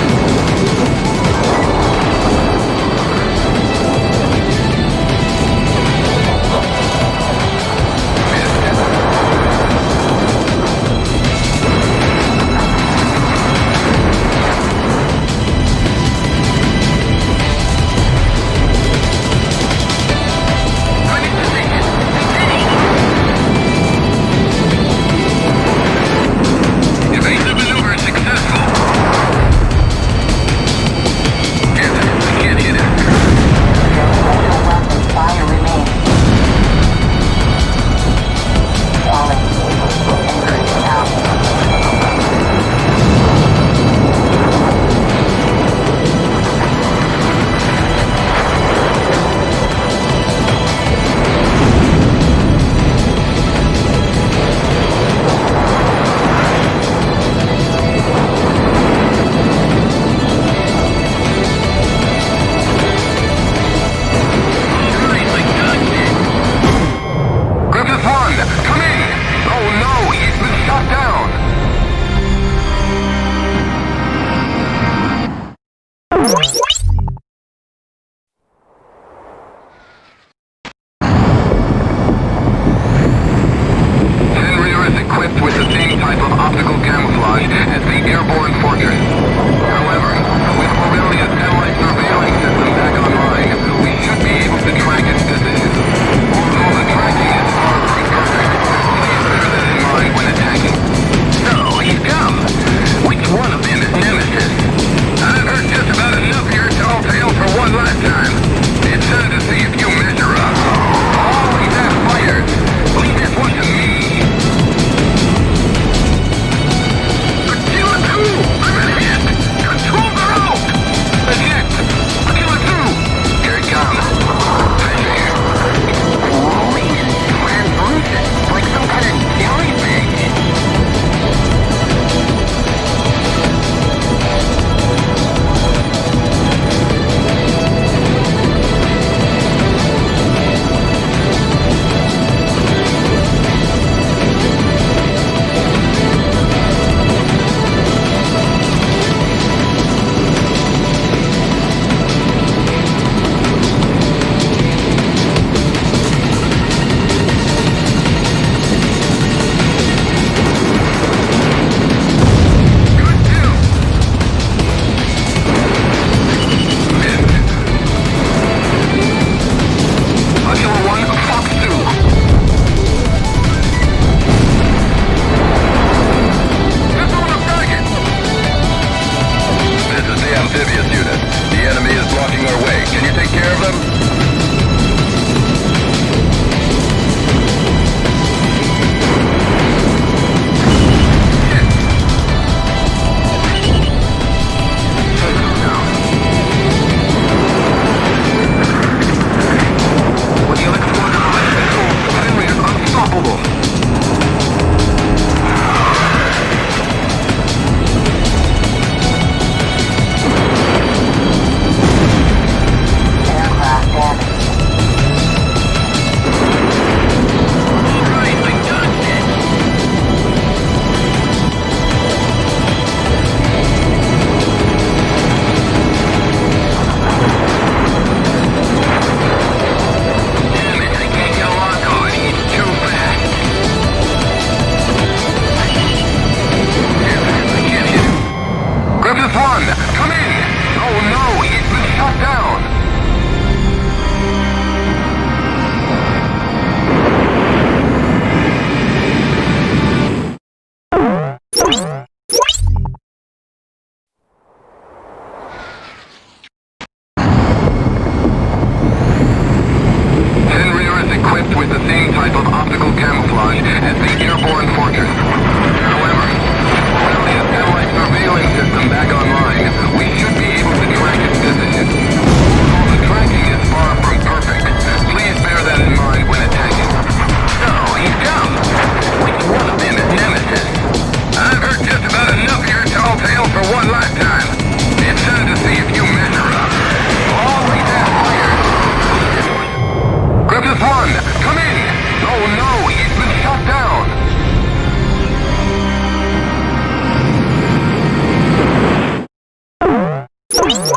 Fenrir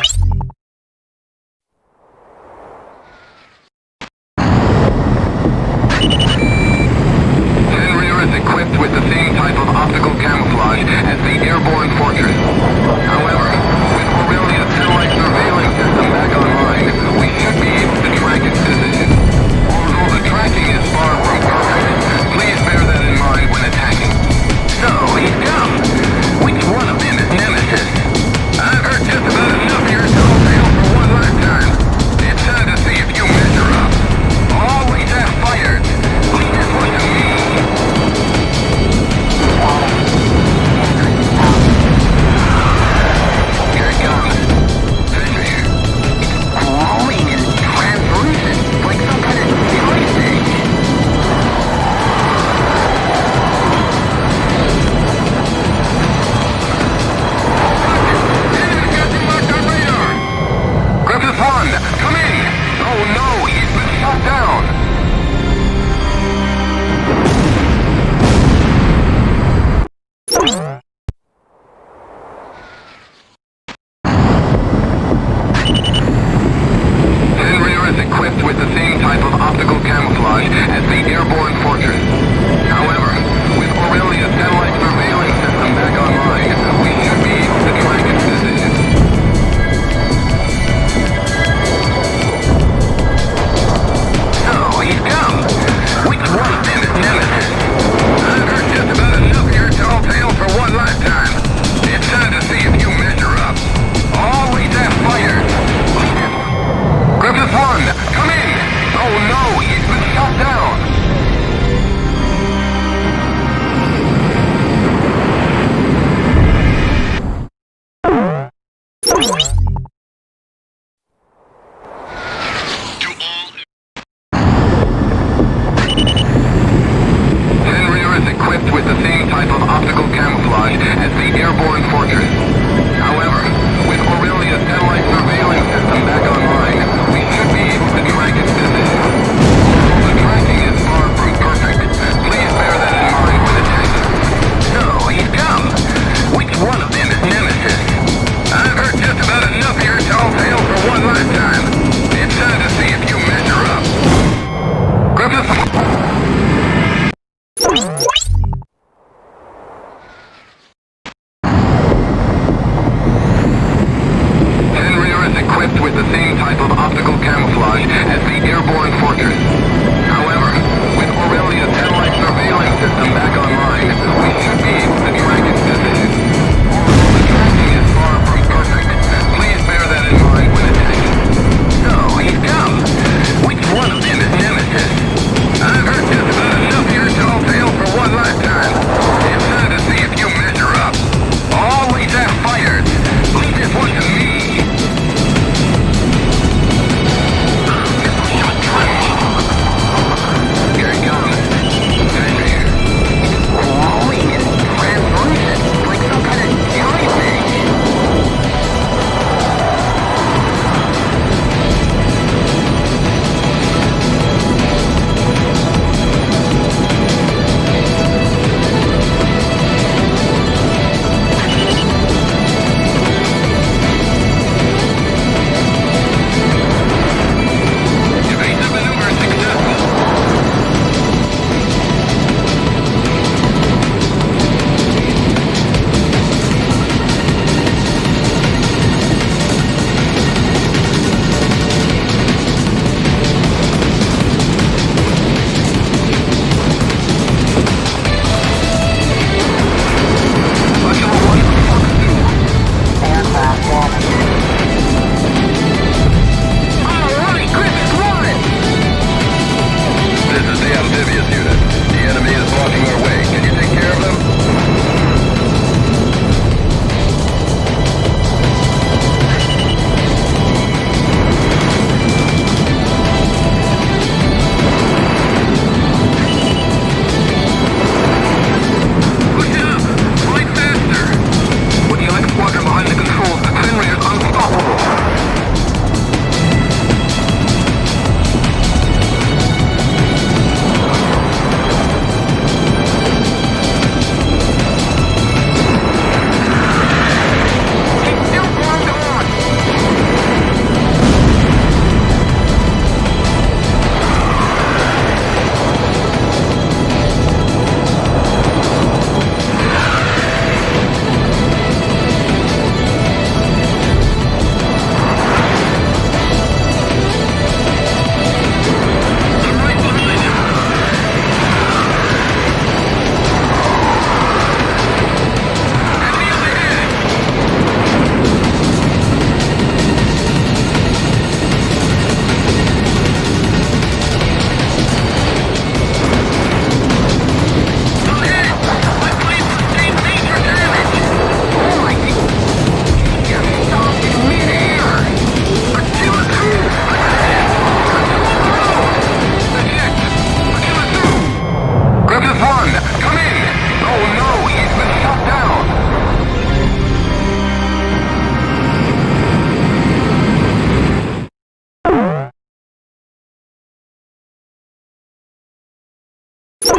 is equipped with the same type of optical camouflage as the airborne fortress. However, with Aurelia's satellite surveilling system back online, we should be able to track its position. Although the tracking is far from perfect, please bear that in mind when attacking. So, he's come. Which one of them is Nemesis? I've heard just about enough of your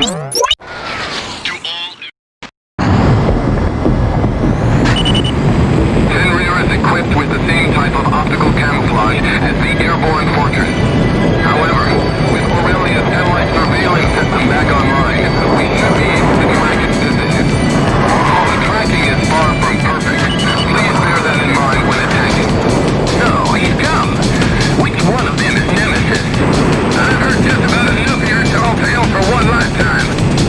To all... Fenrir is equipped with the same type of optical camouflage as the airborne fortress. However, with Aurelia's satellite surveillance system back online, we should be able to track its position. Although the tracking is far from perfect, please bear that in mind when attacking. So, he's come. Which one of them is Nemesis? I've heard just about enough of your tall tale for one lifetime.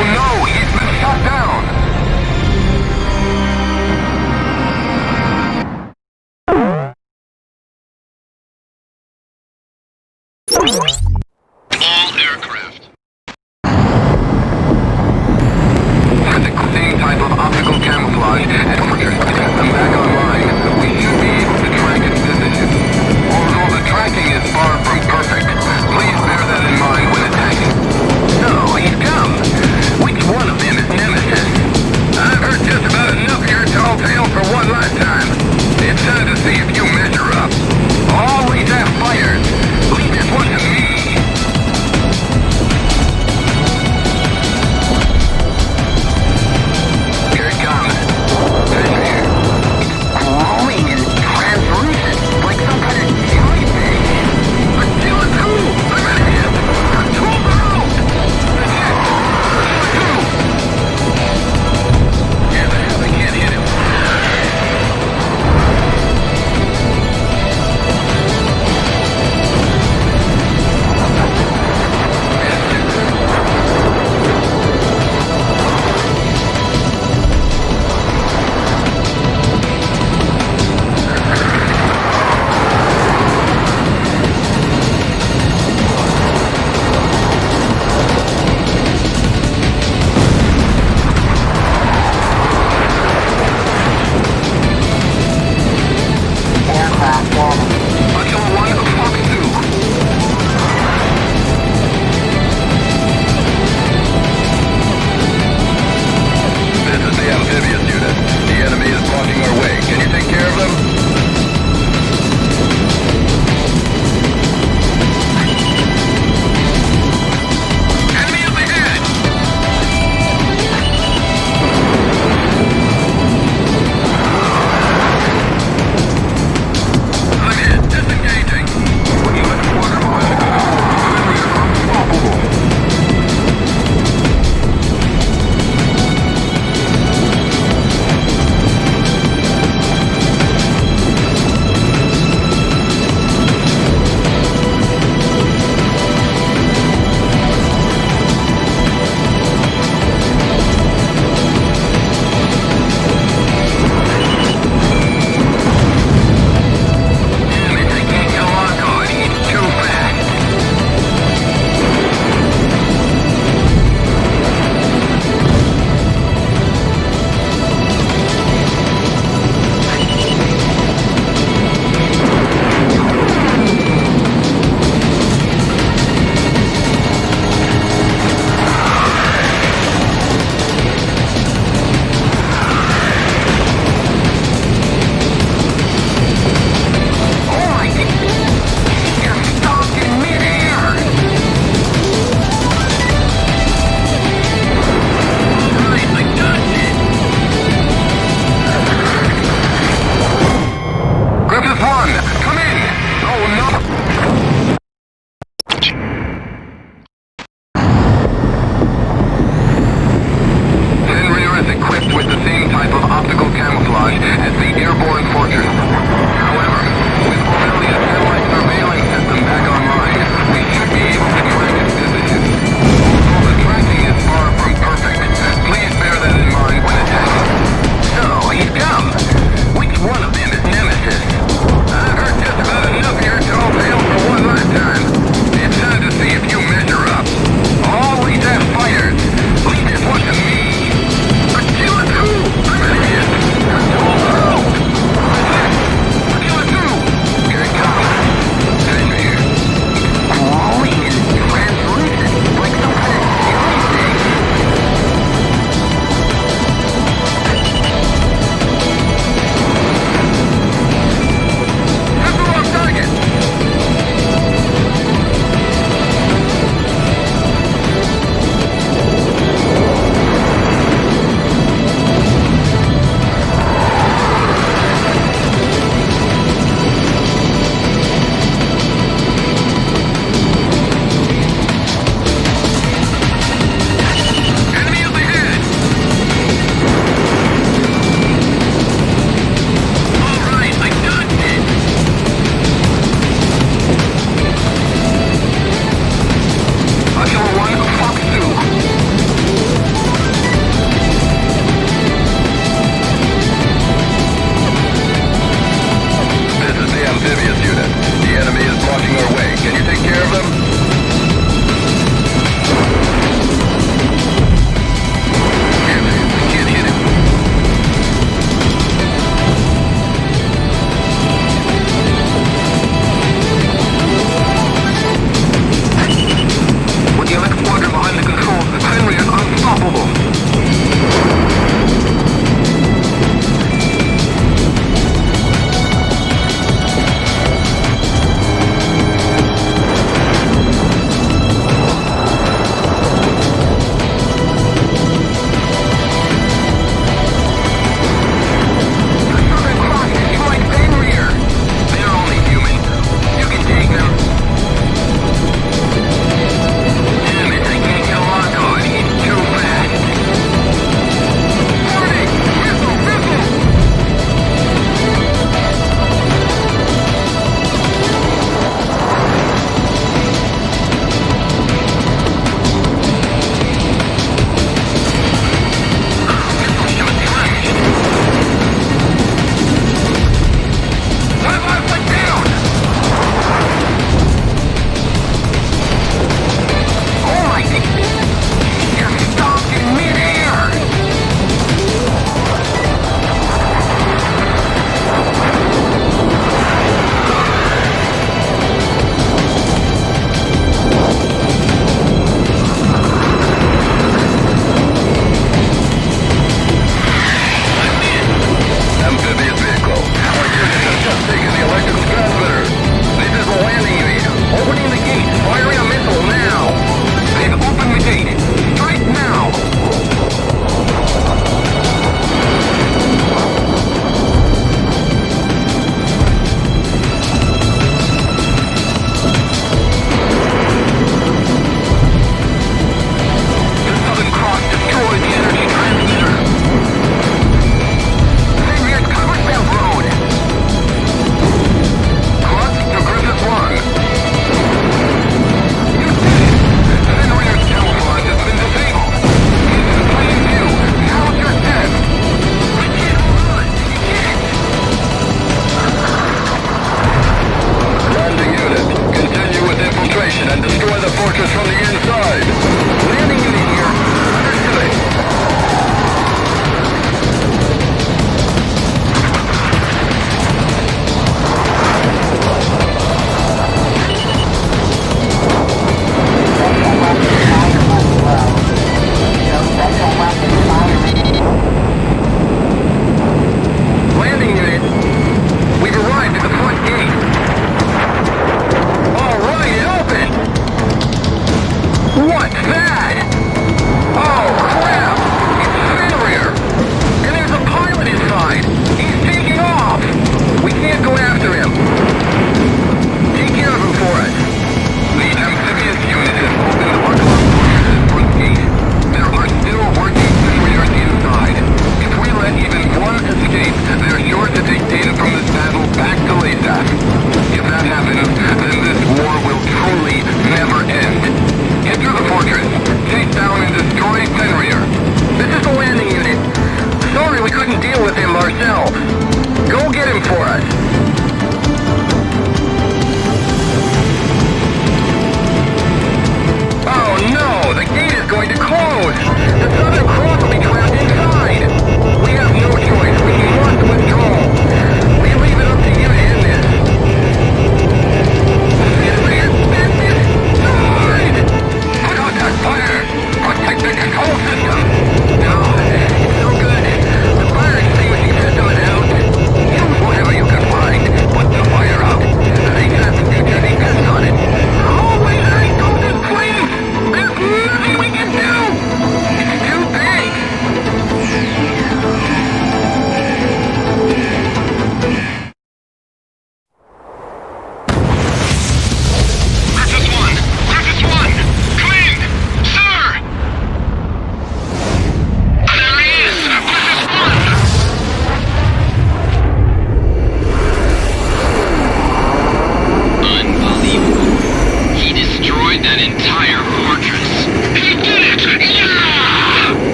Oh no, he's been shot down! All aircraft. The same type of optical camouflage and fortress kept them back online. We should be able to track its position. Although the tracking is far from perfect, please bear that in mind when attacking. No, he's come. Which one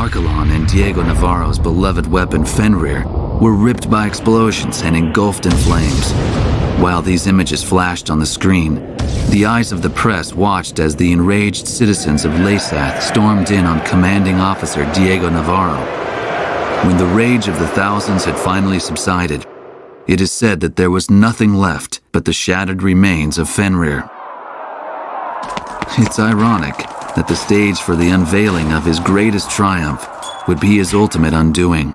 Archelon and Diego Navarro's beloved weapon Fenrir were ripped by explosions and engulfed in flames. While these images flashed on the screen, the eyes of the press watched as the enraged citizens of Leysath stormed in on commanding officer Diego Navarro. When the rage of the thousands had finally subsided, it is said that there was nothing left but the shattered remains of Fenrir. It's ironic that the stage for the unveiling of his greatest triumph would be his ultimate undoing.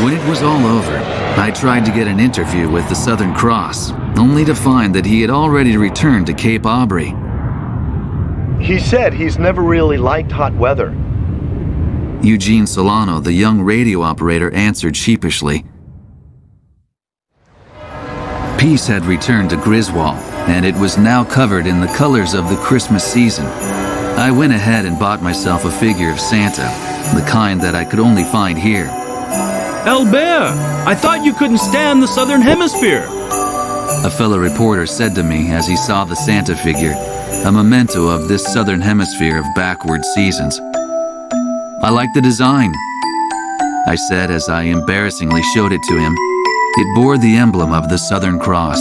When it was all over, I tried to get an interview with the Southern Cross, only to find that he had already returned to Cape Aubrey. He said he's never really liked hot weather. Eugene Solano, the young radio operator, answered sheepishly. Peace had returned to Griswold, and it was now covered in the colors of the Christmas season. I went ahead and bought myself a figure of Santa, the kind that I could only find here. Albert, I thought you couldn't stand the Southern Hemisphere. A fellow reporter said to me as he saw the Santa figure, a memento of this Southern Hemisphere of backward seasons. I like the design, I said as I embarrassingly showed it to him. It bore the emblem of the Southern Cross.